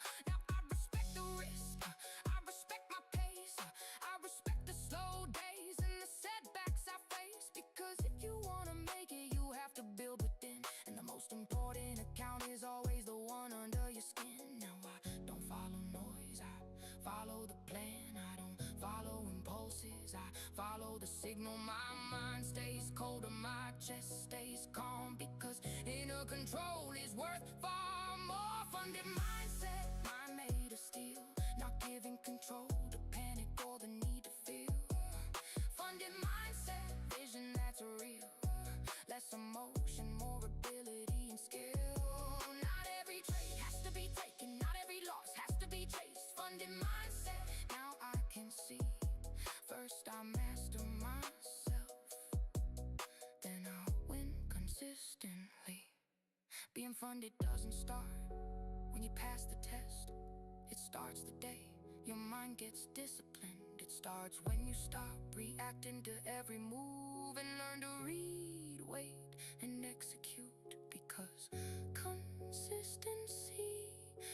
I respect the risk, I respect my pace, I respect the slow days and the setbacks I face. Because if you wanna make it, you have to build within. And the most important account is always the one under your skin. Now I don't follow noise, I follow the plan. I don't follow impulses, I follow the signal. My mind stays cold and my chest stays calm. Because inner control is worth far more. Funded mindset, mind made of steel. Not giving control to panic or the need to feel. Funded mindset, vision that's real. Less emotion, more ability and skill. Not every trade has to be taken, not every loss has to be chased. Funded mindset, now I can see. First I master myself, then I'll win consistently. Being funded doesn't start when you pass the test. It starts the day your mind gets disciplined. It starts when you stop reacting to every move and learn to read, wait, and execute. Because consistency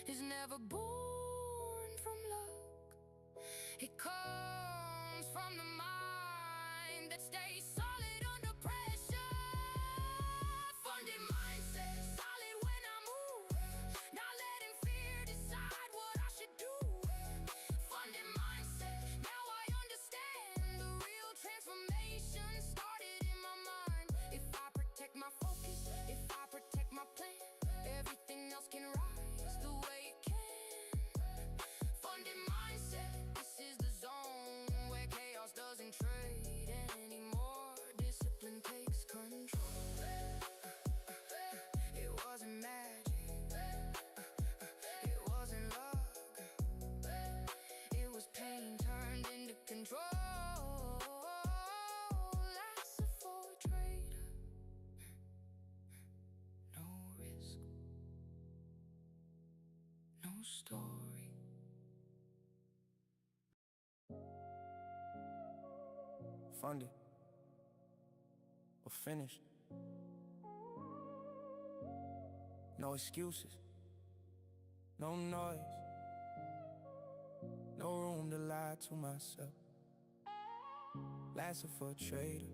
is never born from luck. It comes from the mind that stays solid under pressure. Funded mindset, solid when I move, not letting fear decide what I should do. Funded mindset, now I understand the real transformation started in my mind. If I protect my focus, if I protect my plan, everything else can rise the way it can. Funded mindset, this is the zone story. Funded or finished. No excuses, no noise, no room to lie to myself. Lasting for a trader,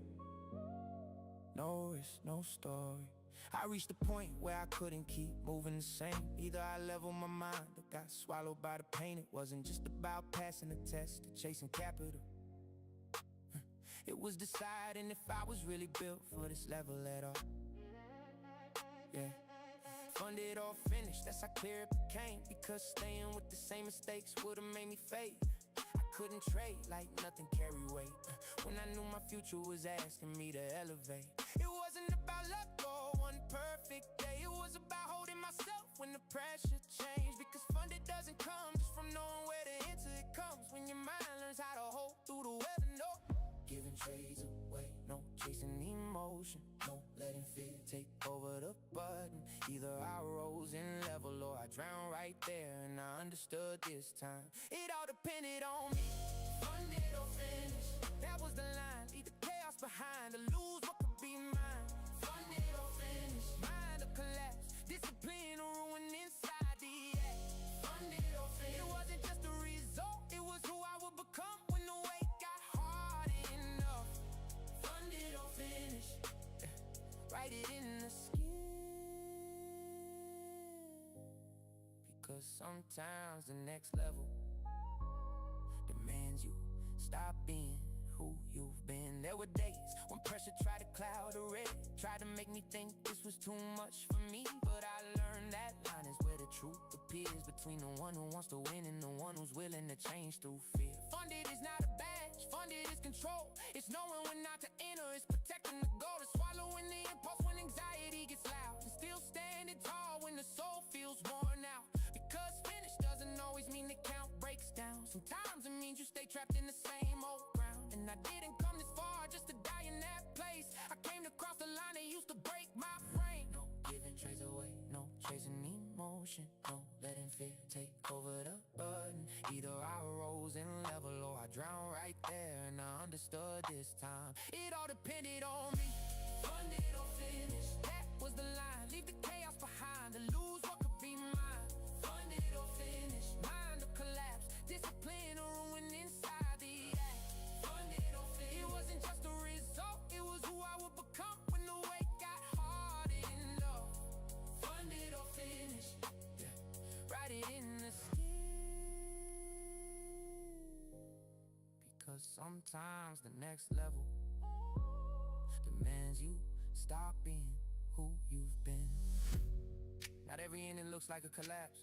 no risk, no story. I reached the point where I couldn't keep moving the same. Either I leveled my mind or got swallowed by the pain. It wasn't just about passing the test or chasing capital. It was deciding if I was really built for this level at all. Yeah. Funded or finished, that's how clear it became. Because staying with the same mistakes would've made me fade. I couldn't trade like nothing carry weight. When I knew my future was asking me to elevate. It wasn't about luck or one perfect day. It was about holding myself when the pressure changed. Because funded doesn't come just from knowing where to enter. It comes when your mind learns how to hold through the weather. No giving trades away, no chasing emotion, no letting fear take over the button. Either I rose in level or I drowned right there. And I understood this time, it all depended on me. Funded or finished, that was the line. Leave the chaos behind, to lose what could be mine. Funded or finished, mind or collapse, discipline or ruin inside the act. Funded or finished, it wasn't just a result, it was who I would become when the weight got hard enough. Funded or finished, write it in the skin. Because sometimes the next level demands you stop being who you've been. There were days when pressure tried to cloud the red, tried to make me think this was too much for me. But I learned that line is where the truth appears, between the one who wants to win and the one who's willing to change through fear. Funded is not a badge, funded is control. It's knowing when not to enter, it's protecting the goal. It's swallowing the impulse when anxiety gets loud, and still standing tall when the soul feels worn out. Because finish doesn't always mean the count breaks down. Sometimes it means you stay trapped in the same old ground. And I didn't come this far just to die in that place. I came to cross the line that used to break my frame. No giving trades away, no chasing emotion, no letting fear take over the button. Either I rose in level or I drowned right there. And I understood this time, it all depended on me. Funded or finished, that was the line. Leave the chaos behind, to lose what could be mine. Funded or finished, mind or collapse, discipline or ruin inside the act. Funded or finished, it wasn't just a result, it was who I would become when the weight got hard enough. Funded or finished, yeah. Write it in the skin. Because sometimes the next level demands you stop being who you've been. Not every ending looks like a collapse.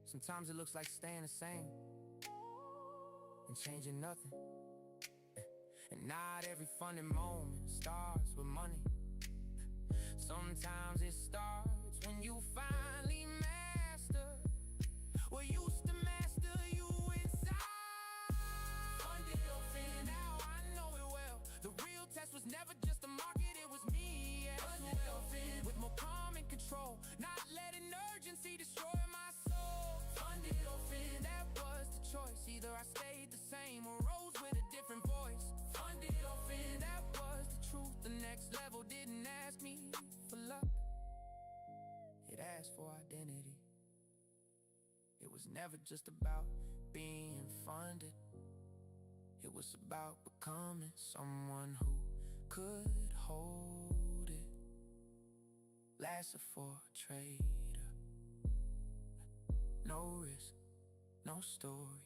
Sometimes it looks like staying the same and changing nothing. And not every funding moment starts with money. Sometimes it starts when you finally master what used to master you inside. Funded or finished, now I know it well. The real test was never just the market, it was me as well. With more calm and control, not letting urgency destroy my soul. Funded or finished, that was the choice. Either I stayed the same or rose with a different voice. Funded or finished, that was the truth. The next level didn't ask me for luck, it asked for identity. It was never just about being funded, it was about becoming someone who could hold it. Lasted for a trader, no risk, no story.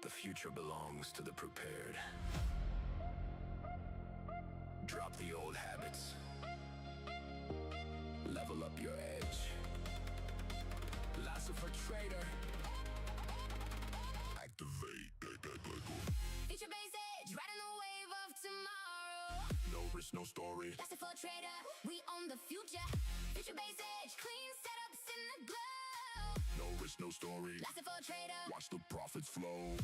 The future belongs to the prepared. Drop the old habits. Level up your edge. Lasso for trader. Activate. Future base edge, riding the wave of tomorrow. No risk, no story. That's it for a trader, we own the future. Future base edge, clean setups in the glow. risk, no story. Lasting for a trader. Watch the profits flow.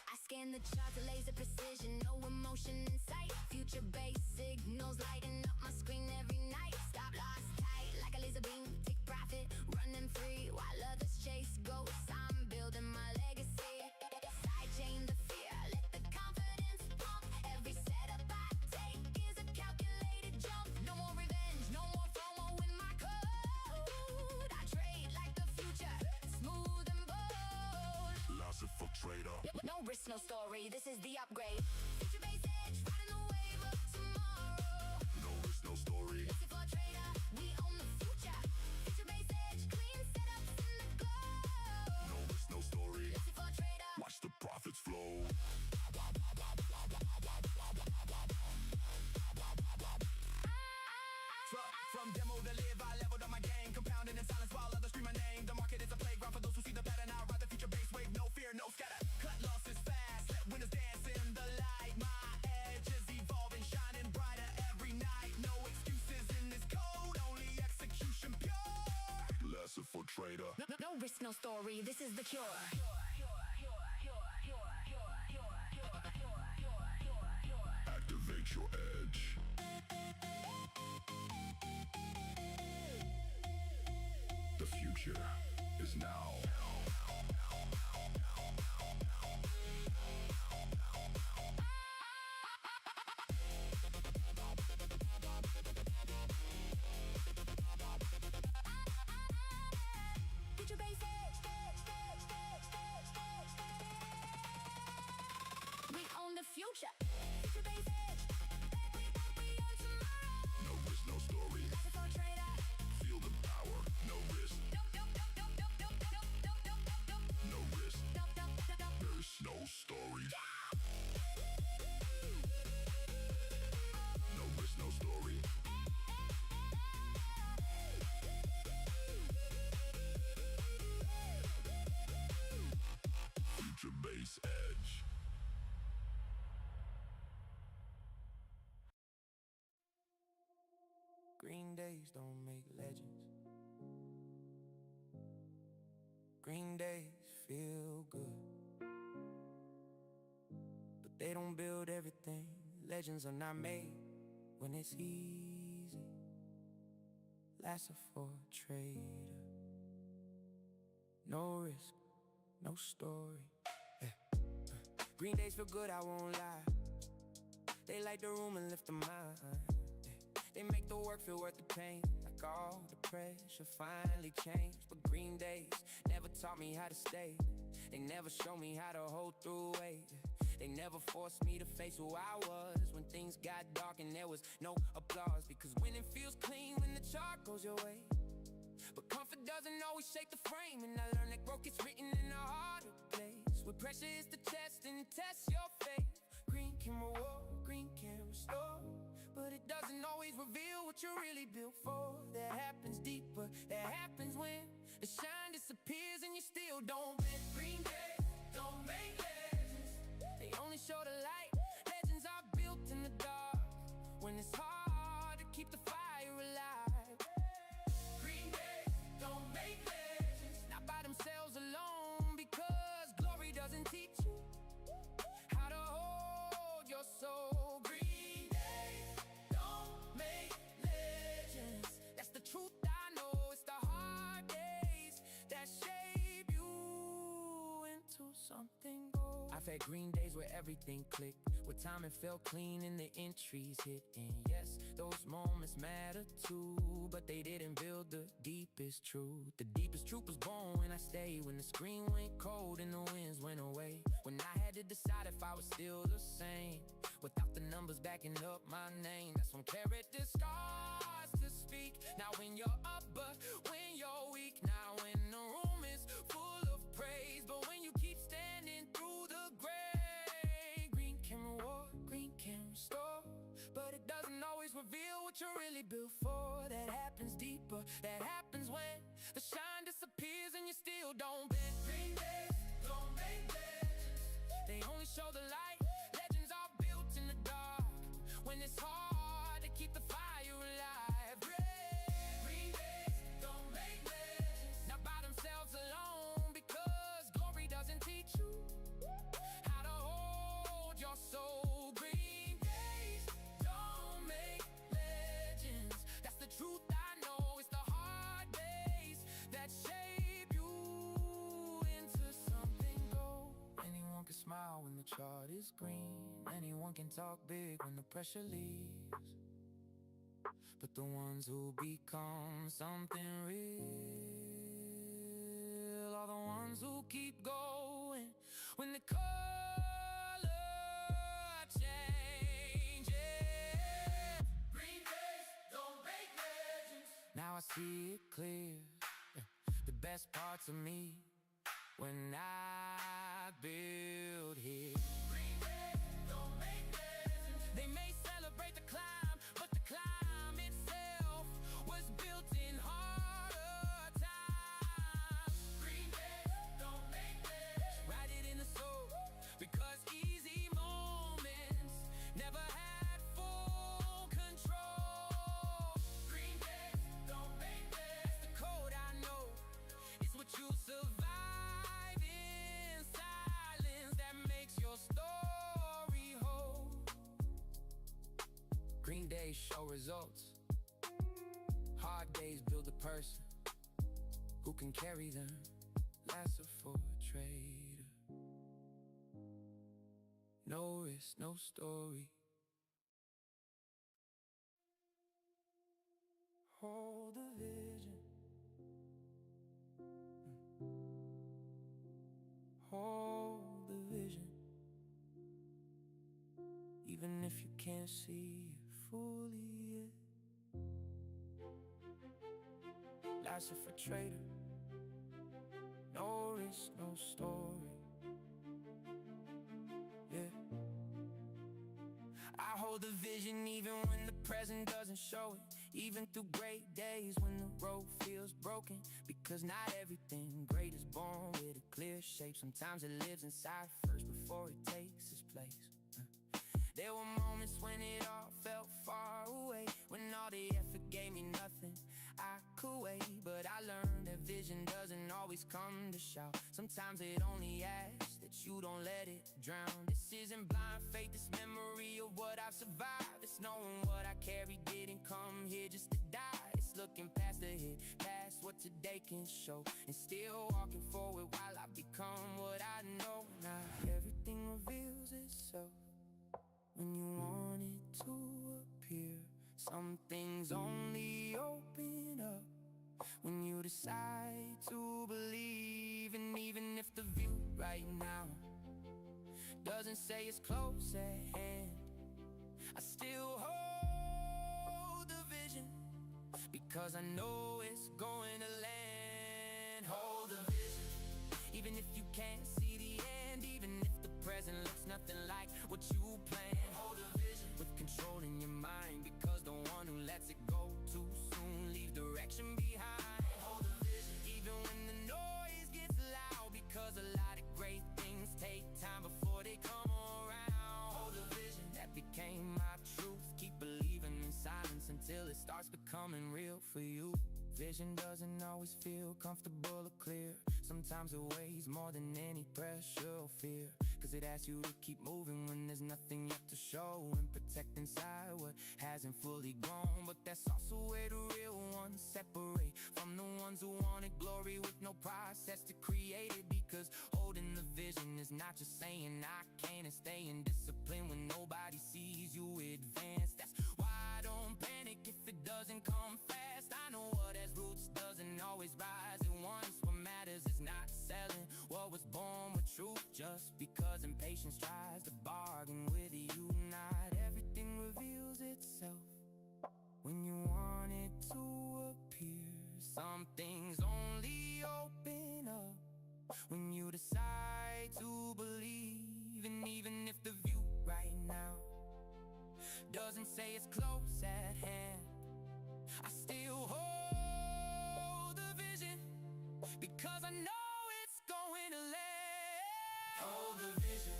I scan the charts with laser precision, no emotion in sight. Future-based signals lighting up my screen every night. Stop loss tight like a laser beam. Take profit, running free while others chase ghosts. I'm building my legacy. Sidechain the fear, let the confidence pump. Every setup I take is a calculated jump. No more revenge, no more FOMO in my code. I trade like the future, smooth and bold. Lasting for trader. No risk, no story, this is the upgrade. Future-based edge, riding the wave of tomorrow. No risk, no story. Looking for a trader, we own the future. Future-based edge, clean setups in the glow. No risk, no story. Looking for a trader. Watch the profits flow. From demo to live, I leveled up my game, compounding in silence while others scream my name. The market is a playground for those who see the pattern. I ride the future-based wave, no fear, no scatter. Cut losses fast, let winners dance in the light. My edge is evolving, shining brighter every night. No excuses in this code, only execution pure. Lasting for trader. No risk, no story, this is the cure. Activate your edge. The future is now. Future-based edge. We own the future. Future-based edge. We own tomorrow. No risk, no story. Lasting for a trader. Feel the power. No risk, no risk. There's no story. No risk, no story. Future base edge. Green days don't make legends. Green days feel good, but they don't build everything. Legends are not made when it's easy. Lasting for a trader. No risk, no story. Green days feel good, I won't lie. They light the room and lift the mind. They make the work feel worth the pain. Like all the pressure finally changed. But green days never taught me how to stay. They never showed me how to hold through weight. They never forced me to face who I was when things got dark and there was no applause. Because winning feels clean when the chart goes your way. But comfort doesn't always shape the frame. And I learned that growth gets written in a harder place, where pressure is the test and test your faith. Green can reward, green can restore, but it doesn't always reveal what you're really built for. That happens deeper, that happens when the shine disappears and you still don't bend. Green days don't make legends, they only show the light. Legends are built in the dark, when it's hard to keep the fire alive. Green days don't make legends, not by themselves alone, because glory doesn't teach you how to hold your soul. Green days don't make legends, that's the truth I know. It's the hard days that shape you into something gold. I've had green days where everything clicked, where timing felt clean and the entries hit. And yes, those moments matter too, but they didn't build the deepest truth. The deepest truth was born when I stayed, when the screen went cold and the winds went away, when I had to decide if I was still the same, without the numbers backing up my name. That's when character starts to speak. Not when you're up, but when you're weak. Not when the room is full of praise, but when you keep standing through the gray. Green can reward, green can restore, but it doesn't always reveal what you're really built for. That happens deeper, that happens when the shine disappears and you still don't bend. Green days don't make legends, they only show the light. Legends are built in the dark, when it's hard to keep the fire alive. the chart is green. Anyone can talk big when the pressure leaves, but the ones who become something real are the ones who keep going when the color changes. Green days don't make legends. Now I see it clear, the best parts of me when I build here. Green days don't make legends. They may celebrate the climb, but the climb itself was built in harder times. Green days don't make legends. Write it in the soul, because easy moments never had full control. Green days don't make legends. The code I know is what you survive. Green days show results. Hard days build a person who can carry them. Lesser for a trader. No risk, no story. Hold the vision. Hold the vision. Even if you can't see it fully yet. Life's a for trader. No risk, no story. Yeah. I hold the vision even when the present doesn't show it. Even through great days when the road feels broken. Because not everything great is born with a clear shape. Sometimes it lives inside first before it takes its place. There were moments when it all felt far away, when all the effort gave me nothing I could wait. But I learned that vision doesn't always come to shout. Sometimes it only asks that you don't let it drown. This isn't blind faith, it's memory of what I've survived. It's knowing what I carry didn't come here just to die. It's looking past the hit, past what today can show, and still walking forward while I become what I know. Now everything reveals itself when you want it to appear. Some things only open up when you decide to believe. And even if the view right now doesn't say it's close at hand, I still hold the vision, because I know it's going to land. Hold the vision, even if you can't see the end. Even if the present looks nothing like what you planned. Hold a vision with control in your mind, because the one who lets it go too soon leave direction behind. Hold a vision, even when the noise gets loud, because a lot of great things take time before they come around. Hold a vision, that became my truth. Keep believing in silence until it starts becoming real for you. Vision doesn't always feel comfortable or clear. Sometimes it weighs more than any pressure or fear, cause it asks you to keep moving when there's nothing yet to show, and protect inside what hasn't fully grown. But that's also where the real ones separate from the ones who wanted glory with no process to create it. Because holding the vision is not just saying I can, and staying disciplined when nobody sees you advance. That's why I don't panic if it doesn't come fast. I know what has roots doesn't always rise at once. What matters is not selling what was born with truth, just because impatience tries to bargain with you. Not everything reveals itself when you want it to appear. Some things only open up when you decide to believe. And even if the view right now doesn't say it's close at hand, I still hold the vision, because I know it's going to land. Hold the vision,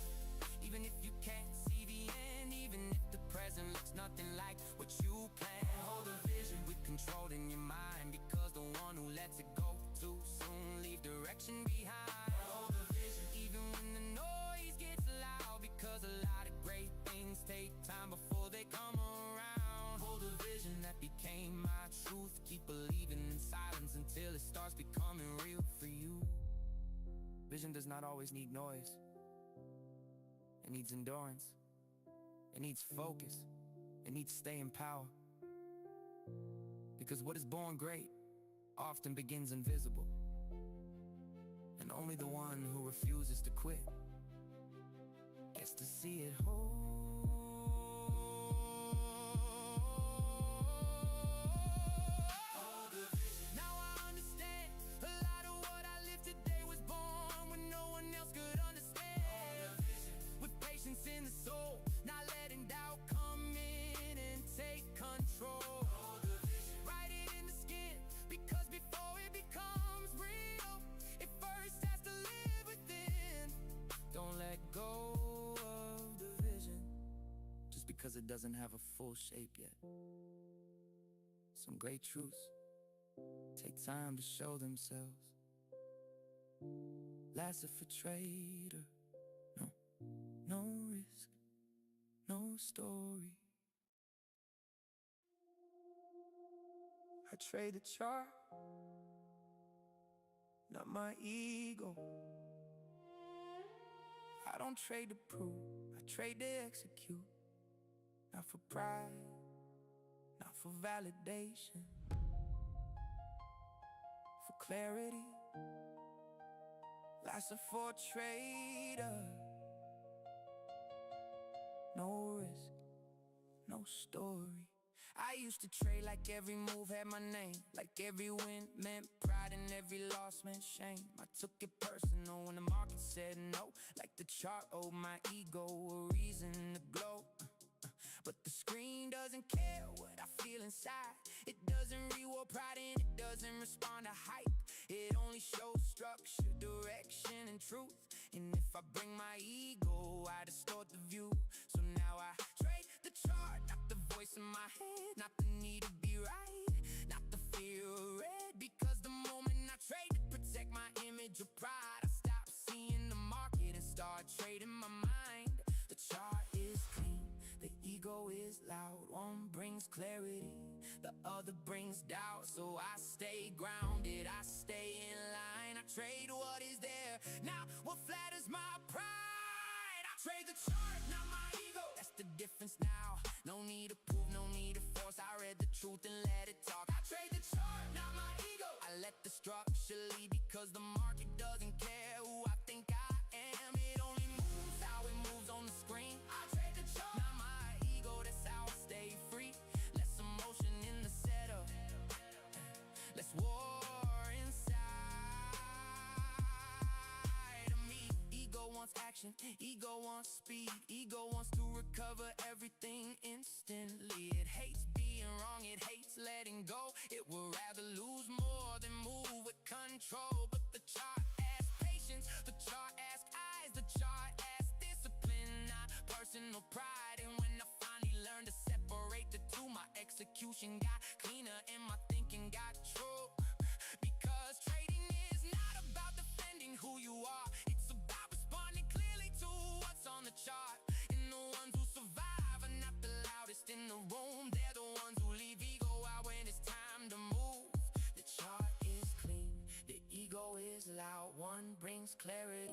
even if you can't see the end. Even if the present looks nothing like what you planned. Hold the vision with control in your mind, because the one who lets it go too soon leave direction behind. Hold the vision, even when the noise gets loud, because a lot of great things take time before they come around. Hold a vision, that became my truth. Keep believing in silence until it starts becoming real for you. Vision does not always need noise. It needs endurance. It needs focus. It needs staying power. Because what is born great often begins invisible. And only the one who refuses to quit gets to see it whole. Now I understand a lot of what I live today was born when no one else could understand. With patience in the soul, not letting doubt come in and take control. Write it in the skin, because before it becomes real, it first has to live within. Don't let go of the vision just because it doesn't have a full shape yet. Some great truths take time to show themselves. Last if a trader, no risk, no story. I trade the chart, not my ego. I don't trade to prove, I trade to execute. Not for pride, not for validation, for clarity. Last for a trader. No risk, no story. I used to trade like every move had my name, like every win meant pride and every loss meant shame. I took it personal when the market said no, like the chart owed my ego a reason to glow. But the screen doesn't care what I feel inside. It doesn't reward pride and it doesn't respond to hype. It only shows structure, direction, and truth. And if I bring my ego, I distort the view. So now I trade the chart, not the voice in my head, not the need to be right, not the fear of red. Because the moment I trade to protect my image of pride, I stop seeing the market and start trading my mind. The chart is clean, the ego is loud. One brings clarity, the other brings doubt. So I stay grounded, I stay in line. I trade what is there, not what flatters my pride. I trade the chart, not my ego. That's the difference now. No need to prove, no need to force. I read the truth and let it talk. I trade the chart, not my ego. I let the structure lead, because the market doesn't care who I think I am. It only moves how it moves on the screen. I trade the chart, not my ego. That's how I stay free. Less emotion in the setup, less war inside of me. Ego wants action, ego wants speed, ego wants to recover everything instantly. It hates being wrong, it hates letting go. It would rather lose more than move with control. But the chart asks patience, the chart asks eyes, the chart asks discipline, not personal pride. And when I finally learned to separate the two, my execution got cleaner and my thinking got true. Because trading is not about defending who you are, it's about responding clearly to what's on the chart. And the ones who survive are not the loudest in the room, they're the ones who leave ego out when it's time to move. The chart is clean, the ego is loud. One brings clarity,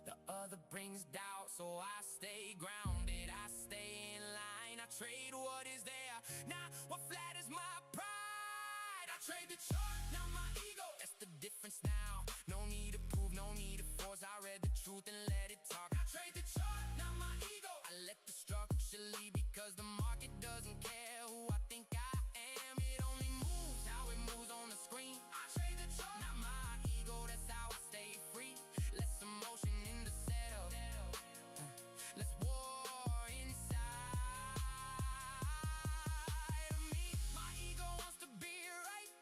the other brings doubt. So I stay grounded, I stay in line. I trade what is there, not what flatters my pride. I trade the chart, not my ego. That's the difference now. No need to prove, no need to force. I read the truth and let it talk. I trade the chart, not my ego. I let the structure lead, because the market doesn't care who I think I am. It only moves how it moves on the screen. I trade the chart, not my ego. That's how I stay free. Less emotion in the setup, less war inside of me. My ego wants to be right,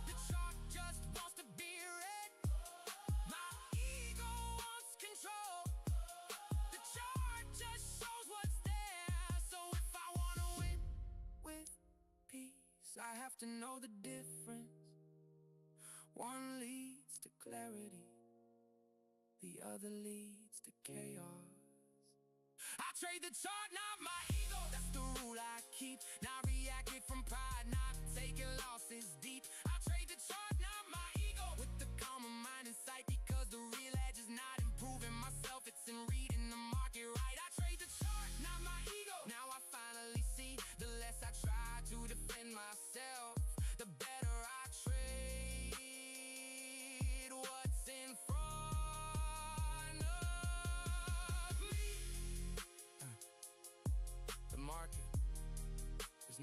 the chart just wants to be read. My ego wants control, the chart just shows what's there. So if I wanna win with peace, I have to know the difference. One leads to clarity, the other leads to chaos. I trade the chart, not my ego. That's the rule I keep. Not reacting from pride, not taking losses deep. I trade the chart, not my ego. With the calmer mind in sight, because the real edge is not improving myself, it's in reading the market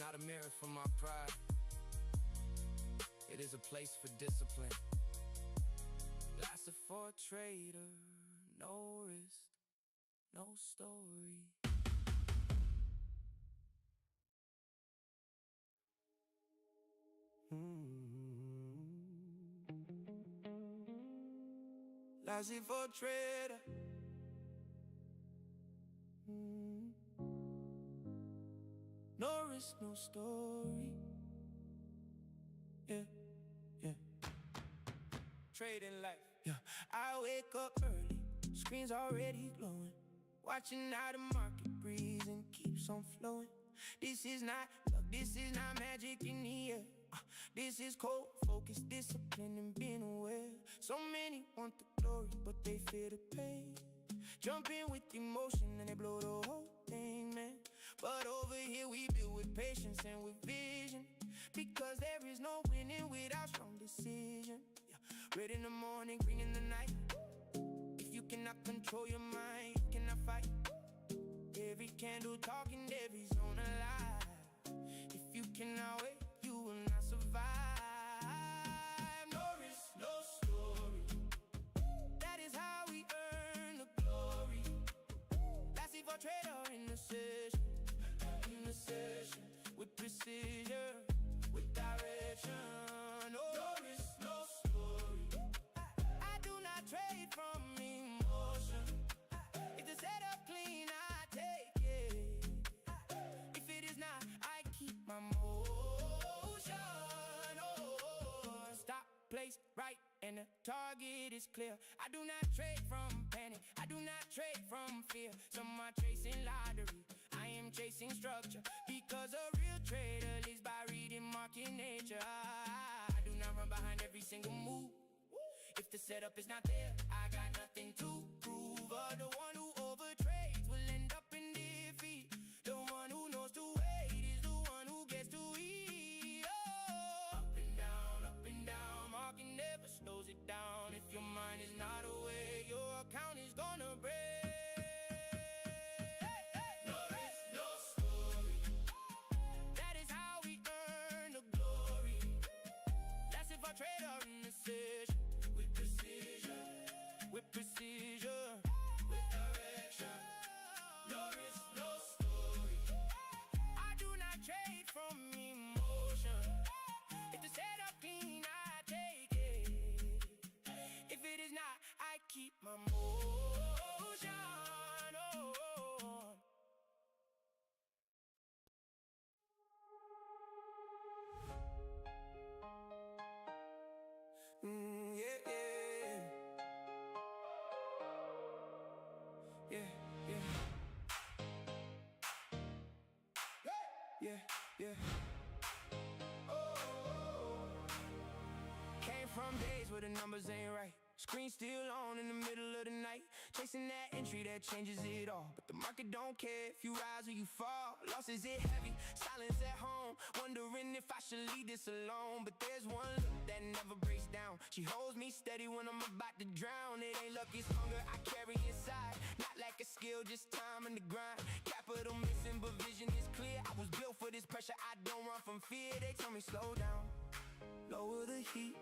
not a mirror for my pride. It is a place for discipline. Lasted for a trader, no risk, no story. Lasted for a trader. No risk, no story. Yeah, yeah. Trading life. Yeah, I wake up early, screen's already glowing. Watching how the market breathes and keeps on flowing. This is not luck, this is not magic in the air. This is cold focus, discipline, and being aware. So many want the glory, but they fear the pain. Jump in with emotion and they blow the whole thing, man. But over here we build with patience and with vision, because there is no winning without strong decision. Yeah. Red in the morning, green in the night. If you cannot control your mind, you cannot fight. Every candle talking, every zone alive. If you cannot wait, you will not survive. No risk, no story. That is how we earn the glory. Lasting for trader in the session. In the session, with precision, with direction. No risk, no story. I do not trade from emotion. If the setup clean, I take it. If it is not, I keep my motion. Oh, stop, place, right, and the target is clear. I do not trade from panic, I do not trade from fear. Some are chasing lottery, I am chasing structure, because a real trader lives by reading market nature. I do not run behind every single move. If the setup is not there, I got nothing to prove. The one who overtrades will end up in defeat. The one who knows to wait is the one who gets to eat. Oh, up and down, market never slows it down. If your mind is not aware, your account is gonna break. No risk, no story. That is how we earn the glory. That's if I trader in the session. With precision, with precision, with direction. No risk, no story. I do not trade from emotion. If the setup clean, I take it. If it is not, I keep my motion. Yeah, yeah. Yeah, yeah. Yeah, yeah. Came from days where the numbers ain't right. Screen still on in the middle of the night. Chasing that entry that changes it all. But the market don't care if you rise or you fall. Losses it heavy, silence at home. Wondering if I should leave this alone. But there's one look that never breaks down. She holds me steady when I'm about to drown. It ain't luck, it's hunger I carry inside. Not lack of skill, just time and the grind. Capital missing, but vision is clear. I was built for this pressure, I don't run from fear. They tell me slow down, lower the heat.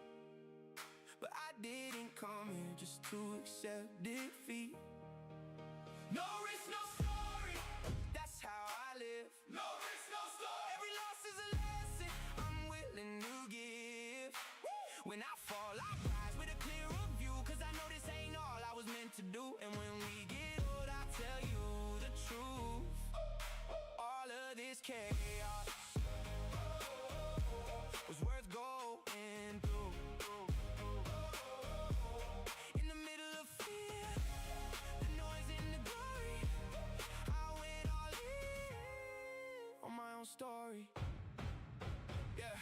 But I didn't come here just to accept defeat. No risk, no story. That's how I live. No risk, no story. Every loss is a lesson I'm willing to give. When I fall, I rise with a clearer view, cause I know this ain't all I was meant to do. And when we get old, I'll tell you the truth. All of this chaos was worth going through. In the middle of fear, the noise and the glory, I went all in on my own story. Yeah.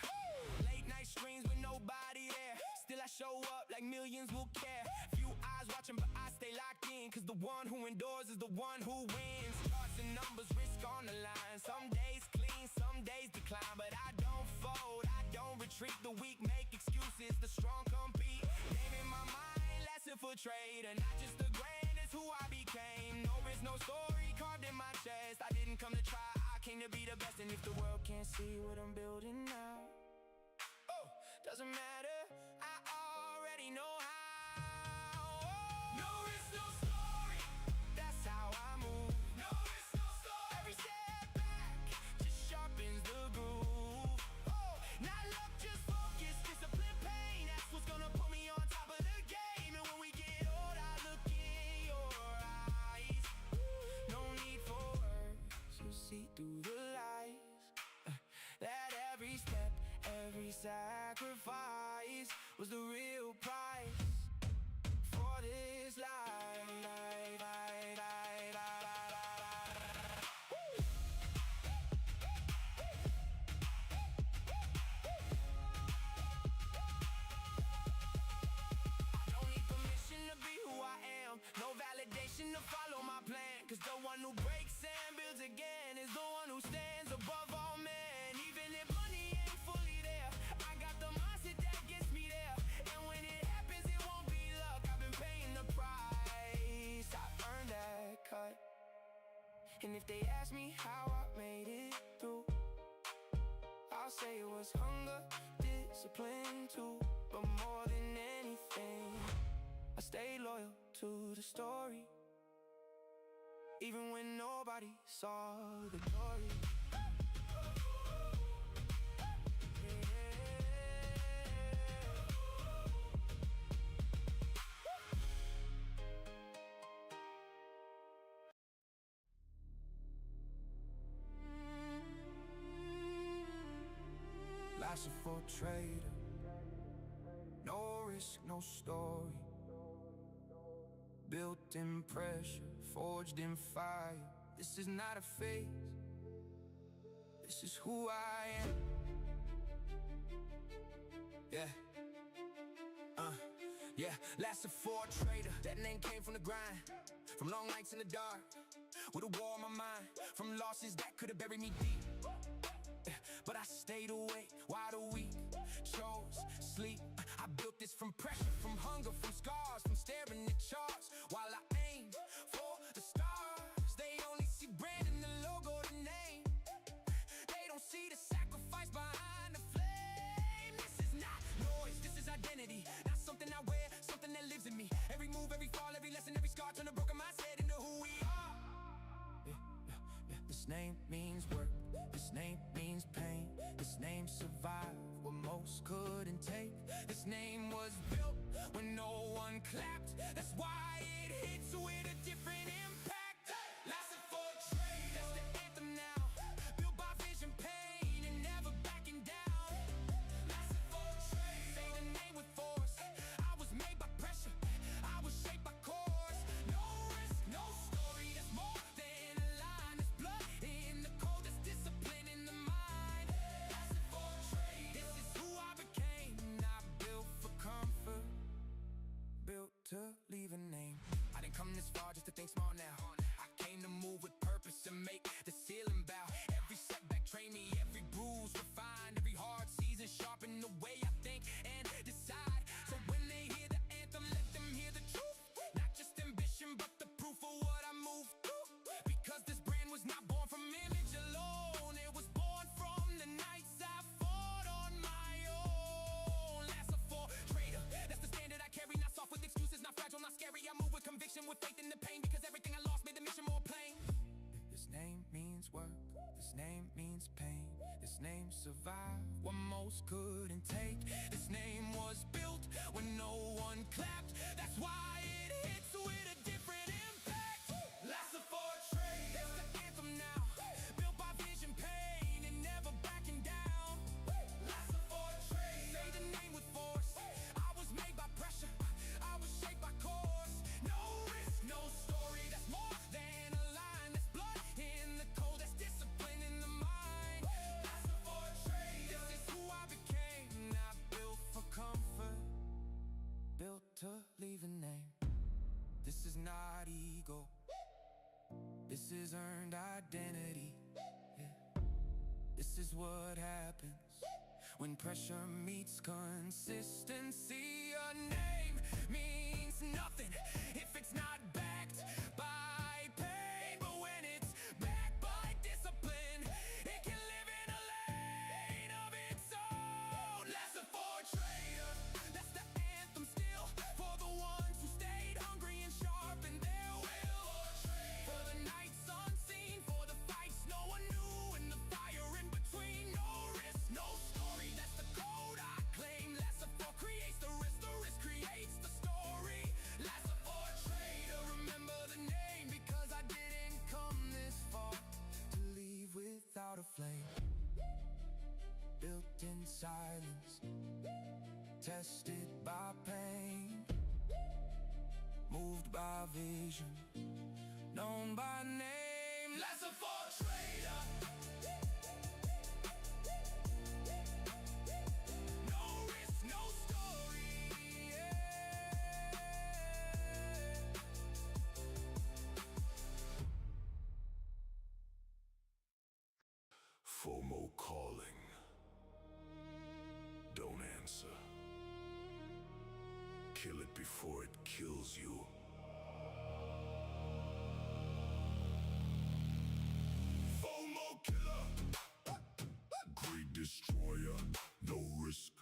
Late night screens with nobody there. Still I show up like millions will care. Few eyes watching, but I stay locked in, cause the one who endures is the one who wins. Charts and numbers, risk on the line. Some days clean, some days decline. But I don't fold, I don't retreat. The weak make excuses, the strong compete. Name in my mind, lesson for trader. Not just the grand, it's who I became. No risk, no story carved in my chest. I didn't come to try, I came to be the best. And if the world can't see what I'm building now, oh, doesn't matter, I already know how. No risk, no story, that's how I move. No risk, no story, every setback just sharpens the groove. Oh, not luck, just focus, discipline, pain, that's what's gonna put me on top of the game. And when we get old, I look in your eyes. No need for words, you'll see through the lies. That every step, every sacrifice was the real price for this life. Don't need permission to be who I am, no validation to follow my plan. Cause the one who breaks and builds again is the one who stands above all men. Even if money ain't fully there, I got the mindset that gets me there. And when it happens, it won't be luck, I've been paying the price, I earned that cut. And if they ask me how I made it through, I'll say it was hunger, discipline too. But more than anything, I stayed loyal to the story, even when nobody saw the glory. Life's a full trader, no risk, no story. Built in pressure, forged in fire. This is not a phase, this is who I am. Yeah, yeah, lasted for a trader. That name came from the grind, from long nights in the dark, with a war on my mind, from losses that could have buried me deep. But I stayed awake, wide awake, chose sleep. I built this from pressure, from hunger, from scars, from staring at charts. While I aim for the stars, they only see brand in the logo, the name. They don't see the sacrifice behind the flame. This is not noise, this is identity. Not something I wear, something that lives in me. Every move, every fall, every lesson, every scar, turn a broken mindset into who we are. This name means work, this name means pain. This name survived what most couldn't take. This name was built when no one clapped. That's why it hits with a different impact. Lasted for a trade, that's the anthem now. Built by vision, pain, and never backing down. Lasted for a trade, say the name with force. I was made by pressure, I was shaped by course. No risk, no story, that's more than a line. There's blood in the cold, there's discipline in the mind. Lasted for a trade, this is who I became. Not built for comfort, built to leave a name. I didn't come this far just to think small now. I came to move with purpose and make the ceiling bow. Every setback trained me, every bruise refined, every hard season sharpened the way I think and decide. So when they hear the anthem, let them hear the truth. Not just ambition, but the proof of what I moved through. Because this brand was not born from image alone, it was born from the nights I fought on my own. Last a for trader, that's the standard I carry. Not soft with excuses, not fragile, not scary. I move with conviction, with faith in the pain. Because everything I lost made the mission more plain. This name means work, this name means pain. This name survived what most couldn't take. This name was built when no one clapped. That's why it hits with a different impact. Lasted for a trade, that's the anthem now. Built by vision, pain, and never backing down. Lasted for a trade, say the name with force. I was made by pressure, I was shaped by course. No risk, no story, that's more than a line. That's blood in the cold, that's discipline in the mind. Lasted for a trade, this is who I became. Not built for comfort, built to leave a name. This is not ego, this is earned identity. Yeah. This is what happens when pressure meets consistency. A name means nothing if it's not backed by pain. But when it's backed by discipline, silence, tested by pain, moved by vision, known by name. Lesson for trader. No risk, no story, yeah. FOMO calling. Don't answer. Kill it before it kills you. FOMO killer. Greed destroyer. No risk,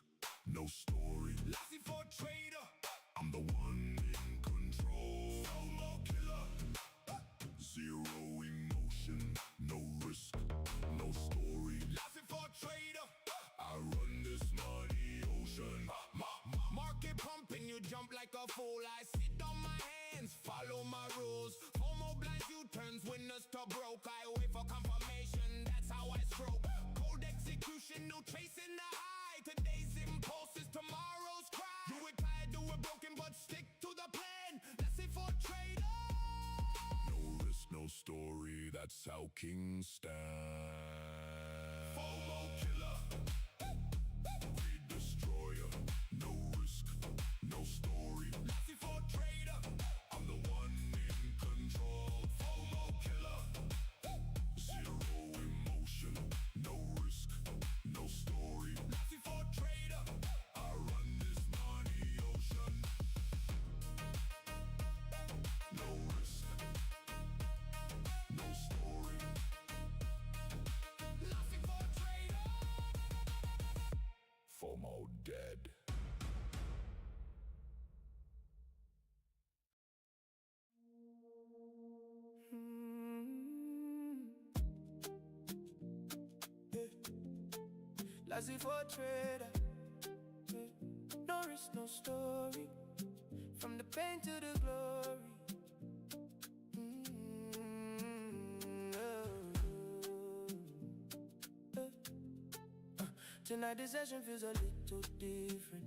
no story. Lassie for trader. I'm the one in control. FOMO killer. Zero emotion, no risk, no story. Lassie for trader. I run this money ocean. Market pumping, you jump like a fool. I sit on my hands, follow my rules. FOMO blinds you turns winners to broke. I wait for confirmation, that's how I stroke. Cold execution, no chasing the high. Today's impulse is tomorrow's cry. Do it tired, do it broken, but stick to the plan. That's it for trader. No risk, no story, that's how kings stand. FOMO killer. Greed destroyer. No risk, no story. Lassie for trader. I'm the one in control. FOMO killer. Zero emotion, no risk, no story. Lassie for trader. I run this money ocean. No risk, no story. Lassie for trader. FOMO dead. Lassie for trader. No risk, no story. From the pain to the glory. Tonight the session feels a little different.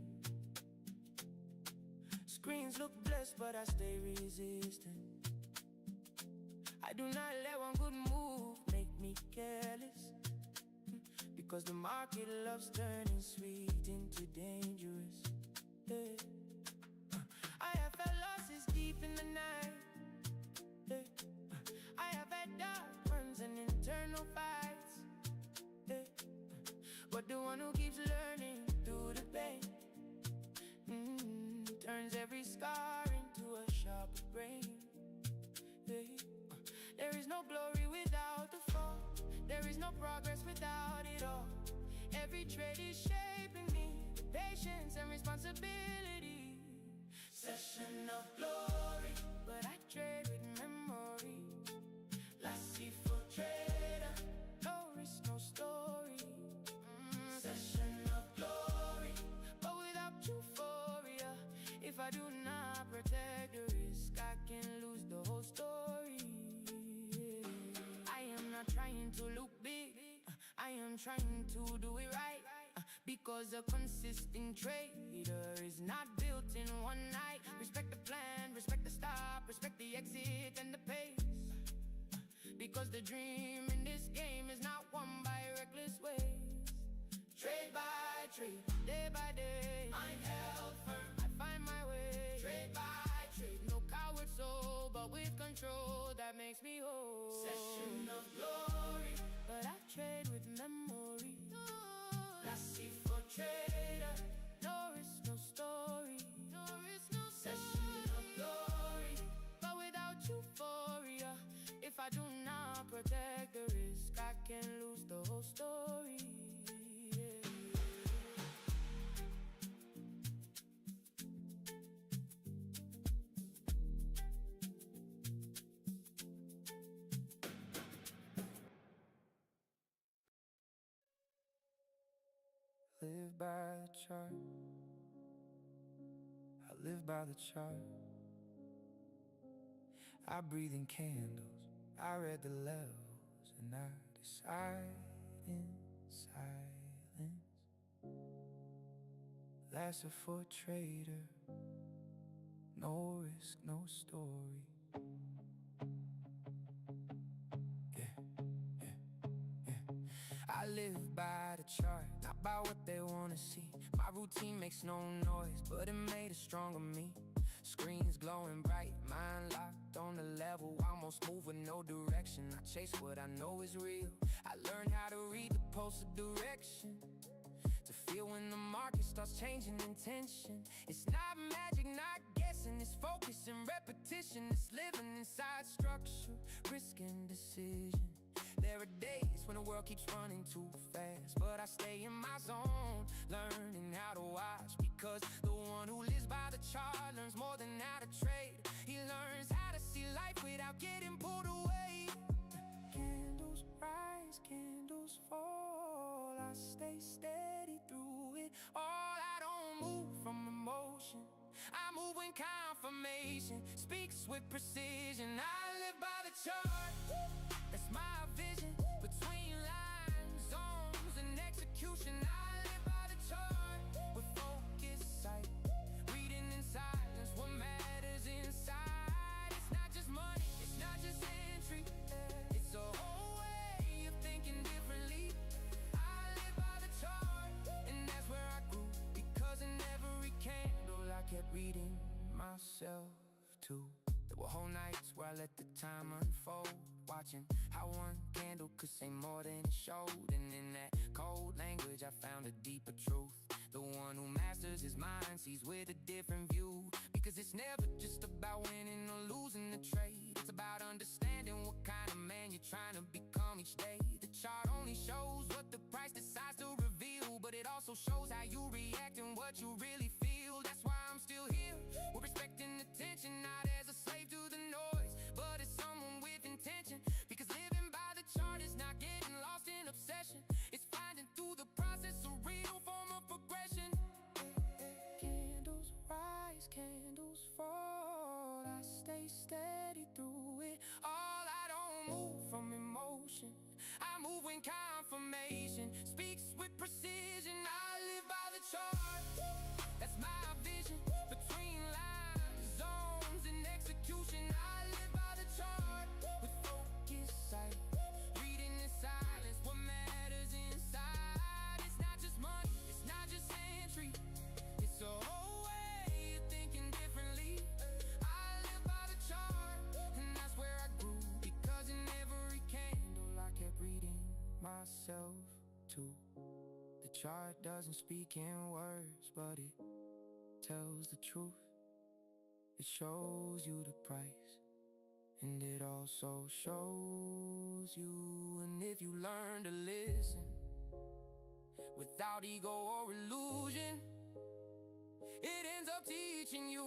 Screens look blessed, but I stay resistant. I do not let one good move make me careless, because the market loves turning sweet into dangerous. I have felt losses deep in the night. I have had dark runs and internal fights. But the one who keeps learning through the pain turns every scar into a sharper brain. There is no glory without the fall. There is no progress without it all. Every trade is shaping me, patience and responsibility. Session of glory, but I trade with memory. Lassie for trader, no risk, no story. Session of glory, but without euphoria. If I do not protect the risk, I can lose the whole story. I am not trying to look big, I am trying to do it right. Because a consistent trader is not built in one night. Respect the plan, respect the stop, respect the exit and the pace. Because the dream in this game is not won by reckless ways. Trade by trade, day by day, I'm held firm, I find my way. Trade by trade, no coward soul, but with control that makes me whole. Session of glory, but I trade with memory. Lassie for trader, no risk, no story. No risk, no session of glory, but without euphoria. If I do not protect the risk, I can lose the whole story. Live by the chart, I live by the chart. I breathe in candles, I read the levels, and I decide in silence. Lasted for a trader. No risk, no story. I live by the chart, not by what they wanna see. My routine makes no noise, but it made a stronger me. Screens glowing bright, mind locked on the level. Almost move with no direction. I chase what I know is real. I learned how to read the pulse of direction, to feel when the market starts changing intention. It's not magic, not guessing. It's focus and repetition. It's living inside structure, risk and decision. There are days when the world keeps running too fast, but I stay in my zone, learning how to watch. Because the one who lives by the chart learns more than how to trade. He learns how to see life without getting pulled away. Candles rise, candles fall. I stay steady through it all. I don't move from emotion, I move when confirmation speaks with precision. I live by the chart, that's my vision. Between lines, zones, and execution, I live by the chart with focused sight, reading in silence what matters inside. It's not just money, it's not just entry, it's a whole way of thinking differently. I live by the chart, and that's where I grew. Because in every candle I kept reading myself too. There were whole nights where I let the time unfold, watching how one candle could say more than it showed. And in that cold language I found a deeper truth. The one who masters his mind sees with a different view. Because it's never just about winning or losing the trade. It's about understanding what kind of man you're trying to become each day. The chart only shows what the price decides to reveal, but it also shows how you react and what you really feel. That's why I'm still here, with respect and attention. Not as a slave to the noise, but as someone with intention. Because living by the chart is not getting lost in obsession. It's finding through the process a real form of progression. Candles rise, candles fall. I stay steady through it all. I don't move from emotion, I move when confirmation speaks with precision. I live by the chart, that's my vision. Between lines, zones, and execution, I live by the chart with focused sight, reading in silence what matters inside. It's not just money, it's not just entry, it's a whole way of thinking differently. I live by the chart, and that's where I grew. Because in every candle I kept reading myself too. The chart doesn't speak in words, but it tells the truth. It shows you the price, and it also shows you. And if you learn to listen without ego or illusion, it ends up teaching you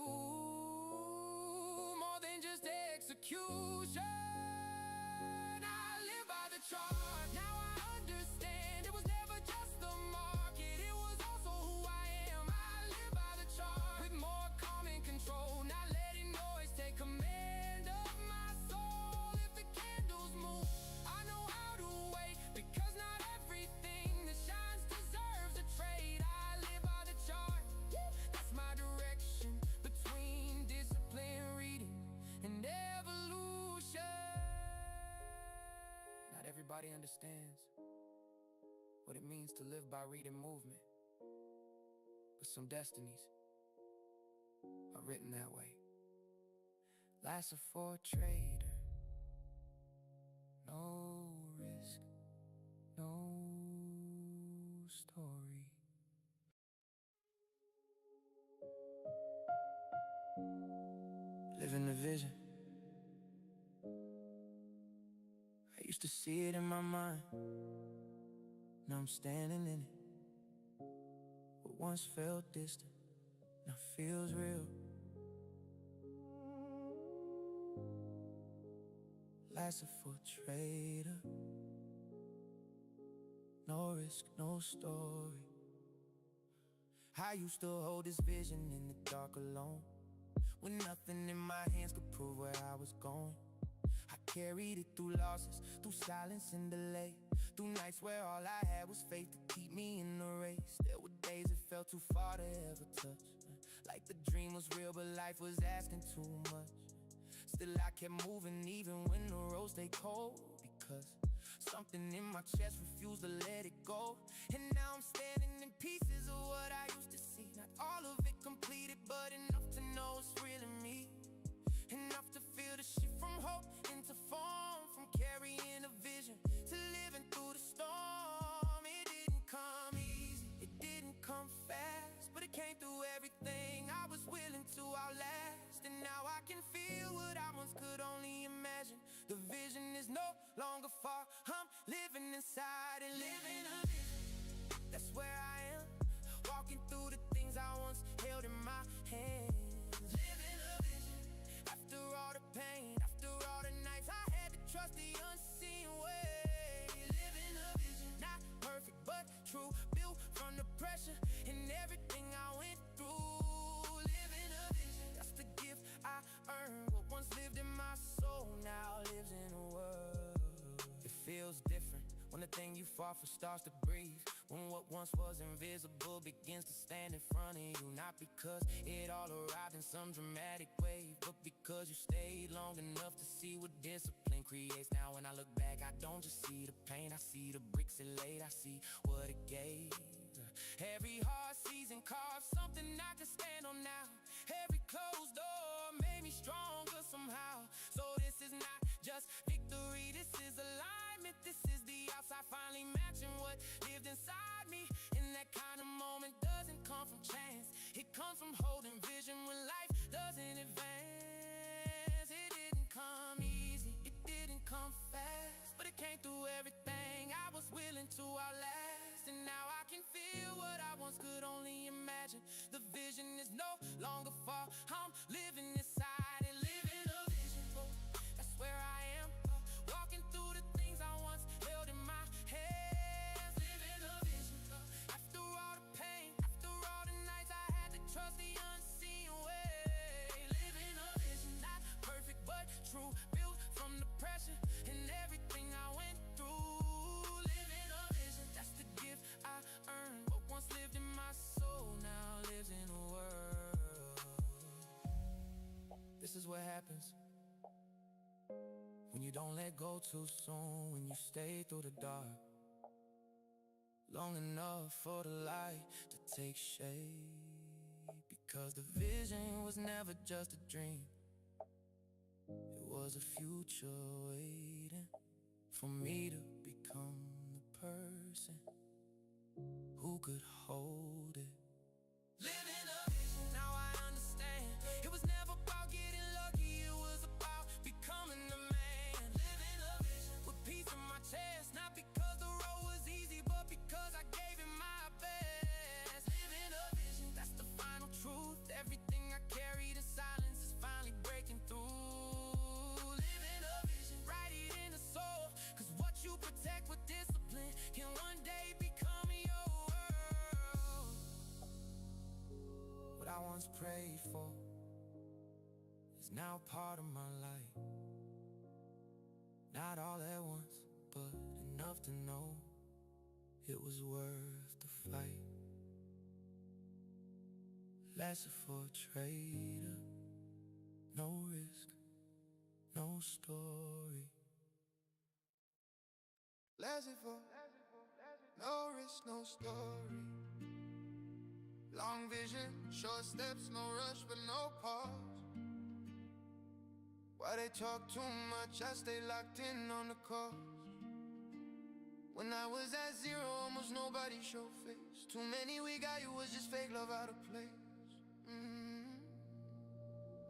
more than just execution. I live by the chart, now I understand. It was never just the market, it was also who I am. I live by the chart, with more calm and control, not letting noise take command of my soul. If the candles move, I know how to wait. Because not everything that shines deserves a trade. I live by the chart, that's my direction. Between discipline, reading, and evolution. Not everybody understands what it means to live by reading movement, but some destinies are written that way. Life's a for trader, no risk, no story. Living the vision, I used to see it in my mind, now I'm standing in it. What once felt distant now feels real. Life's a for trader, no risk, no story. I used to hold this vision in the dark alone, when nothing in my hands could prove where I was going. I carried it through losses, through silence and delay, through nights where all I had was faith to keep me in the race. There were days it felt too far to ever touch, like the dream was real but life was asking too much. Still I kept moving even when the roads stayed cold, because something in my chest refused to let it go. And now I'm standing in pieces of what I used to see. Not all of it completed, but enough to know it's real in me. Enough to feel the shift from hope into form, from carrying a vision to living through the storm. It didn't come easy, it didn't come fast, but it came through everything I was willing to outlast. And now I can feel what I once could only imagine. The vision is no longer far, I'm living inside and living a vision. That's where I am, walking through the things I once held in my hands. Living a vision. After all the pain, after all the nights I had to trust the unseen way. Living a vision, not perfect but true, built from the pressure and everything I went through. Living a vision, that's the gift I earned. What once lived in my soul now lives in the world. It feels different when the thing you fought for starts to breathe, when what once was invisible begins to stand in front of you. Not because it all arrived in some dramatic way, but because you stayed long enough to see what discipline creates. Now when I look back, I don't just see the pain, I see the bricks it laid, I see what it gave. Every hard season carved something I can stand on now. Every closed door made me stronger somehow. So this is not just victory, this is alignment. This is the outside finally matching what lived inside me. And that kind of moment doesn't come from chance, it comes from holding vision when life doesn't advance. It didn't come easy, it didn't come fast, but it came through everything I was willing to outlast. And now I can feel what I once could only imagine. The vision is no longer far, I'm living inside and living a vision. That's where I am, walking through the things I once held in my hands. Living a vision. After all the pain, after all the nights I had to trust the unseen way. Living a vision, not perfect but true, built from the pressure and everything I went through. Living a vision, that's the gift I earned. What once lived in my soul now lives in the world. This is what happens when you don't let go too soon, when you stay through the dark long enough for the light to take shape. Because the vision was never just a dream, it was a future waiting for me to become the person who could hold it. Living a vision, now I understand. It was never about getting lucky, it was about becoming the man. Living a vision with peace in my chest, not because the road was easy, but because I gave it my best. Living a vision, that's the final truth. Everything I carried in silence is finally breaking through. Living a vision, write it in the soul, cause what you protect with discipline can one day become your world. What I once prayed for is now part of my life. Not all at once, but enough to know it was worth the fight. Lesson for a trader, no risk, no story. Lesson for no risk, no story. Long vision, short steps, no rush, but no pause. Why they talk too much, I stay locked in on the cause. When I was at zero, almost nobody showed face. Too many we got, you was just fake love out of place.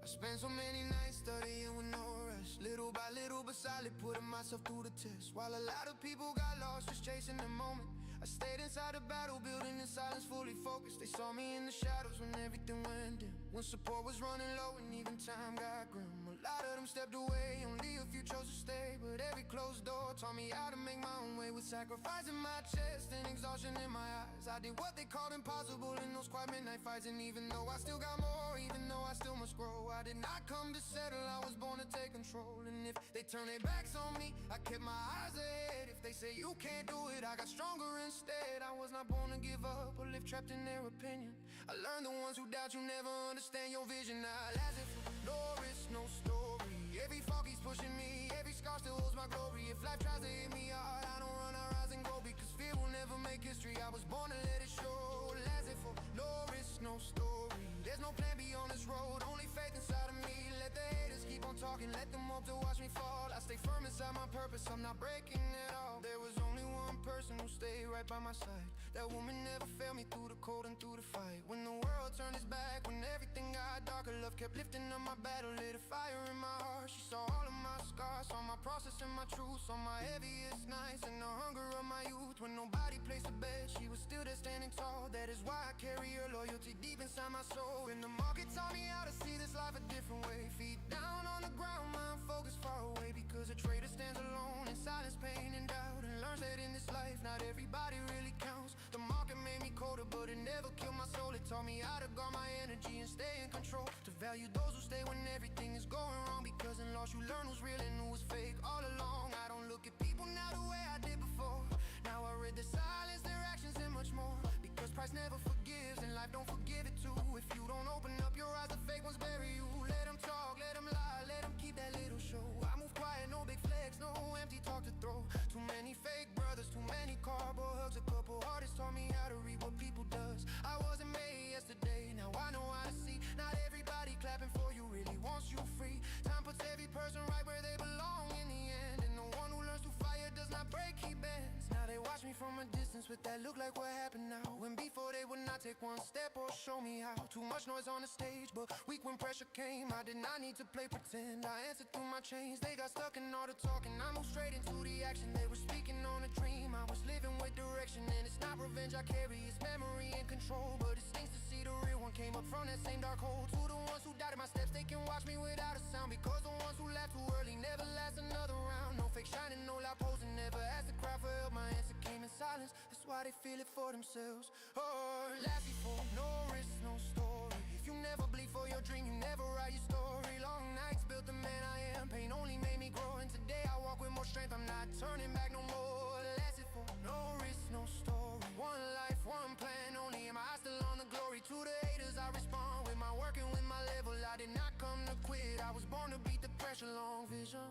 I spent so many nights studying with no rush, little by little but solid, putting myself through the test. While a lot of people got lost just chasing the moment, I stayed inside the battle, building in silence, fully focused. They saw me in the shadows when everything went dim, when support was running low and even time got grim. A lot of them stepped away, only a few chose to stay, but every closed door taught me how to make my own way. With sacrifice in my chest and exhaustion in my eyes, I did what they called impossible in those quiet midnight fights. And even though I still got more, even though I still must grow, I did not come to settle, I was born to take control. And if they turn their backs on me, I kept my eyes ahead. If they say you can't do it, I got stronger instead. I was not born to give up or live trapped in their opinion. I learned the ones who doubt you never understand your vision. Now as if no risk, no story. Every fall keeps pushing me, every scar still holds my glory. If life tries to hit me hard, I don't run, I rise and go. Because fear will never make history, I was born to let it show. As if no risk, no story. There's no plan B on this road, only faith inside of me. Let the haters keep on talking, let them hope to watch me fall. I stay firm inside my purpose, I'm not breaking it all. There was only one person who stayed right by my side. That woman never failed me through the cold and through the fight. When the world turned its back, when everything got darker, love kept lifting up my battle, lit a fire in my heart. She saw all of my scars, saw my process and my truth, saw my heaviest nights and the hunger of my youth. When nobody placed a bet, she was still there standing tall. That is why I carry her loyalty deep inside my soul. When the market taught me how to see this life a different way, feet down on the ground, mind focused far away. Because a traitor stands alone in silence, pain and doubt, and learns that in this life not everybody really counts. The market made me colder, but it never killed my soul. It taught me how to guard my energy and stay in control. To value those who stay when everything is going wrong. Because in loss you learn who's real and who was fake all along. I don't look at people now the way I did before. Now I read the silence, their actions and much more. Because price never forgives and life don't forgive it too. If you don't open up your eyes, the fake ones bury you. Let them talk, let them lie, let them keep that little show. I move quiet, no big flex, no empty talk to throw. Too many fake brothers, too many cardboard hugs. A couple artists taught me how to read what people does. I wasn't made yesterday, now I know how to see. Not everybody clapping for you really wants you free. Time puts every person right where they belong in the end. And the one who learns through fire does not break, he bends. Now they watch me from a distance with that look like what happened now. When before they would not take one step or show me how. Too much noise on the stage, but weak when pressure came. I did not need to play pretend, I answered through my chains. They got stuck in all the talking, I moved straight into the action. They were speaking on a dream, I was living with direction. And it's not revenge I carry, it's memory and control. But it stings to see the real one came up from that same dark hole. To the ones who doubted my steps, they can watch me without a sound. Because the ones who laughed too early never last another round. No fake shining, no loud posing, never asked to cry for help. My answer came in silence, that's why they feel it for themselves. Oh, last before, no risk, no story. If you never bleed for your dream, you never write your story. Long nights built the man I am, pain only made me grow. And today I walk with more strength, I'm not turning back no more. Last before, no risk, no story. One life, one plan, only am I still on the glory. To the haters I respond with my work and with my level. I did not come to quit, I was born to beat the pressure. Long vision,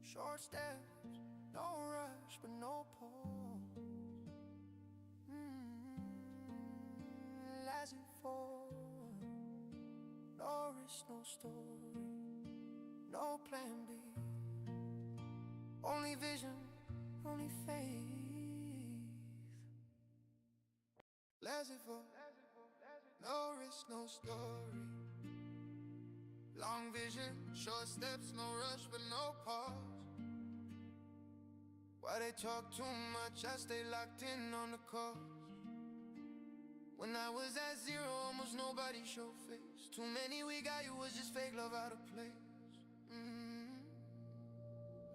short steps, no rush but no pause. As it falls, no risk, no story, no plan B. Only vision, only faith. Laissez-faire, no risk, no story. Long vision, short steps, no rush but no pause. Why they talk too much, I stay locked in on the cause. When I was at zero, almost nobody showed face. Too many we got, you was just fake love out of place.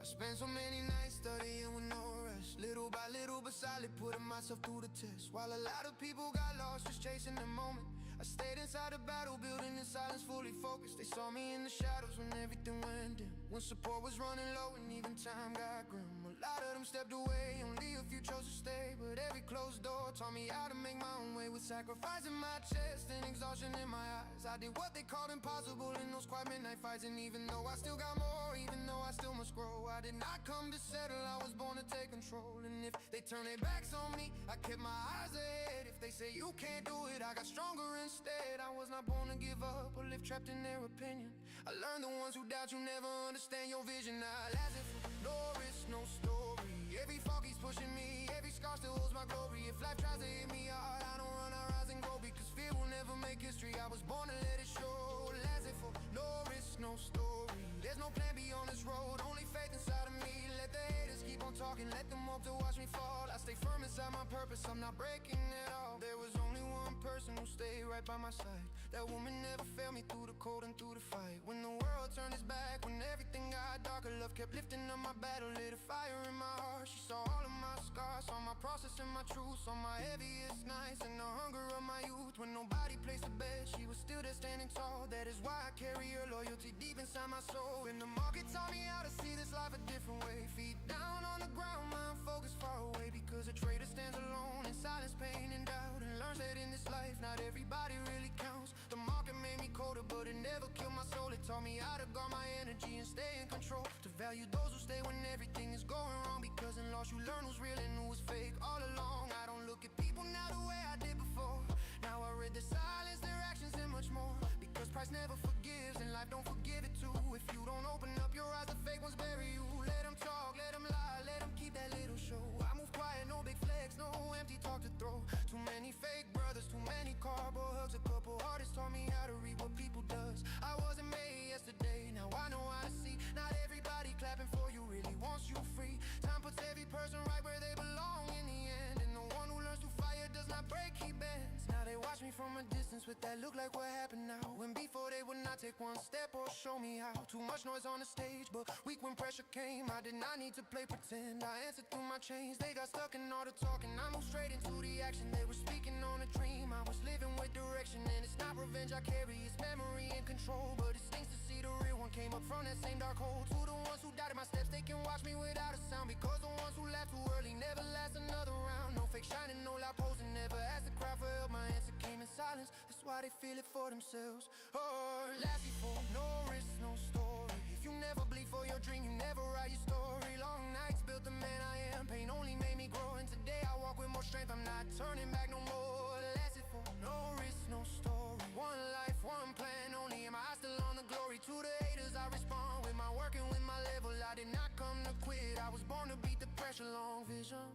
I spent so many nights studying with no rest. Little by little but solid, putting myself through the test. While a lot of people got lost just chasing the moment, I stayed inside the battle, building in silence, fully focused. They saw me in the shadows when everything went dim. When support was running low and even time got grim. A lot of them stepped away, only a few chose to stay. But every closed door taught me how to make my own way. With sacrifice in my chest and exhaustion in my eyes, I did what they called impossible in those quiet midnight fights. And even though I still got more, even though I still must grow, I did not come to settle, I was born to take control. And if they turn their backs on me, I kept my eyes ahead. If they say you can't do it, I got stronger instead. I was not born to give up or live trapped in their opinion. I learned the ones who doubt you never understand your vision. Now as if no risk, no story. Every fall keeps pushing me, every scar still holds my glory. If life tries to hit me hard, I don't run, I rise and go. Because fear will never make history, I was born to let it show. As if no risk, no story. There's no plan B on this road, only faith inside of me. Let the haters keep on talking, let them hope to watch me fall. I stay firm inside my purpose, I'm not breaking it all. There was only one person who stayed right by my side. That woman never failed me through the cold and through the fight. When the world turned its back, when everything got darker, love kept lifting up my battle, lit a fire in my heart. She saw all of my scars, saw my process and my truth, saw my heaviest nights and the hunger of my youth. When nobody placed a bet, she was still there standing tall. That is why I carry her loyalty deep inside inside my soul. And the market taught me how to see this life a different way. Feet down on the ground, mind focused far away. Because a trader stands alone in silence, pain and doubt, and learns that in this life not everybody really counts. The market made me colder, but it never killed my soul. It taught me how to guard my energy and stay in control. To value those who stay when everything is going wrong. Because in loss you learn who's real and who was fake all along. I don't look at people now the way I did before. Now I read their silence, their actions and much more. Because price never forgives and life don't forgive it too. If you don't open up your eyes, the fake ones bury you. Let them talk, let them lie, let them keep that little show. I move quiet, no big flex, no empty talk to throw. Too many fake brothers, too many cardboard hugs. A couple artists taught me how to read what people does. I wasn't made yesterday, now I know how to see. Not everybody clapping for you really wants you free. Time puts every person right where they belong in the end. And the one who learns to fire does not break, he bends. Now they watch me from a distance with that look like what happened now. When before they would not take one step or show me how. Too much noise on the stage, but weak when pressure came. I did not need to play pretend, I answered through my chains. They got stuck in all the talking, I moved straight into the action. They were speaking on a dream, I was living with direction. And it's not revenge I carry, it's memory and control. But it stings to see the real one came up from that same dark hole. To the ones who doubted my steps, they can watch me without a sound. Because the ones who laugh too early never last another round. No fake shining, no loud posing, never asked the crowd for help. My answer came in silence, that's why they feel it for themselves. Oh, last before, no risk, no story. If you never bleed for your dream, you never write your story. Long nights built the man I am, pain only made me grow. And today I walk with more strength, I'm not turning back no more. Last before, no risk, no story. One life, one plan, only am I still on the glory. To the haters I respond with my work and with my level. I did not come to quit, I was born to beat the pressure. Long vision,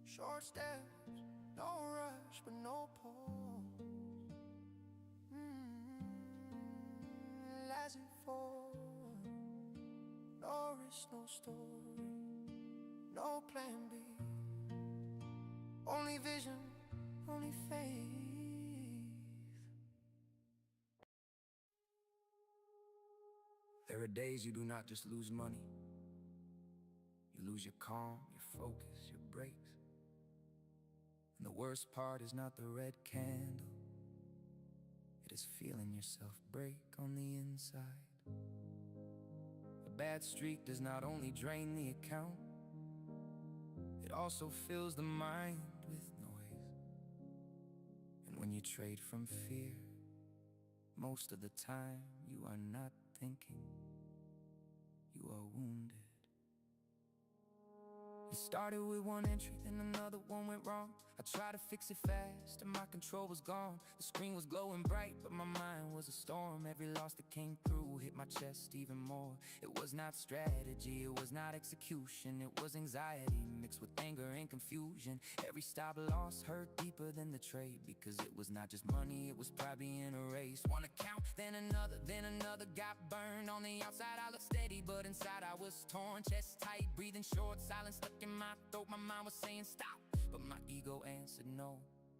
short steps, no rush but no pause. As it for, no risk, no story, no plan B. Only vision, only faith. There are days you do not just lose money. You lose your calm, your focus, your breaks. And the worst part is not the red candle. It is feeling yourself break on the inside. A bad streak does not only drain the account, it also fills the mind with noise. And when you trade from fear, most of the time you are not thinking, you are wounded. It started with one entry, then another one went wrong. I tried to fix it fast, and my control was gone. The screen was glowing bright, but my mind was a storm. Every loss that came through hit my chest even more. It was not strategy, it was not execution. It was anxiety mixed with anger and confusion. Every stop loss hurt deeper than the trade, because it was not just money, it was pride being erased. One account, then another got burned. On the outside I looked steady, but inside I was torn. Chest tight, breathing short, silence stuck in my throat. My mind was saying stop, but my ego answered no.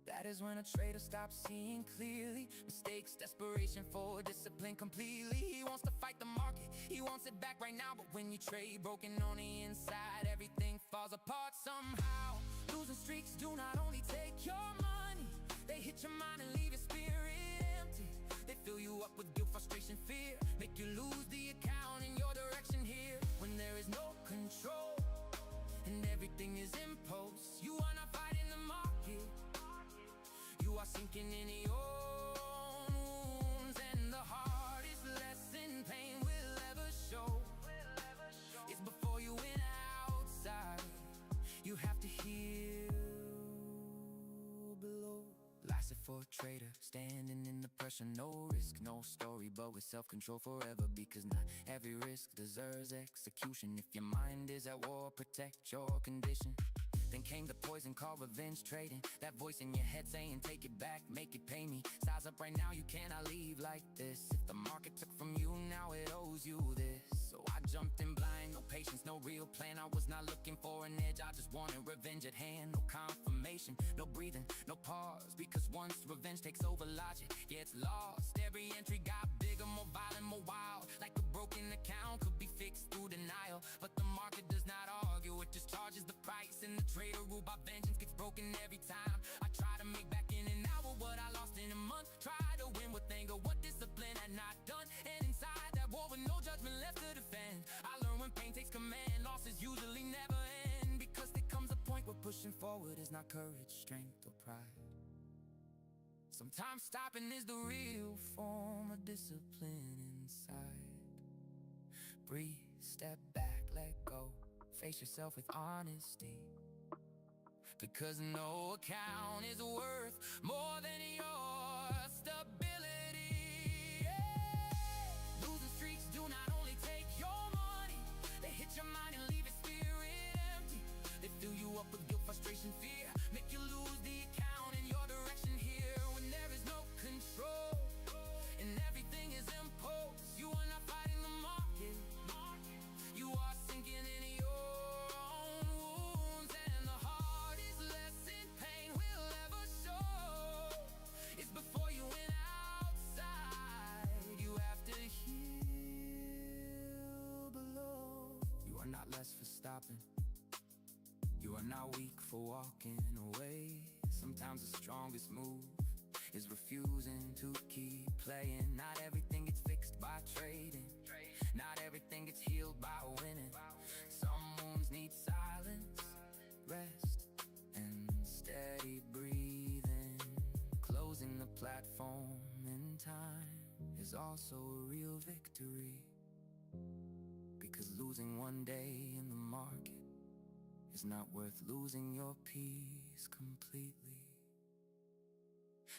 That is when a trader stops seeing clearly. Mistakes, desperation for discipline completely. He wants to fight the market, he wants it back right now. But when you trade broken on the inside, everything falls apart somehow. Losing streaks do not only take your money, they hit your mind and leave your spirit empty. They fill you up with guilt, frustration, fear, make you lose the account in your direction here. When there is no control and everything is impulse, you are not fighting the market, you are sinking in your own wounds. And the hardest lesson pain will ever show is before you win outside, you have to heal below. Lasted for a trader, standing in the pressure. No risk, no story, but with self-control forever. Because not every risk deserves execution. If your mind is at war, protect your condition. Then came the poison called revenge trading. That voice in your head saying take it back, make it pay me. Size up right now, you cannot leave like this. If the market took from you, now it owes you this. So I jumped in blind, no patience, no real plan. I was not looking for an edge, I just wanted revenge at hand. No confirmation, no breathing, no pause. Because once revenge takes over, logic gets lost. Every entry got bigger, more violent, more wild. Like a broken account could be fixed through denial. But the market does not argue, it just charges the price. And the trader ruled by vengeance gets broken every time. I try to make back in an hour what I lost in a month. Try to win with anger what discipline had not done. And inside takes command. Losses usually never end, because there comes a point where pushing forward is not courage, strength, or pride. Sometimes stopping is the real form of discipline inside. Breathe, step back, let go, face yourself with honesty, because no account is worth more than your stability. Yeah. Losing streaks do not only take your money, they hit your mind and leave your spirit empty. They fill you up with guilt, frustration, fear, make you lose the account in your direction here. When there is no control and everything is imposed, you are not fighting the market, you are sinking in your own wounds. And the hardest lesson pain will ever show is before you went outside, you have to heal below. You are not less for stopping, you are not weak for walking away. Sometimes the strongest move is refusing to keep playing. Not everything gets fixed by trading, not everything gets healed by winning. Some wounds need silence, rest, and steady breathing. Closing the platform in time is also a real victory, because losing one day in the market is not worth losing your peace completely.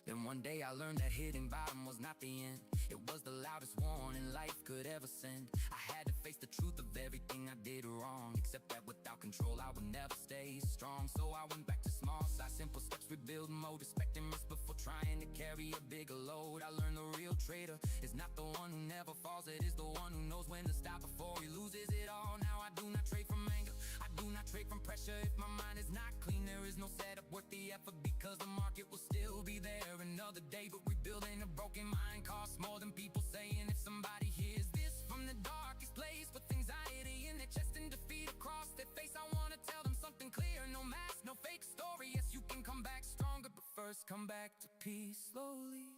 Then one day I learned that hitting bottom was not the end, it was the loudest warning life could ever send. I had to face the truth of everything I did wrong, except that without control I would never stay strong. So I went back to small size, simple steps, rebuild mode, expecting risk before trying to carry a bigger load. I learned the real trader is not the one who never falls, it is the one who knows when to stop before he loses it all. Now I do not trade from anger, I do not trade from pressure. If my mind is not clean, there is no setup worth the effort, because the market will still be there another day. But rebuilding a broken mind costs more than people saying. If somebody hears this from the darkest place, with anxiety in their chest and defeat across their face, I wanna tell them something clear. No mask, no fake story. Yes, you can come back stronger, but first come back to peace slowly.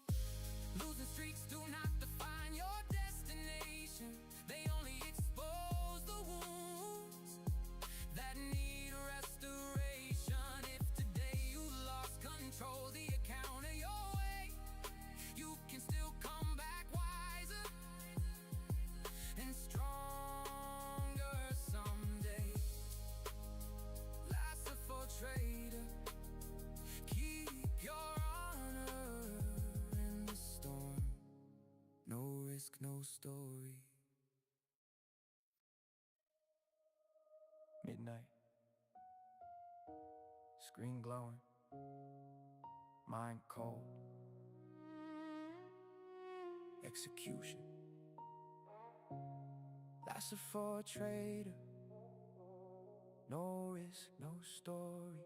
Losing streaks do not define your destination, they only expose the wounds that need restoration. If today you lost control, the account of your way, you can still come back wiser and stronger someday. Life's a full trader, keep your honor in the storm. No risk, no story. Midnight, screen glowing, mind cold, execution. That's a for a trader, no risk, no story.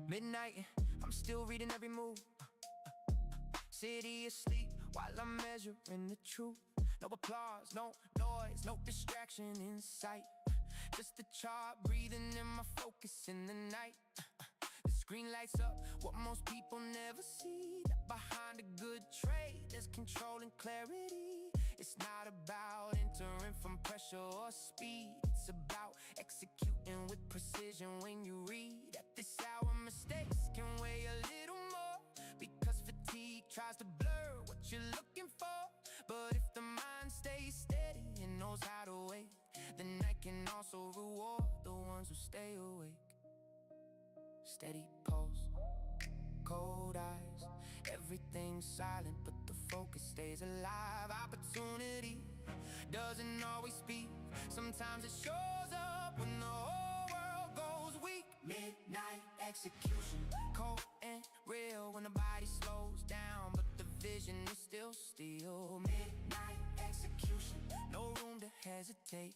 Midnight, I'm still reading every move. City asleep while I'm measuring the truth. No applause, no noise, no distraction in sight. Just the chart breathing in my focus in the night. The screen lights up what most people never see, that behind a good trade there's control and clarity. It's not about entering from pressure or speed, it's about executing with precision. When you read at this hour, mistakes can weigh a little more, because fatigue tries to blur what you're looking for. But if the mind stays steady and knows how to wait, the night can also reward the ones who stay awake. Steady pulse, cold eyes, everything's silent but the focus stays alive. Opportunity doesn't always speak, sometimes it shows up when the whole world goes weak. Midnight execution, cold and real when the body slows down but the vision is still steel. Midnight execution, no room to hesitate,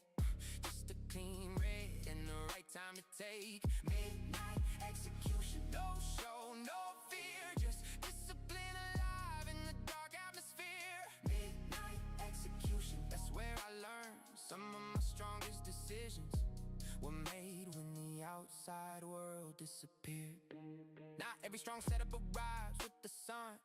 just a clean red and the right time to take. Midnight execution, no show, no fear, just discipline alive in the dark atmosphere. Midnight execution, that's where I learned some of my strongest decisions were made when the outside world disappeared. Not every strong setup arrives with the sun,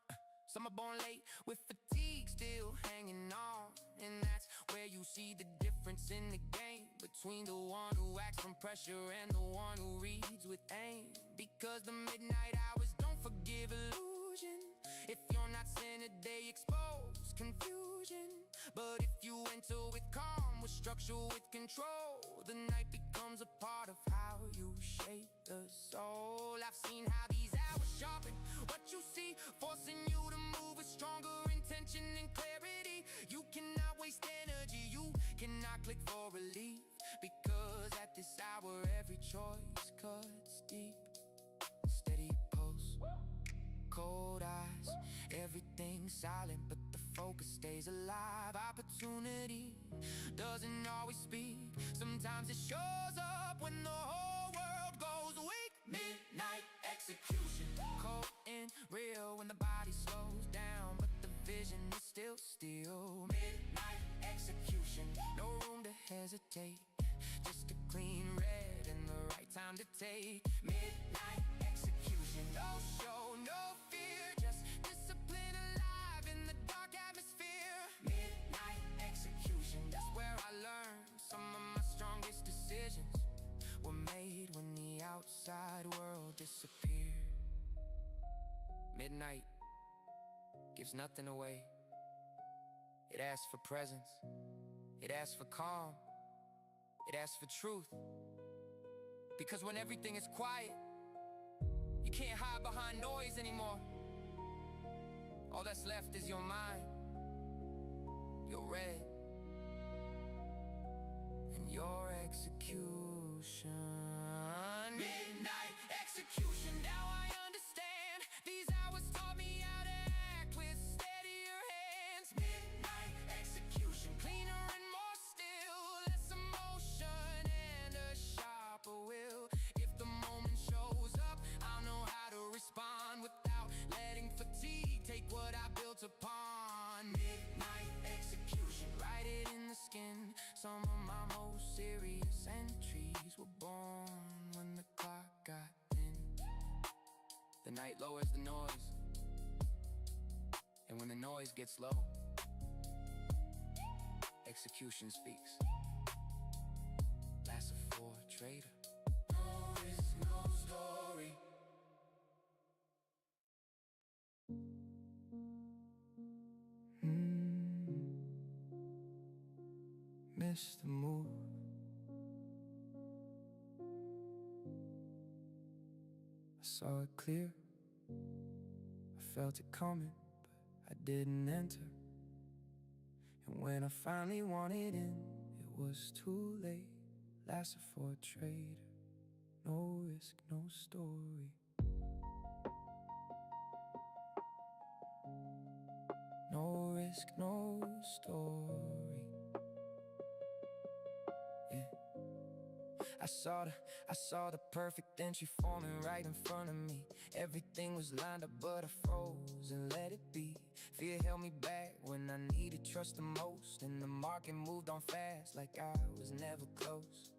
some are born late with fatigue still hanging on, and that's where you see the difference difference in the game between the one who acts from pressure and the one who reads with aim. Because the midnight hours don't forgive illusion. If you're not centered, they expose confusion. But if you enter with calm, with structure, with control, the night becomes a part of how you shape the soul. I've seen how these hours sharpen what you see, forcing you to move with stronger intention and clarity. You cannot waste energy, you cannot click for relief. Because at this hour, every choice cuts deep. Steady pulse, cold eyes, everything silent, but the focus stays alive. Opportunity doesn't always speak. Sometimes it shows up when the whole world goes weak. Midnight execution, cold and real when the body slows down, but the vision is still. Midnight execution, no room to hesitate. Just a clean red and the right time to take. Midnight execution, no show, no fear, just discipline alive in the dark atmosphere. Midnight execution, that's where I learned some of my strongest decisions were made when the outside world disappeared. Midnight gives nothing away. It asks for presence, it asks for calm, it asks for truth. Because when everything is quiet, you can't hide behind noise anymore. All that's left is your mind, your red, and your execution. Midnight execution, now I understand. These hours taught me how to act with steadier hands. Midnight execution, cleaner and more still, less emotion and a sharper will. If the moment shows up, I'll know how to respond without letting fatigue take what I built upon. Midnight execution, write it in the skin. Some of my most serious entries were born when the clock got thin. The night lowers the noise, and when the noise gets low, execution speaks. Last for a trader. No risk, no story. Missed the move. I saw it clear, I felt it coming, but I didn't enter. And when I finally wanted in, it was too late. Lasted for a trader. No risk, no story. No risk, no story. I saw the perfect entry forming right in front of me. Everything was lined up, but I froze and let it be. Fear held me back when I needed trust the most, and the market moved on fast like I was never close.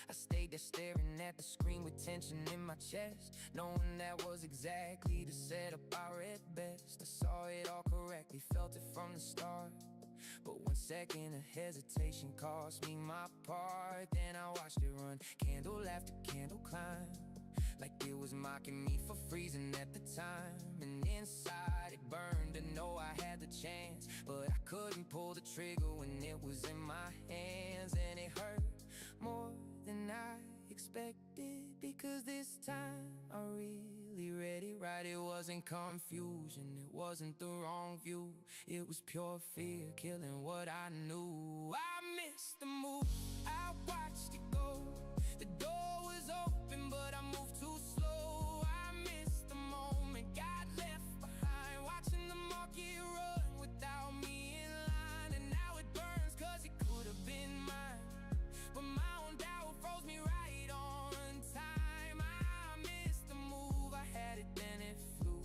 I stayed there staring at the screen with tension in my chest, knowing that was exactly the setup I read best. I saw it all correctly, felt it from the start. But 1 second of hesitation cost me my part. Then I watched it run, candle after candle climb, like it was mocking me for freezing at the time. And inside it burned to know I had the chance, but I couldn't pull the trigger when it was in my hands. And it hurt more than I expected, because this time I really read it right. It wasn't confusion, it wasn't the wrong view. It was pure fear killing what I knew. I missed the move, I watched it go. The door was open, but I moved too slow. I missed the moment, got left behind, watching the market run without me in line. And now it burns, cause it could have been mine, but my own doubt froze me right on time. I missed the move, I had it, then it flew.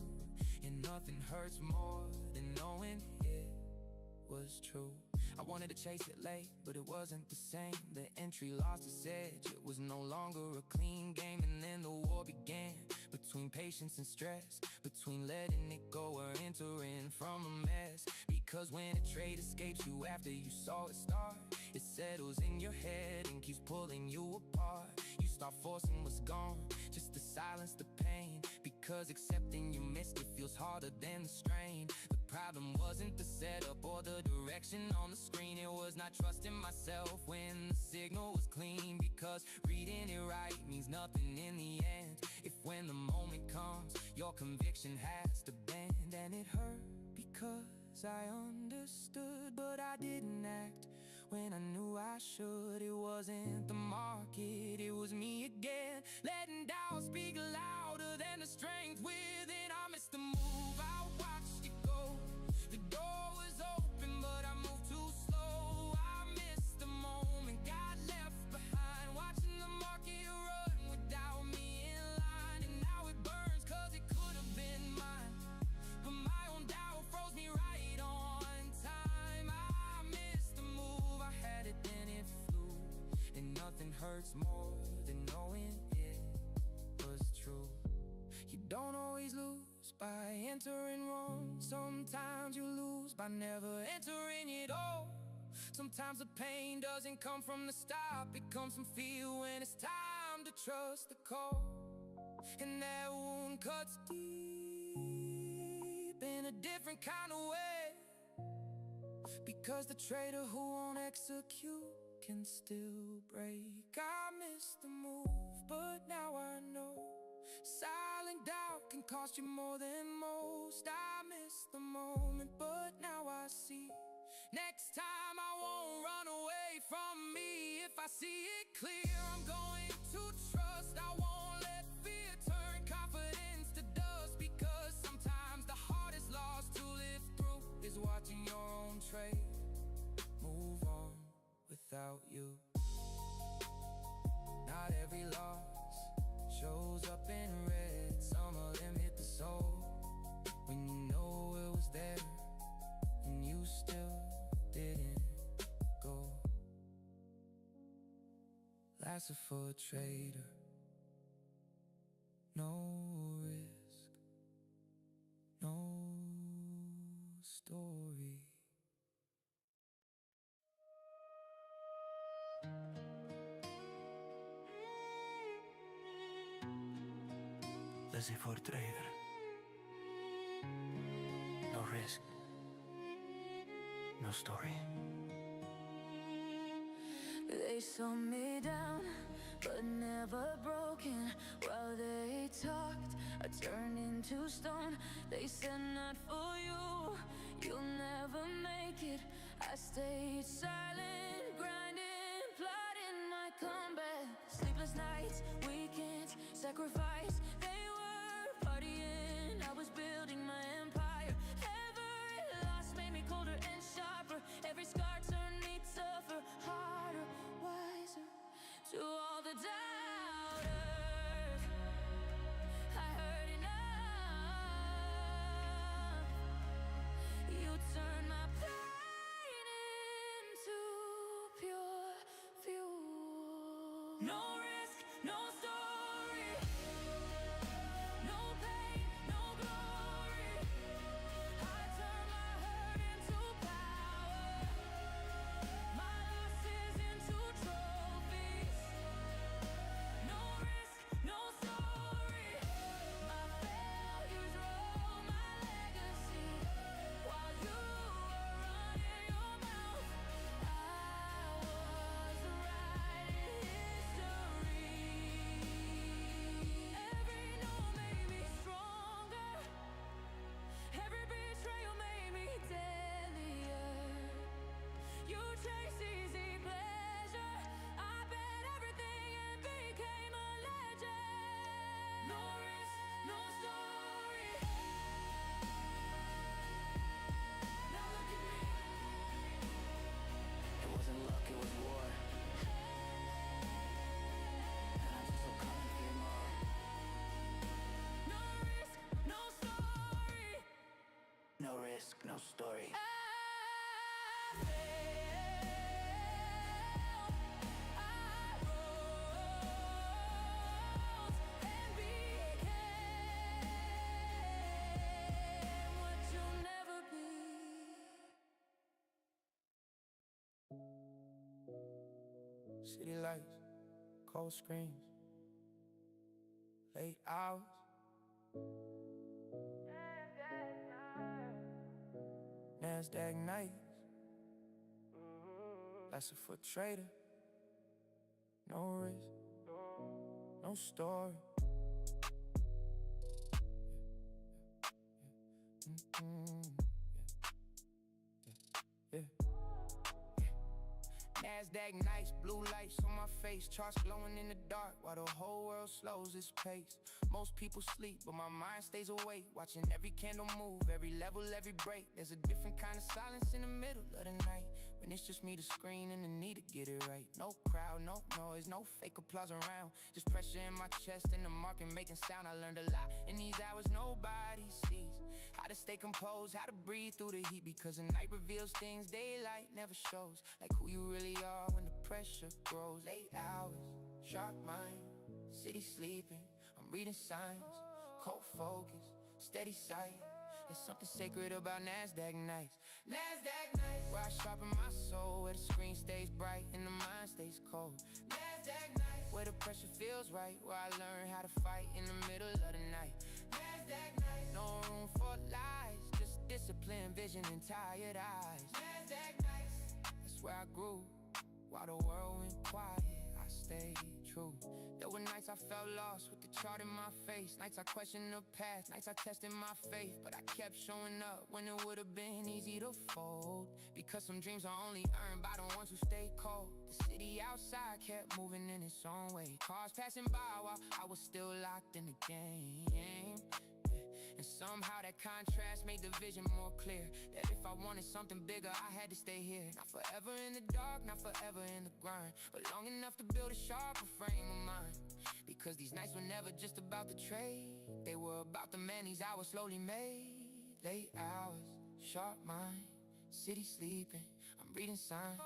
And nothing hurts more than knowing it was true. I wanted to chase it late, but it wasn't the same. The entry lost its edge, it was no longer a clean game. And then the war began, between patience and stress, between letting it go or entering from a mess. Because Because when a trade escapes you after you saw it start, it settles in your head and keeps pulling you apart. You start forcing what's gone just to silence the pain, because accepting you missed it feels harder than the strain. The problem wasn't the setup or the direction on the screen, it was not trusting myself when the signal was clean. Because reading it right means nothing in the end, if when the moment comes your conviction has to bend. And it hurt because I understood, but I didn't act when I knew I should. It wasn't the market, it was me again, letting doubt speak louder than the strength within. I missed the move, I watched it go. The door was open, but I moved too slow. I missed the moment, got left behind, watching the market run without me in line. And now it burns cause it could have been mine, but my own doubt froze me right on time. I missed the move, I had it then it flew. And nothing hurts more than knowing it was true. You don't always lose by entering wrong, sometimes you lose by never entering it all. Sometimes the pain doesn't come from the stop, it comes from fear when it's time to trust the call. And that wound cuts deep in a different kind of way, because the traitor who won't execute can still break. I missed the move, but now I know silent doubt can cost you more than most. I missed the moment, but now I see. Next time I won't run away from me. If I see it clear, I'm going to trust. I won't let fear turn confidence to dust, because sometimes the hardest loss to live through is watching your own trade move on without you. Not every loss shows up in red, some of them hit the soul when you know it was there and you still didn't go. Lasted for a trader, no risk, no story. Laissez for trader. No risk. No story. They saw me down, but never broken. While they talked, I turned into stone. They said not for you, you'll never make it. I stayed silent, grinding, plotting my comeback. Sleepless nights, weekends, sacrifice. They were partying, I was building my empire. Every loss made me colder and sharper. Every scar turned me tougher, harder, wiser. To all the doubters, I heard enough. You turned my pain into pure fuel. No risk, no story. No pain, no glory. I turned my hurt into power, my losses into trophies. No risk, no story. My failures wrote my legacy. While you were running your mouth, I was writing history. Every no made me stronger. Every betrayal made me deadlier. You chase easy pleasure. I bet everything and became a legend. No risk, no story. Now look at me. It wasn't luck, it was war. And I'm still coming for you more. No risk, no story. No risk, no story. I failed. I rose and became what you'll never be. City lights, cold screams, late hours. Nasdaq nights, that's a foot trader. No risk, no story. Nasdaq nights, blue lights on my face, charts glowing in the dark while the whole world slows its pace. Most people sleep, but my mind stays awake, watching every candle move, every level, every break. There's a different kind of silence in the middle of the night, when it's just me, the screen, and the need to get it right. No crowd, no noise, no fake applause around, just pressure in my chest and the market making sound. I learned a lot in these hours nobody sees, how to stay composed, how to breathe through the heat, because the night reveals things daylight never shows, like who you really are when the pressure grows. 8 hours, sharp mind, city sleeping, I'm reading signs, cold focus, steady sight. There's something sacred about Nasdaq nights. Nasdaq nights, where I sharpen my soul, where the screen stays bright and the mind stays cold. Nasdaq nights, where the pressure feels right, where I learn how to fight in the middle of the night. Nasdaq nights, no room for lies, just discipline, vision, and tired eyes. Nasdaq nights, that's where I grew, while the world went quiet, I stayed true. There were nights I felt lost with the chart in my face, nights I questioned the past, nights I tested my faith, but I kept showing up when it would have been easy to fold, because some dreams are only earned by the ones who stay cold. The city outside kept moving in its own way, cars passing by while I was still locked in the game. And somehow that contrast made the vision more clear, that if I wanted something bigger, I had to stay here. Not forever in the dark, not forever in the grind, but long enough to build a sharper frame of mind. Because these nights were never just about the trade, they were about the man these hours slowly made. Late hours, sharp mind, city sleeping, I'm reading signs,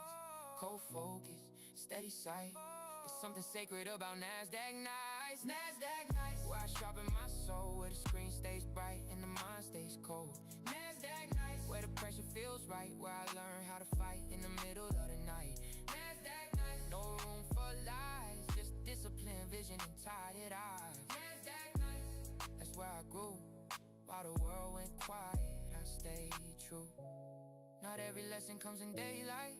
cold focus, steady sight. There's something sacred about Nasdaq nights. Nasdaq nights, where I sharpen my soul, where the screen stays bright and the mind stays cold. Nasdaq nights, where the pressure feels right, where I learn how to fight in the middle of the night. Nasdaq nights, no room for lies, just discipline, vision, and tired eyes. Nasdaq nights, that's where I grew, while the world went quiet, I stayed true. Not every lesson comes in daylight,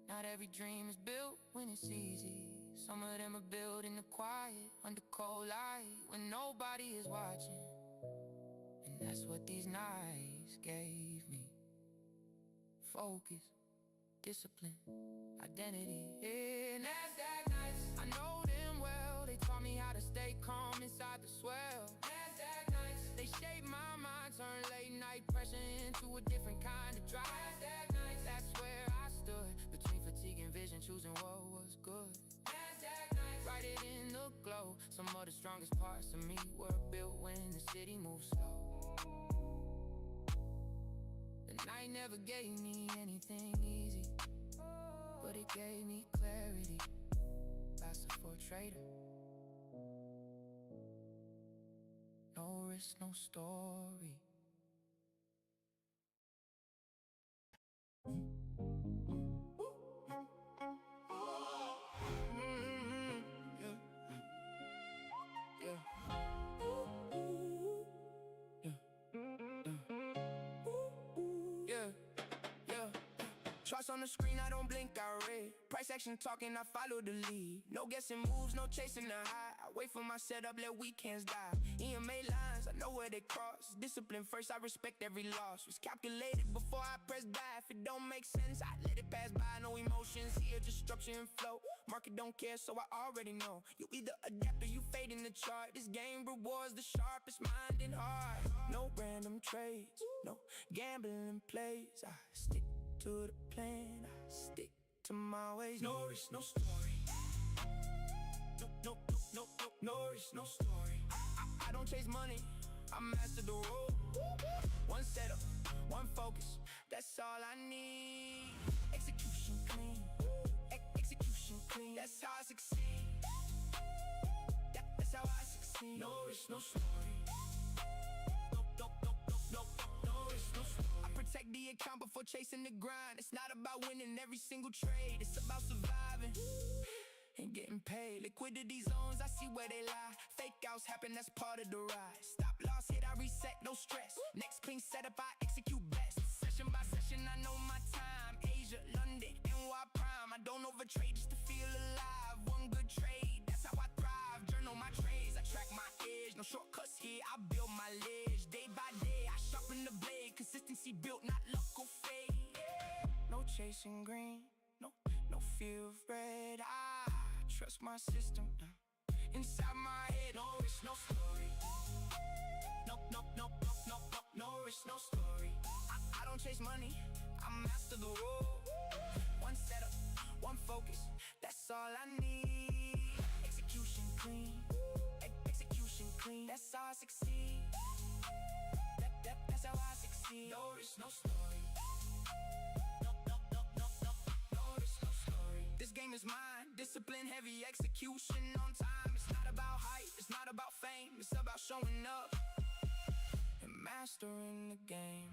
not every dream is built when it's easy. Some of them are built in the quiet, under cold light, when nobody is watching. And that's what these nights gave me. Focus, discipline, identity. Yeah, Nasdaq nights, I know them well. They taught me how to stay calm inside the swell. Nasdaq nights, they shaped my mind, turned late night pressure into a different kind of drive. Nasdaq nights, that's where I stood, between fatigue and vision, choosing what was good. Write it in the glow. Some of the strongest parts of me were built when the city moved slow. The night never gave me anything easy, but it gave me clarity. Faster for a trader. No risk, no story. Charts on the screen, I don't blink, I read. Price action talking, I follow the lead. No guessing moves, no chasing the high. I wait for my setup, let weekends die. EMA lines, I know where they cross. Discipline first, I respect every loss. Was calculated before I press buy. If it don't make sense, I let it pass by. No emotions here, just structure and flow. Market don't care, so I already know. You either adapt or you fade in the chart. This game rewards the sharpest mind and heart. No random trades, no gambling plays. I stick to the plan, I stick to my ways. No risk, no story. No risk, no story. I don't chase money, I master the road. One setup, one focus, that's all I need. Execution clean, execution clean. That's how I succeed. That's how I succeed. No risk, no story. No risk, no story. I Protect the account before chasing the grind. It's not about winning every single trade. It's about surviving and getting paid. Liquidity zones, I see where they lie. Fake outs happen, that's part of the ride. Stop loss, hit, I reset, no stress. Next clean setup, I execute best. Session by session, I know my time. Asia, London, NY Prime. I don't overtrade just to feel alive. One good trade, that's how I thrive. Journal my trades, I track my edge. No shortcuts here, I build my ledge. Day by day, I sharpen the blade. Consistency built, not luck or fade. No chasing green, no fear of red. I trust my system. Inside my head, no risk, no story. No risk, no story. I don't chase money, I master the role. One setup, one focus, that's all I need. Execution clean, execution clean. That's how I succeed. That's how I succeed. No risk, no story. No risk, no story. This game is mine, discipline heavy, execution on time. It's not about hype, it's not about fame. It's about showing up and mastering the game.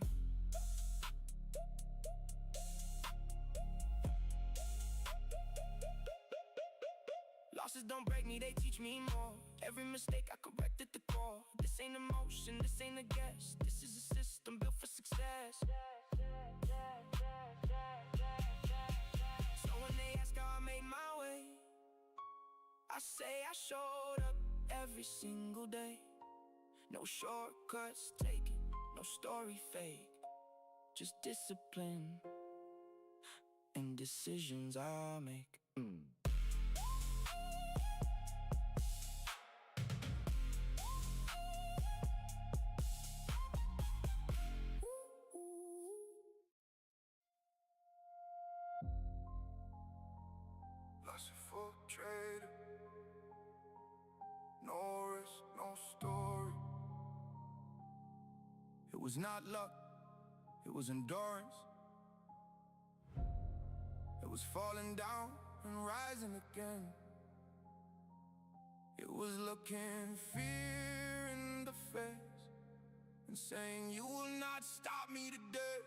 Losses don't break me, they teach me more. Every mistake I correct at the core. This ain't emotion, this ain't a guess. This is a system built for success. So when they ask how I made my way, I say I showed up every single day. No shortcuts taken, no story fake. Just discipline and decisions I make. Full trade, no risk, no story. It was not luck, it was endurance. It was falling down and rising again. It was looking fear in the face and saying, you will not stop me today.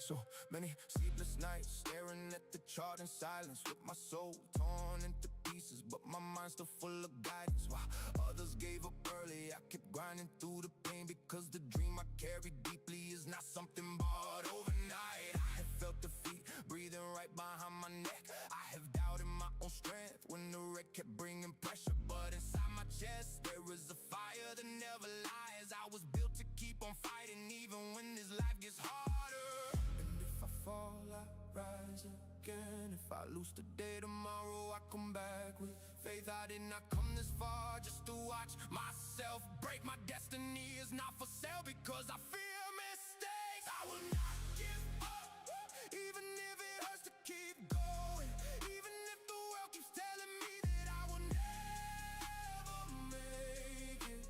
So many sleepless nights, staring at the chart in silence, with my soul torn into pieces, but my mind still full of guidance. While others gave up early, I kept grinding through the pain, because the dream I carry deeply is not something bought overnight. I have felt defeat breathing right behind my neck. I have doubted my own strength when the wreck kept bringing pressure, but inside my chest there is a fire that never lies. I was built to keep on fighting, even when this life gets harder. If I fall, I rise again. If I lose today, tomorrow I come back with faith. I did not come this far just to watch myself break. My destiny is not for sale because I fear mistakes. I will not give up, even if it hurts to keep going. Even if the world keeps telling me that I will never make it.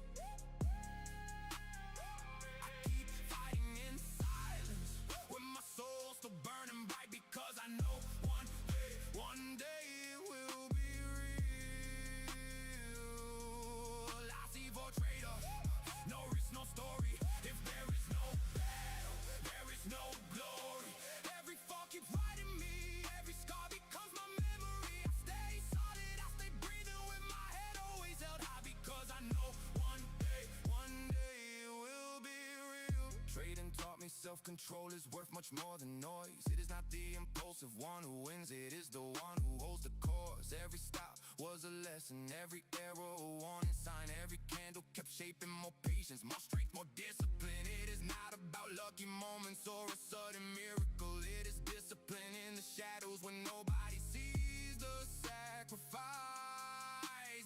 I keep fighting in silence, with my soul still burning bright, because I know one day it will be real. I see for trader, no risk, no story. If there is no battle, there is no glory. Every fall keeps riding me, every scar becomes my memory. I stay solid, I stay breathing with my head always held high, because I know one day it will be real. Trading taught me self-control is worth much more than noise. It is not the impulsive one who wins, it is the one who holds the course. Every stop was a lesson, every arrow a warning sign. Every candle kept shaping more patience, more strength, more discipline. It is not about lucky moments or a sudden miracle. It is discipline in the shadows when nobody sees the sacrifice.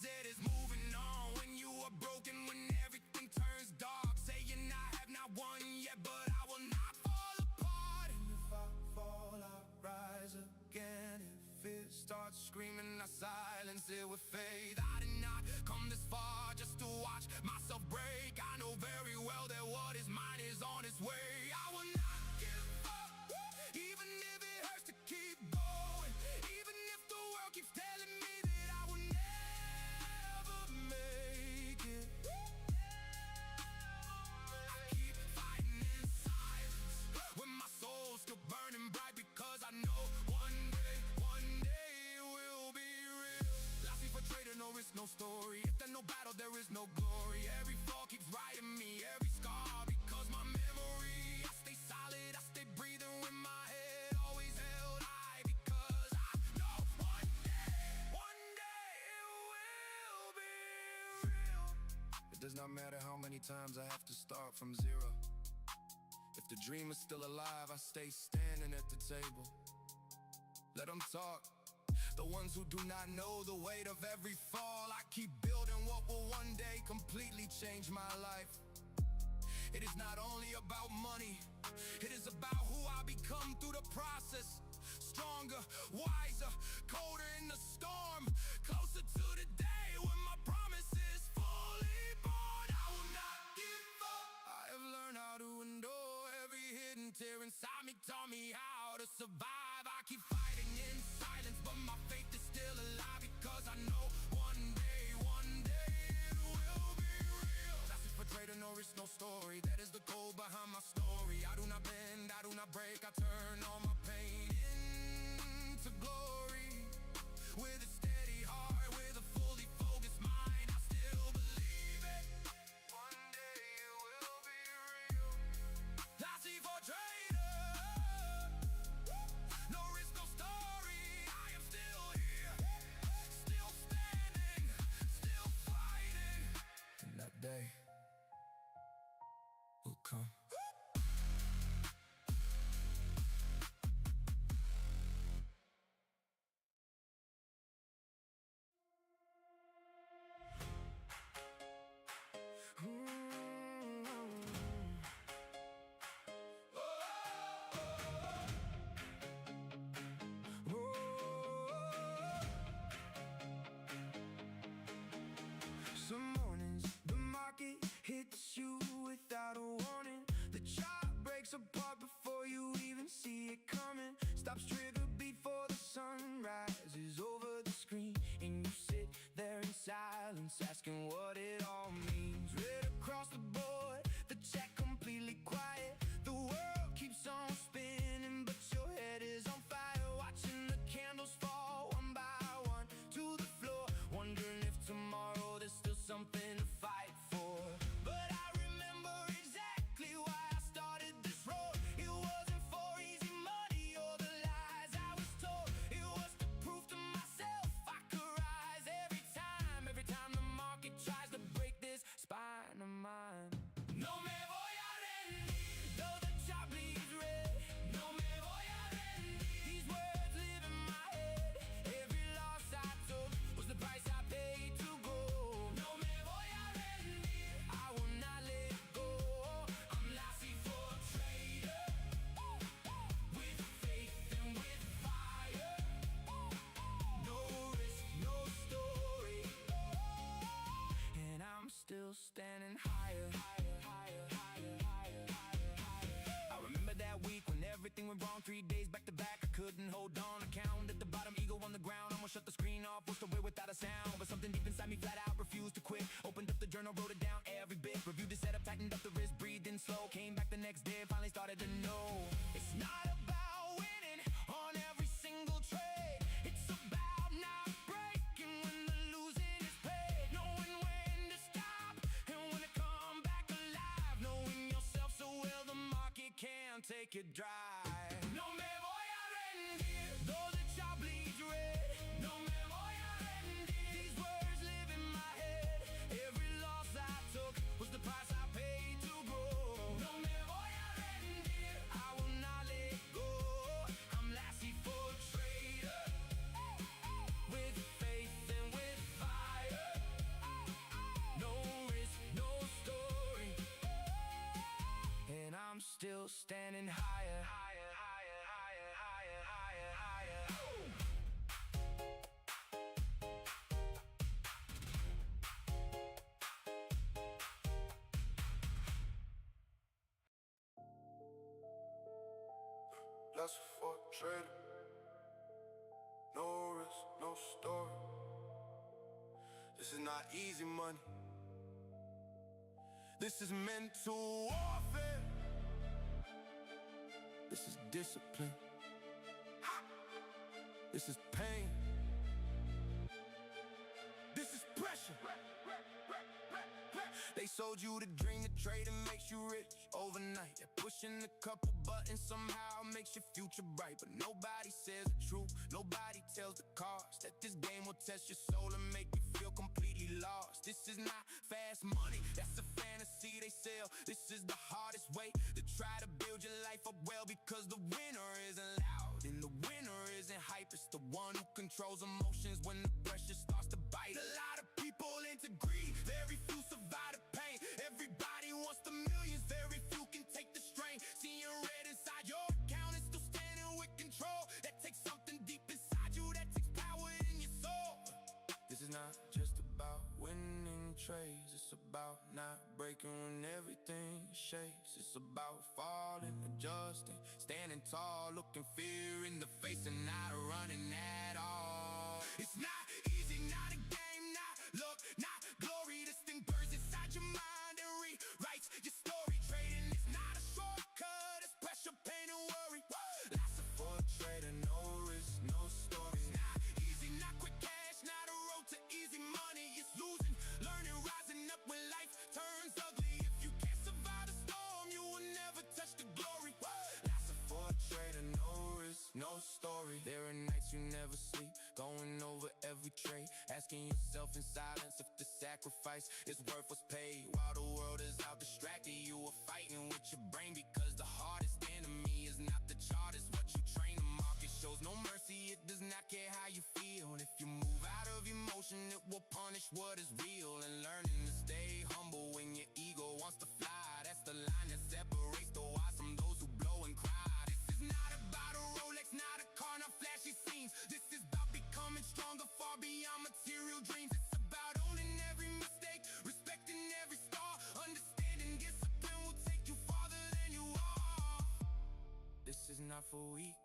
It is moving on when you are broken, when everything turns dark, saying I have not won yet, but I will not fall apart. And if I fall, I rise again. If it starts screaming, I silence it with faith. I did not come this far just to watch myself break. I know very well that what is mine is on its way. I will not give up, even if it hurts to keep going. Even if the world keeps telling me that I will never make it. I keep fighting in silence, with my story. If there's no battle, there is no glory. Every fall keeps writing me, every scar because my memory. I stay solid, I stay breathing with my head always held high because I know one day it will be real. It does not matter how many times I have to start from zero. If the dream is still alive, I stay standing at the table. Let them talk. The ones who do not know the weight of every fall. I keep building what will one day completely change my life. It is not only about money, it is about who I become through the process. Stronger, wiser, colder in the storm. Closer to the day when my promise is fully born. I will not give up. I have learned how to endure. Every hidden tear inside me taught me how to survive. I keep fighting in silence, but my faith is still alive because I know one day it will be real. That's it for trader, no risk, no story. That is the code behind my story. I do not bend, I do not break. I turn all my pain into glory. With a steady heart, with a fully focused mind, I still believe it. One day it will be real. I see for trader, no risk, no story. I am still here, still standing, still fighting. And that day will come. Some mornings the market hits you without a warning. The chart breaks apart before you even see it coming. Stops trigger before the sun rises over the screen, and you sit there in silence asking what it all means. Red across the board, the check completely quiet. The world keeps on spinning, but your head is on fire. Watching the candles fall one by one to the floor, wondering if tomorrow there's still something to fight for. But I remember exactly why I started this road. It wasn't for easy money or the lies I was told. It was to prove to myself I could rise every time the market tries to break this spine of mine. No me voy a rendir, though the chart bleeds red. No me voy a rendir. These words live in my head. Every loss I took was the price I paid to go. No me voy a rendir. I will not let go. I'm lassie for trader, with faith and with fire. No risk, no story, and I'm still standing higher. I remember that week when everything went wrong. 3 days back to back, I couldn't hold on. I counted at the bottom, ego on the ground. Almost shut the screen off, walked away without a sound. But something deep inside me flat out refused to quit. Opened up the journal, wrote it down every bit. Reviewed the setup, tightened up the wrist, breathed in slow. Came back the next day, finally started to know. It's not about winning on every single trade. It's about not breaking when the losing is paid. Knowing when to stop and when to come back alive. Knowing yourself so well the market can't take it dry. No me voy a rendir, though the chart bleeds red. No me voy a rendir. These words live in my head. Every loss I took was the price I paid to grow. No me voy a rendir. I will not let go. I'm lassie for trader, with faith and with fire. No risk, no story, and I'm still standing higher. That's for trader. No risk, no story. This is not easy money. This is mental warfare. This is discipline. This is pain. This is pressure. pressure. They sold you the dream, the trade and makes you rich overnight. They're pushing a couple buttons, somehow makes your future bright. But nobody says the truth, nobody tells the cost. That this game will test your soul and make you feel completely lost. This is not fast money, that's a fantasy they sell. This is the hardest way to try to build your life up well, because the winner isn't loud and the winner isn't hype. It's the one who controls emotions when the pressure starts to bite. A lot of people into greed, very few survive the pain. Everybody wants the millions, very few can take the strain. Seeing red inside your account and still standing with control. That takes something deep inside you, that takes power in your soul. This is not just about winning trades, it's about not breaking when everything shakes. It's about falling, adjusting, standing tall, looking fear in the face and not running at all. It's not easy, not a game, not luck, not glory. This thing burns inside your mind and rewrites your story. Trading is not a shortcut, it's pressure, pain and worry. Lots of for a trader, no risk, no story. It's not easy, not quick cash, not a road to easy money. It's losing, learning, rising up when life turns ugly. If you can't survive the storm, you will never touch the glory. Lots of for a trader, no risk, no story. There are nights you never sleep, going over every trade, asking yourself in silence if the sacrifice is worth what's paid. While the world is out distracted, you are fighting with your brain, because the hardest enemy is not the chart, it's what you train. The market shows no mercy, it does not care how you feel. And if you move out of emotion, it will punish what is real. And learning to stay humble when your ego wants to fly, that's the line that separates the wise from those who blow and cry. This is not about a Rolex, not a car, not flashy scenes. This is about becoming stronger, far beyond material dreams. It's about owning every mistake, respecting every star, understanding discipline will take you farther than you are. This is not for weak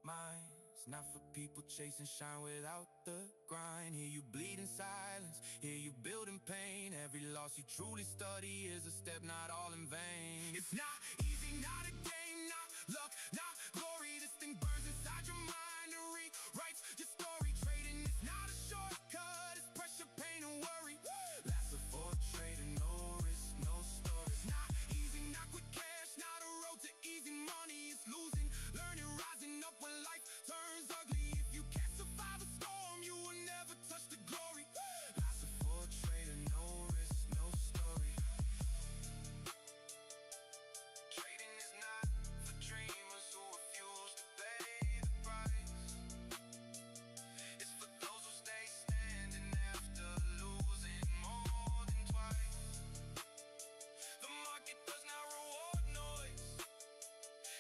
minds, not for people chasing shine without the grind. Here you bleed in silence, here you build in pain. Every loss you truly study is a step, not all in vain. It's not easy, not a game, not luck, not glory. This thing burns inside your mind and rewrites your story. Trading is not a shortcut, it's pressure, pain and worry. Last of for trading, no risk, no story. It's not easy, not quick cash, not a road to easy money. It's losing, learning, rising up when life turns ugly. If you can't survive a storm, you will never touch the glory. Last of for trading, no risk, no story. Trading is not for dreamers who refuse to pay the price. It's for those who stay standing after losing more than twice. The market does not reward noise,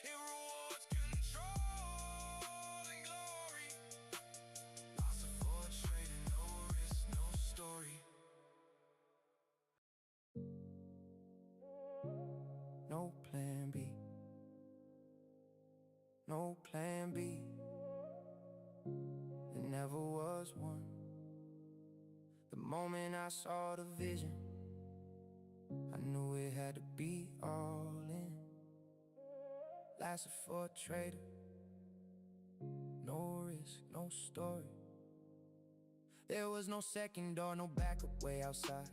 it rewards control and glory. Lots of for trading, no risk, no story. No plan B, no plan B. There never was one. The moment I saw the vision, I knew it had to be all in. Lasted for a trader, no risk, no story. There was no second door, no backup way outside.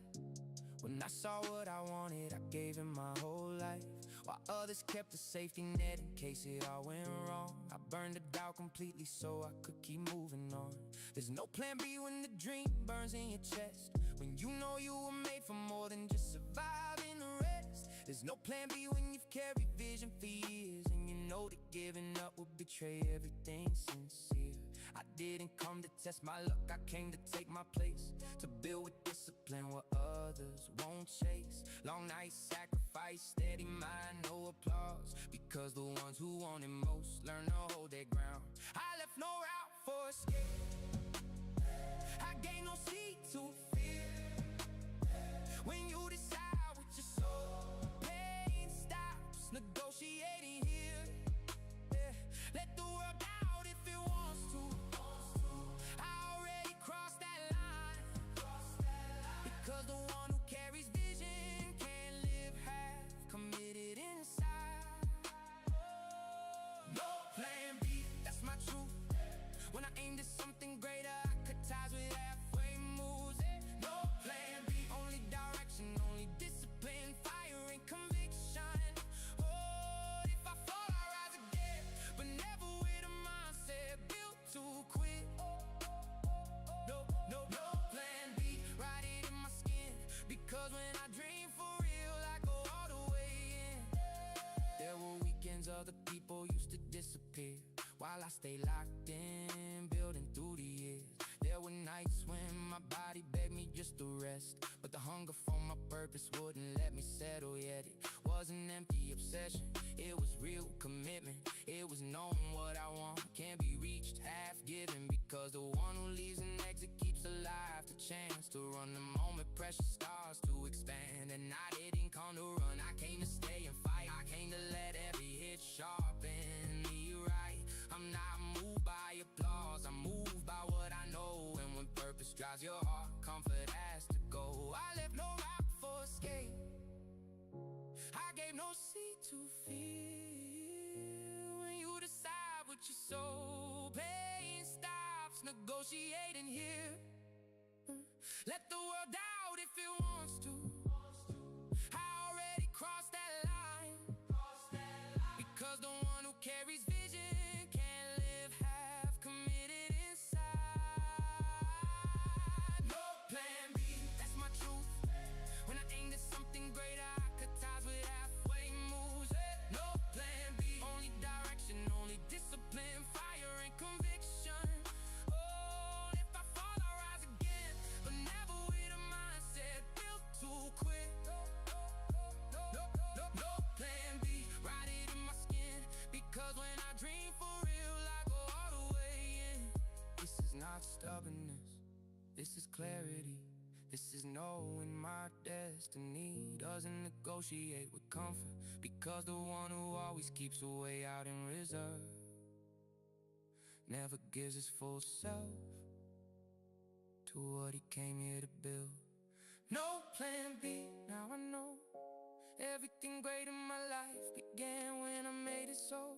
When I saw what I wanted, I gave it my whole life, while others kept a safety net in case it all went wrong. I burned it out completely so I could keep moving on. There's no plan B when the dream burns in your chest, when you know you were made for more than just surviving the rest. There's no plan B when you've carried vision for years, and you know that giving up will betray everything sincere. I didn't come to test my luck, I came to take my place, to build with discipline what others won't chase. Long nights, sacrifice, steady mind, no applause, because the ones who want it most learn to hold their ground. I left no route for escape, I gained no seat to fear. When you decide with your soul, pain stops negotiating here. Let the world doubt if it wants to. I already crossed that line, because the one who carries vision can't live half committed inside. No plan B, that's my while I stay locked in, building through the years. There were nights when my body begged me just to rest, but the hunger for my purpose wouldn't let me settle yet. It was an empty obsession, it was real commitment. It was knowing what I want can't be reached, half given, because the one who leaves an exit keeps alive the chance to run the moment pressure starts to expand. And I didn't come to run, I came to stay and fight. I came to let every hit sharpen me right. I'm not moved by applause, I'm moved by what I know. And when purpose drives your heart, comfort has to go. I left no rock for escape, I gave no seat to feel. When you decide what your soul, pain stops negotiating here. Let the world doubt if it wants to. I already crossed that line, because the one who carries vision can't live half committed inside. No plan B, that's my truth. When I aimed at something greater, I cut ties with halfway moves. No plan B, only direction, only discipline, fire and conviction. Oh, if I fall, I rise again, but never with a mindset built to quit. No plan B, ride it in my skin, because when I dream for real, I go all the way in. This is not stubbornness, this is clarity. This is knowing my destiny doesn't negotiate with comfort, because the one who always keeps a way out in reserve never gives his full self to what he came here to build. No plan B, now I know everything great in my life began when I made it so.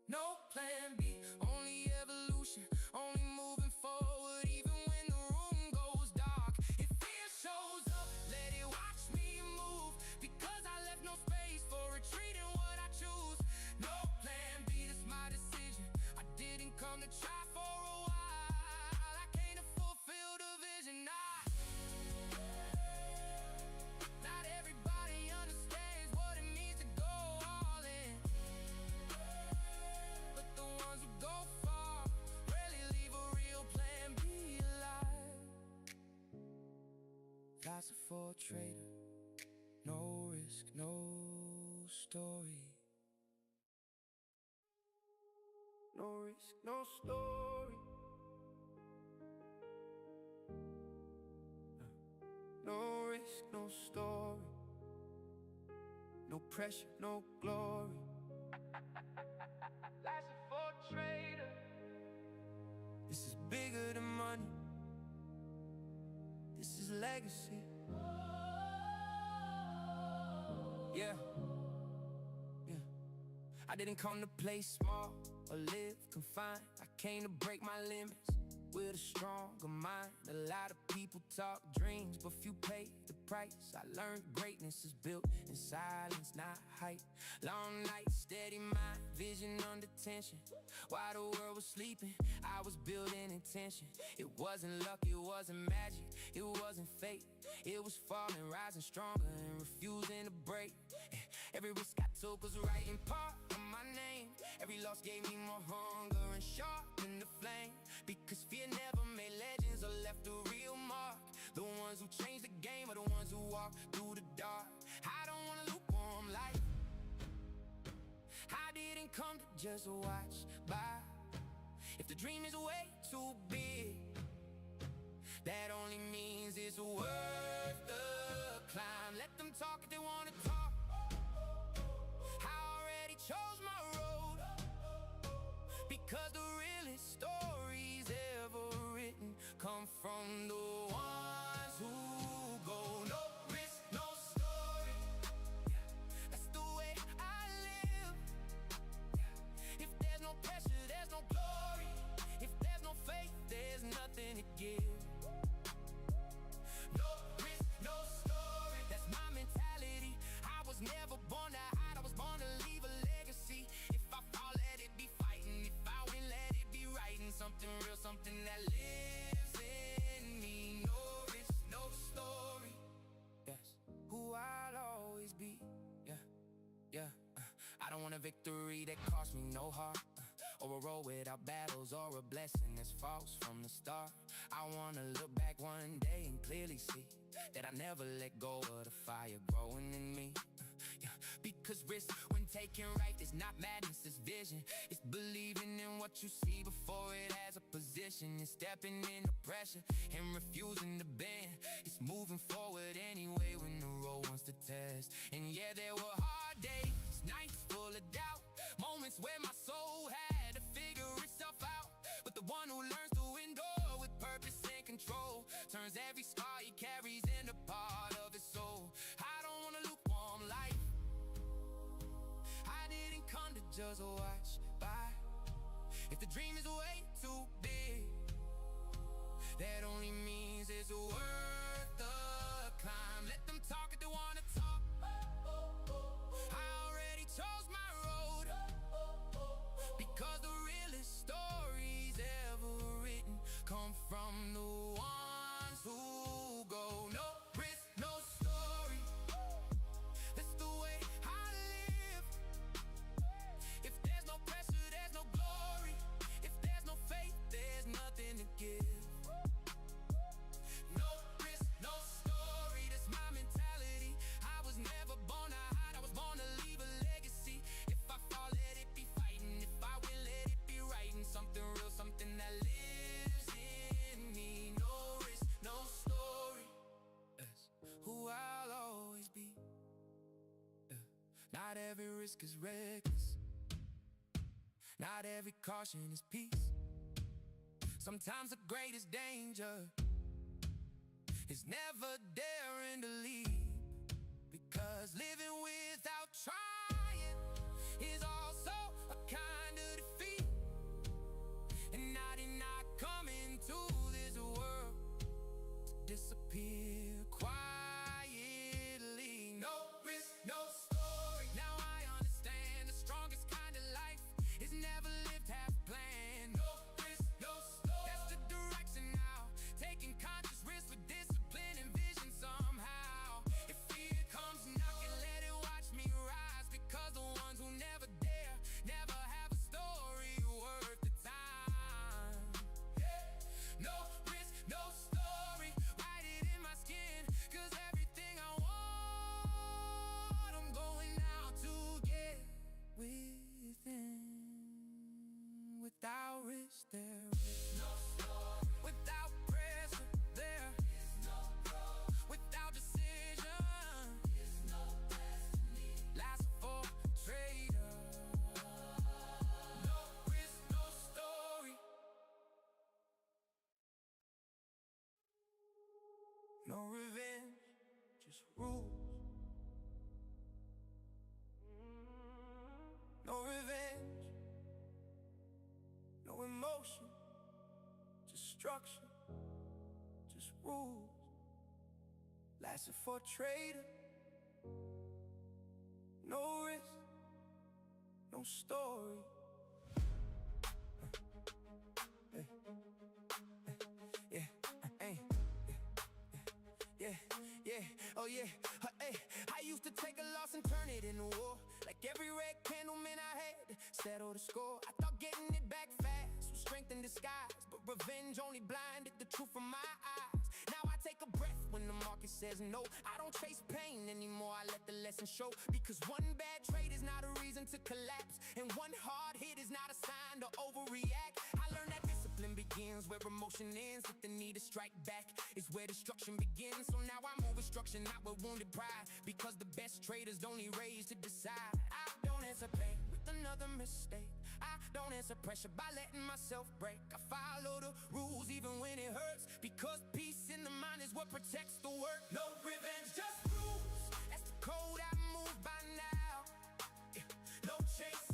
No plan B, only evolution, only moving forward even when the room goes dark. If fear shows up, let it watch me move, because I left no space for retreat in what I choose. No plan B, that's my decision. I didn't come to try for a while, I came to fulfill the vision. Not everybody understands what it means to go all in, but the ones who go far rarely leave a real plan B alive. Philosopher for a trader, no risk, no story. No risk, no story. No risk, no story. No pressure, no glory. Philosopher for a trader. This is bigger than money, this is legacy. Yeah, yeah. I didn't come to play small or live confined, I came to break my limits with a stronger mind. A lot of people talk dreams, but few pay the price. I learned greatness is built in silence, not height. Long nights, steady mind, vision under tension. While the world was sleeping, I was building intention. It wasn't luck, it wasn't magic, it wasn't fate. It was falling, rising stronger, and refusing to break. Every risk I took was writing part of my name. Every loss gave me more hunger and sharpened the flame. Because fear never made legends or left a real mark. The ones who change the game are the ones who walk through the dark. I don't want a lukewarm life, I didn't come to just watch by. If the dream is way too big, that only means it's worth the climb. Let them talk if they wanna talk, I already chose my road, because the realest stories ever written come from the ones who go. No risk, no story, that's the way I live. If there's no pressure, there's no glory. If there's no faith, there's nothing to give. No risk, no story, that's my mentality. I was never born to hide, I was born to leave a legacy. If I fall, let it be fighting. If I win, let a road without battles or a blessing that's false from the start. I wanna look back one day and clearly see that I never let go of the fire growing in me. Because risk, when taken right, is not madness, it's vision. It's believing in what you see before it has a position. It's stepping into pressure and refusing to bend. It's moving forward anyway when the road wants to test. And yeah, there were hard days, nights full of doubt, moments where my soul had to figure itself out. But the one who learns to endure with purpose and control turns every scar he carries into part of his soul. I don't want a lukewarm life. I didn't come to just watch by. If the dream is way too big, that only means it's worth the climb. Let them talk if they wanna talk. I already chose my road, because the realest stories ever written come from the ones who go. No risk, no story. That's the way I live. If there's no pressure, there's no glory. If there's no faith, there's nothing to give. No risk, no story. That's my mentality. I was never born to hide. I was born to leave a legacy. If I fall, let it be fighting. If I win, let it be writing. Something real, something that lives in me. No risk, no story. That's who I'll always be. Not every risk is reckless. Not every caution is peace. Sometimes the greatest danger is never daring to leap, because living without trying is also a kind of defeat. And I did not come into this world to disappear quietly. No risk, no story. Now I understand the strongest kind of life is never lived half planned. No risk, no story. That's the direction now. Taking conscious risks with discipline and vision somehow. If fear comes knocking, let it watch me rise. Because the ones who never dare never have a story worth the time. No risk, no story. Write it in my skin, cause everything I want, I'm going out to get within. Without risk, there is no story. Without pressure, there is no growth. Without decision, is no destiny. Last for trader. No risk, no story. No revenge, just rules. No revenge, no emotion, just structure, just rules. Lasted for a trader. No risk, no story. Yeah, oh yeah, hey. I used to take a loss and turn it into war. Like every red candle, man, I had to settle the score. I thought getting it back fast was strength in disguise, but revenge only blinded the truth from my eyes. Now I take a breath when the market says no. I don't chase pain anymore, I let the lesson show. Because one bad trade is not a reason to collapse, and one hard hit is not a sign to overreact. I learned that discipline begins where emotion ends, with the need to strike back is where destruction begins. So now I move with structure, not with wounded pride, because the best traders don't need raised to decide. I don't hesitate with another mistake. I don't answer pressure by letting myself break. I follow the rules even when it hurts, because peace in the mind is what protects the work. No revenge, just rules. That's the code I move by now. No chase